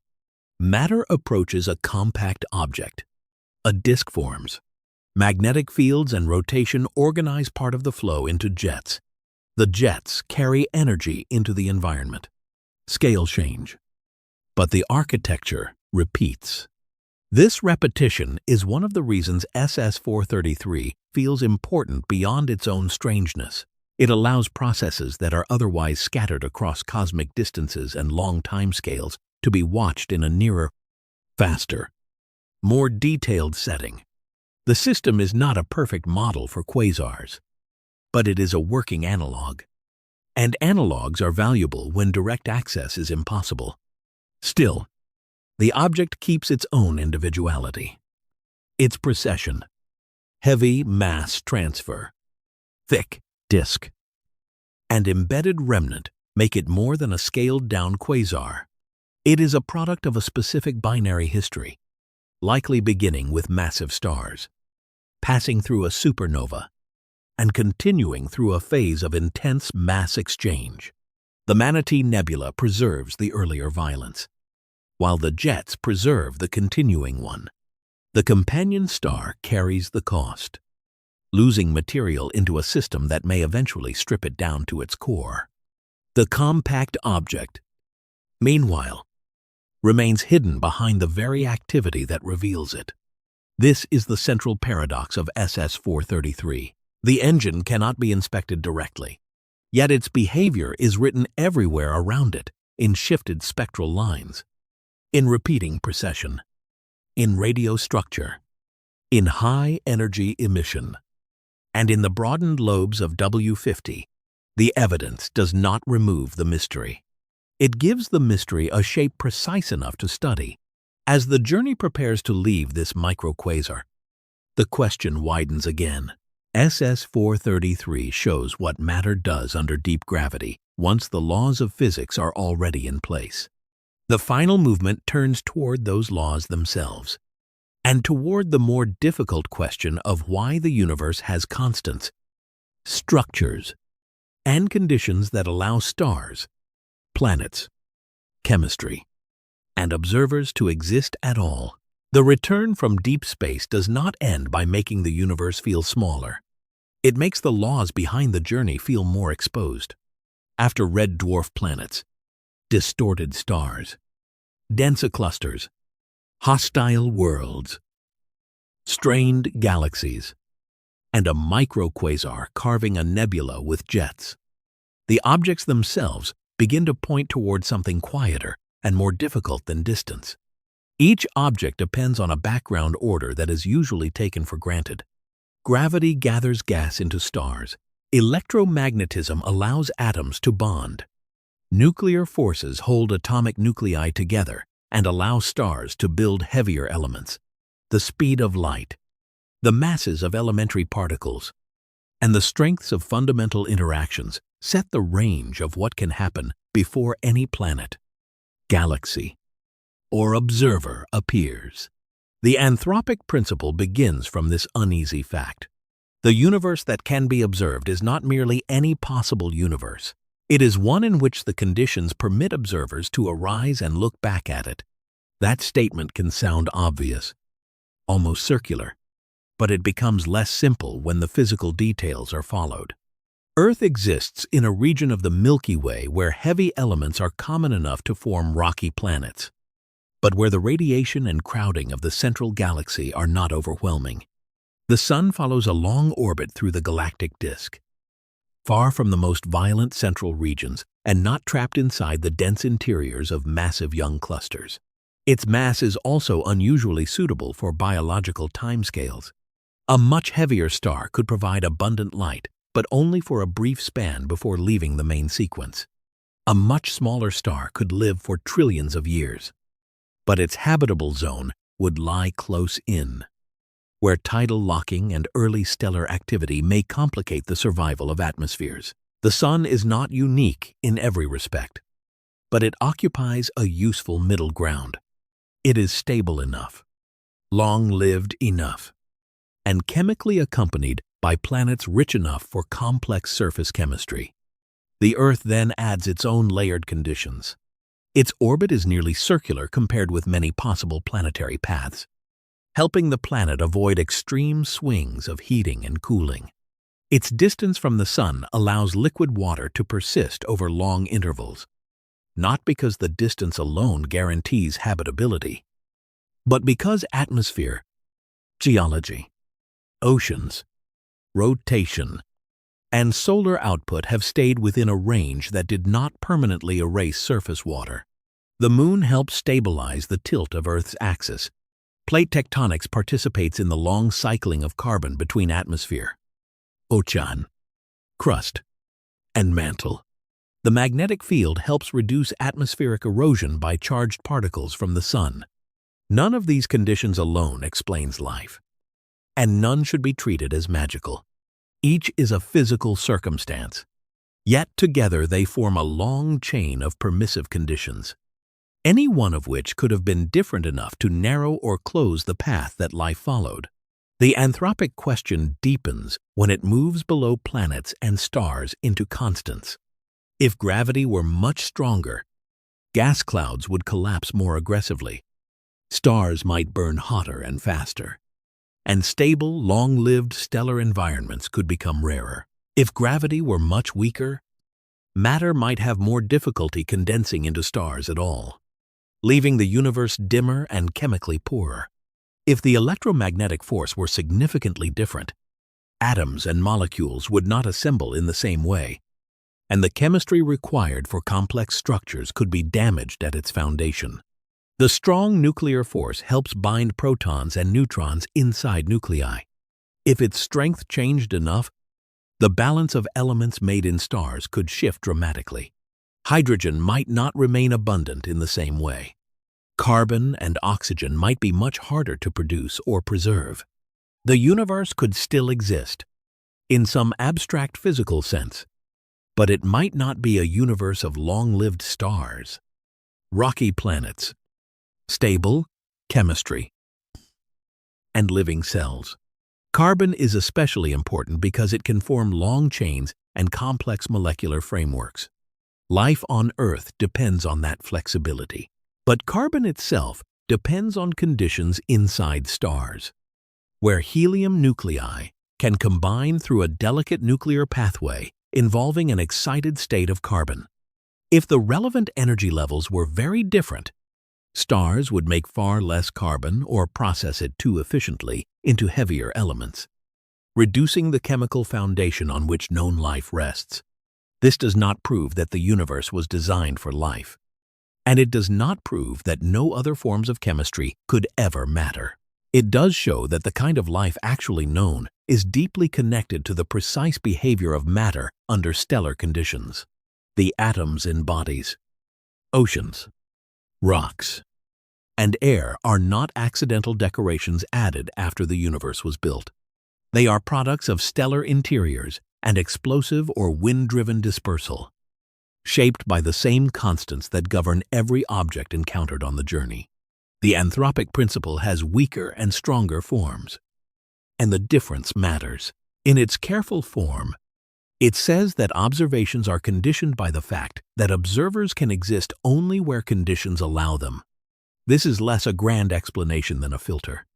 Matter approaches a compact object. A disk forms. Magnetic fields and rotation organize part of the flow into jets. The jets carry energy into the environment. Scale change, but the architecture repeats. This repetition is one of the reasons SS-433 feels important beyond its own strangeness. It allows processes that are otherwise scattered across cosmic distances and long timescales to be watched in a nearer, faster, more detailed setting. The system is not a perfect model for quasars, but it is a working analog. And analogs are valuable when direct access is impossible. Still, the object keeps its own individuality. Its precession, heavy mass transfer, thick disk, and embedded remnant make it more than a scaled-down quasar. It is a product of a specific binary history, likely beginning with massive stars, passing through a supernova, and continuing through a phase of intense mass exchange. The Manatee Nebula preserves the earlier violence, while the jets preserve the continuing one. The companion star carries the cost, losing material into a system that may eventually strip it down to its core. The compact object, meanwhile, remains hidden behind the very activity that reveals it. This is the central paradox of SS-433. The engine cannot be inspected directly, yet its behavior is written everywhere around it in shifted spectral lines, in repeating precession, in radio structure, in high-energy emission, and in the broadened lobes of W50. The evidence does not remove the mystery. It gives the mystery a shape precise enough to study. As the journey prepares to leave this microquasar, the question widens again. SS-433 shows what matter does under deep gravity once the laws of physics are already in place. The final movement turns toward those laws themselves, and toward the more difficult question of why the universe has constants, structures, and conditions that allow stars, planets, chemistry, and observers to exist at all. The return from deep space does not end by making the universe feel smaller. It makes the laws behind the journey feel more exposed. After red dwarf planets, distorted stars, dense clusters, hostile worlds, strained galaxies, and a microquasar carving a nebula with jets, the objects themselves begin to point toward something quieter and more difficult than distance. Each object depends on a background order that is usually taken for granted. Gravity gathers gas into stars. Electromagnetism allows atoms to bond. Nuclear forces hold atomic nuclei together and allow stars to build heavier elements. The speed of light, the masses of elementary particles, and the strengths of fundamental interactions set the range of what can happen before any planet, galaxy, or observer appears. The anthropic principle begins from this uneasy fact. The universe that can be observed is not merely any possible universe. It is one in which the conditions permit observers to arise and look back at it. That statement can sound obvious, almost circular, but it becomes less simple when the physical details are followed. Earth exists in a region of the Milky Way where heavy elements are common enough to form rocky planets, but where the radiation and crowding of the central galaxy are not overwhelming. The Sun follows a long orbit through the galactic disk, far from the most violent central regions and not trapped inside the dense interiors of massive young clusters. Its mass is also unusually suitable for biological timescales. A much heavier star could provide abundant light, but only for a brief span before leaving the main sequence. A much smaller star could live for trillions of years, but its habitable zone would lie close in, where tidal locking and early stellar activity may complicate the survival of atmospheres. The Sun is not unique in every respect, but it occupies a useful middle ground. It is stable enough, long-lived enough, and chemically accompanied by planets rich enough for complex surface chemistry. The Earth then adds its own layered conditions. Its orbit is nearly circular compared with many possible planetary paths, helping the planet avoid extreme swings of heating and cooling. Its distance from the Sun allows liquid water to persist over long intervals, not because the distance alone guarantees habitability, but because atmosphere, geology, oceans, rotation, and solar output have stayed within a range that did not permanently erase surface water. The Moon helps stabilize the tilt of Earth's axis. Plate tectonics participates in the long cycling of carbon between atmosphere, ocean, crust, and mantle. The magnetic field helps reduce atmospheric erosion by charged particles from the Sun. None of these conditions alone explains life. and none should be treated as magical. Each is a physical circumstance, yet together they form a long chain of permissive conditions, any one of which could have been different enough to narrow or close the path that life followed. The anthropic question deepens when it moves below planets and stars into constants. If gravity were much stronger, gas clouds would collapse more aggressively, stars might burn hotter and faster, and stable, long-lived stellar environments could become rarer. If gravity were much weaker, matter might have more difficulty condensing into stars at all, leaving the universe dimmer and chemically poorer. If the electromagnetic force were significantly different, atoms and molecules would not assemble in the same way, and the chemistry required for complex structures could be damaged at its foundation. The strong nuclear force helps bind protons and neutrons inside nuclei. If its strength changed enough, the balance of elements made in stars could shift dramatically. Hydrogen might not remain abundant in the same way. Carbon and oxygen might be much harder to produce or preserve. The universe could still exist, in some abstract physical sense, but it might not be a universe of long-lived stars, rocky planets, stable chemistry, and living cells. Carbon is especially important because it can form long chains and complex molecular frameworks. Life on Earth depends on that flexibility, but carbon itself depends on conditions inside stars, where helium nuclei can combine through a delicate nuclear pathway involving an excited state of carbon. If the relevant energy levels were very different, stars would make far less carbon or process it too efficiently into heavier elements, reducing the chemical foundation on which known life rests. This does not prove that the universe was designed for life, and it does not prove that no other forms of chemistry could ever matter. It does show that the kind of life actually known is deeply connected to the precise behavior of matter under stellar conditions. The atoms in bodies, oceans, rocks, and air are not accidental decorations added after the universe was built. They are products of stellar interiors and explosive or wind-driven dispersal, shaped by the same constants that govern every object encountered on the journey. The anthropic principle has weaker and stronger forms, and the difference matters. In its careful form, it says that observations are conditioned by the fact that observers can exist only where conditions allow them. This is less a grand explanation than a filter.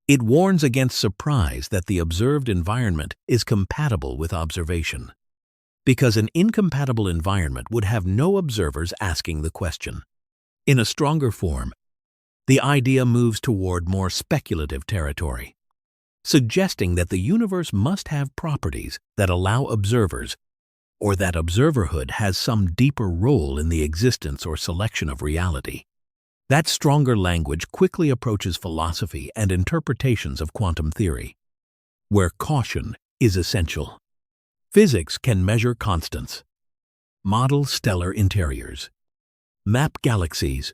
It warns against surprise that the observed environment is compatible with observation, because an incompatible environment would have no observers asking the question. In a stronger form, the idea moves toward more speculative territory, suggesting that the universe must have properties that allow observers, or that observerhood has some deeper role in the existence or selection of reality. That stronger language quickly approaches philosophy and interpretations of quantum theory, where caution is essential. Physics can measure constants, model stellar interiors, map galaxies,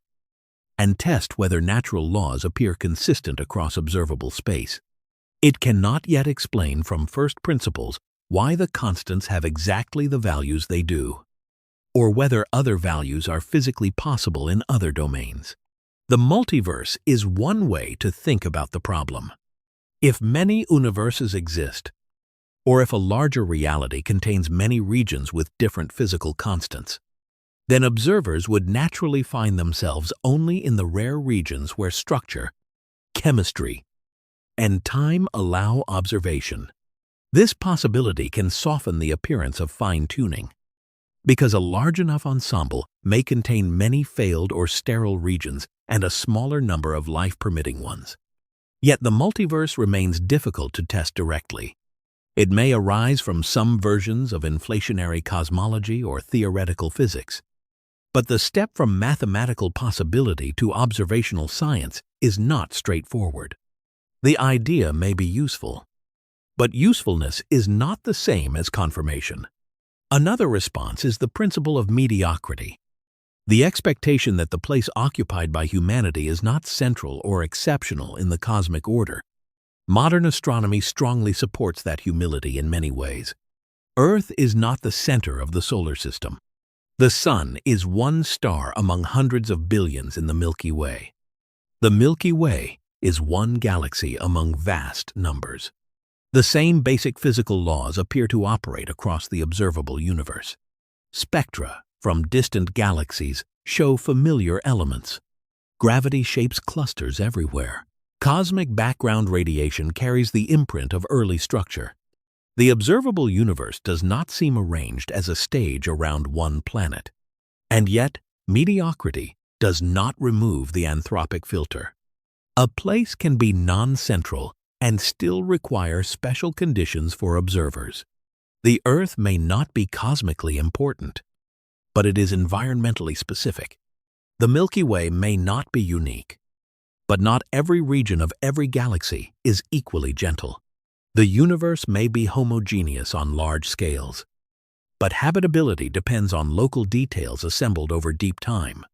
and test whether natural laws appear consistent across observable space. It cannot yet explain from first principles why the constants have exactly the values they do, or whether other values are physically possible in other domains. The multiverse is one way to think about the problem. If many universes exist, or if a larger reality contains many regions with different physical constants, then observers would naturally find themselves only in the rare regions where structure, chemistry, and time allow observation. This possibility can soften the appearance of fine-tuning, because a large enough ensemble may contain many failed or sterile regions and a smaller number of life-permitting ones. Yet the multiverse remains difficult to test directly. It may arise from some versions of inflationary cosmology or theoretical physics, but the step from mathematical possibility to observational science is not straightforward. The idea may be useful, but usefulness is not the same as confirmation. Another response is the principle of mediocrity, the expectation that the place occupied by humanity is not central or exceptional in the cosmic order, Modern astronomy strongly supports that humility in many ways. Earth is not the center of the solar system. The Sun is one star among hundreds of billions in the Milky Way. The Milky Way is one galaxy among vast numbers. The same basic physical laws appear to operate across the observable universe. Spectra from distant galaxies show familiar elements. Gravity shapes clusters everywhere. Cosmic background radiation carries the imprint of early structure. The observable universe does not seem arranged as a stage around one planet. And yet, mediocrity does not remove the anthropic filter. A place can be non-central and still require special conditions for observers. The Earth may not be cosmically important, but it is environmentally specific. The Milky Way may not be unique, but not every region of every galaxy is equally gentle. The universe may be homogeneous on large scales, but habitability depends on local details assembled over deep time.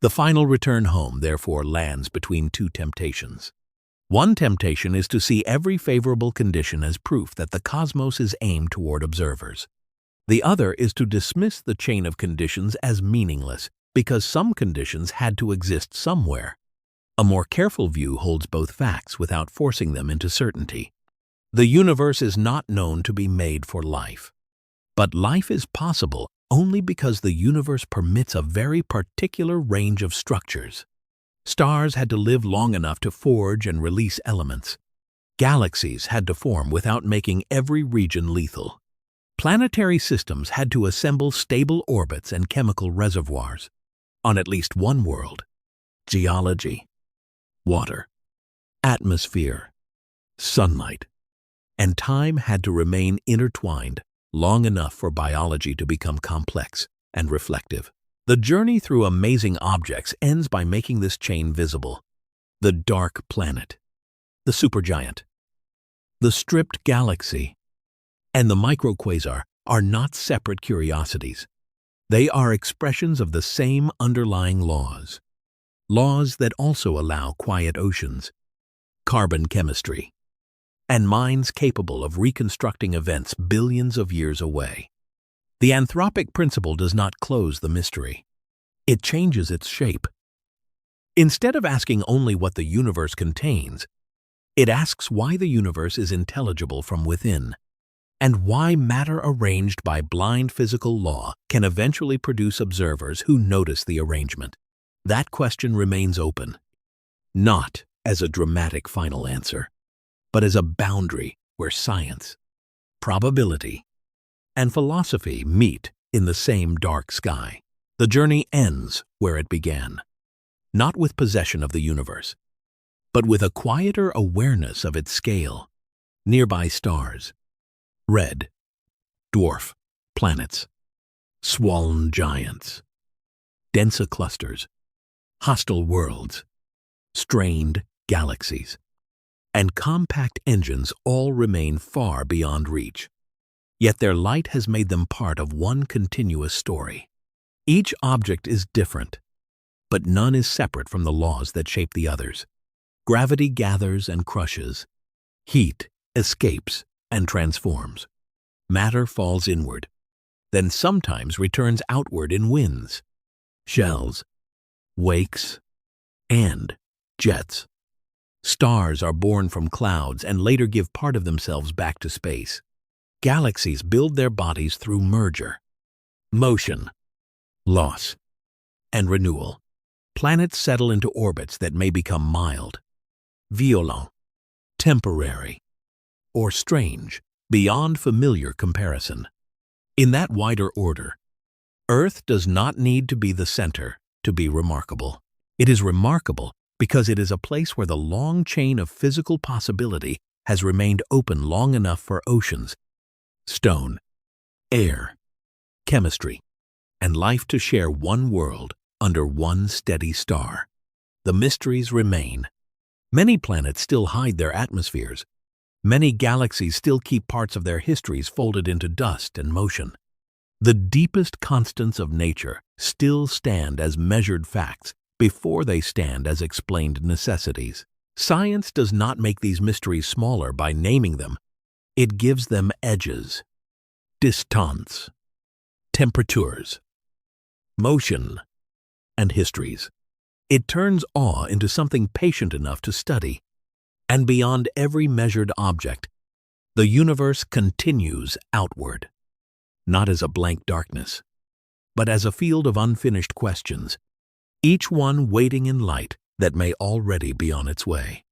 The final return home, therefore, lands between two temptations. One temptation is to see every favorable condition as proof that the cosmos is aimed toward observers. The other is to dismiss the chain of conditions as meaningless because some conditions had to exist somewhere. A more careful view holds both facts without forcing them into certainty. The universe is not known to be made for life. But life is possible only because the universe permits a very particular range of structures. Stars had to live long enough to forge and release elements. Galaxies had to form without making every region lethal. Planetary systems had to assemble stable orbits and chemical reservoirs. On at least one world, geology, water, atmosphere, sunlight, and time had to remain intertwined long enough for biology to become complex and reflective. The journey through amazing objects ends by making this chain visible. The dark planet, the supergiant, the stripped galaxy, and the microquasar are not separate curiosities. They are expressions of the same underlying laws. Laws that also allow quiet oceans, carbon chemistry, and minds capable of reconstructing events billions of years away. The anthropic principle does not close the mystery. It changes its shape. Instead of asking only what the universe contains, it asks why the universe is intelligible from within, and why matter arranged by blind physical law can eventually produce observers who notice the arrangement. That question remains open, not as a dramatic final answer, but as a boundary where science, probability, and philosophy meet in the same dark sky. The journey ends where it began, not with possession of the universe, but with a quieter awareness of its scale. Nearby stars, red, dwarf planets, swollen giants, denser clusters, hostile worlds, strained galaxies, and compact engines all remain far beyond reach. Yet their light has made them part of one continuous story. Each object is different, but none is separate from the laws that shape the others. Gravity gathers and crushes. Heat escapes and transforms. Matter falls inward, then sometimes returns outward in winds, shells, wakes, and jets. Stars are born from clouds and later give part of themselves back to space. Galaxies build their bodies through merger, motion, loss, and renewal. Planets settle into orbits that may become mild, violent, temporary, or strange, beyond familiar comparison. In that wider order, Earth does not need to be the center to be remarkable. It is remarkable because it is a place where the long chain of physical possibility has remained open long enough for oceans, stone, air, chemistry, and life to share one world under one steady star. The mysteries remain. Many planets still hide their atmospheres. Many galaxies still keep parts of their histories folded into dust and motion. The deepest constants of nature still stand as measured facts before they stand as explained necessities. Science does not make these mysteries smaller by naming them. It gives them edges, distance, temperatures, motion, and histories. It turns awe into something patient enough to study. And beyond every measured object, the universe continues outward, not as a blank darkness, but as a field of unfinished questions, each one waiting in light that may already be on its way.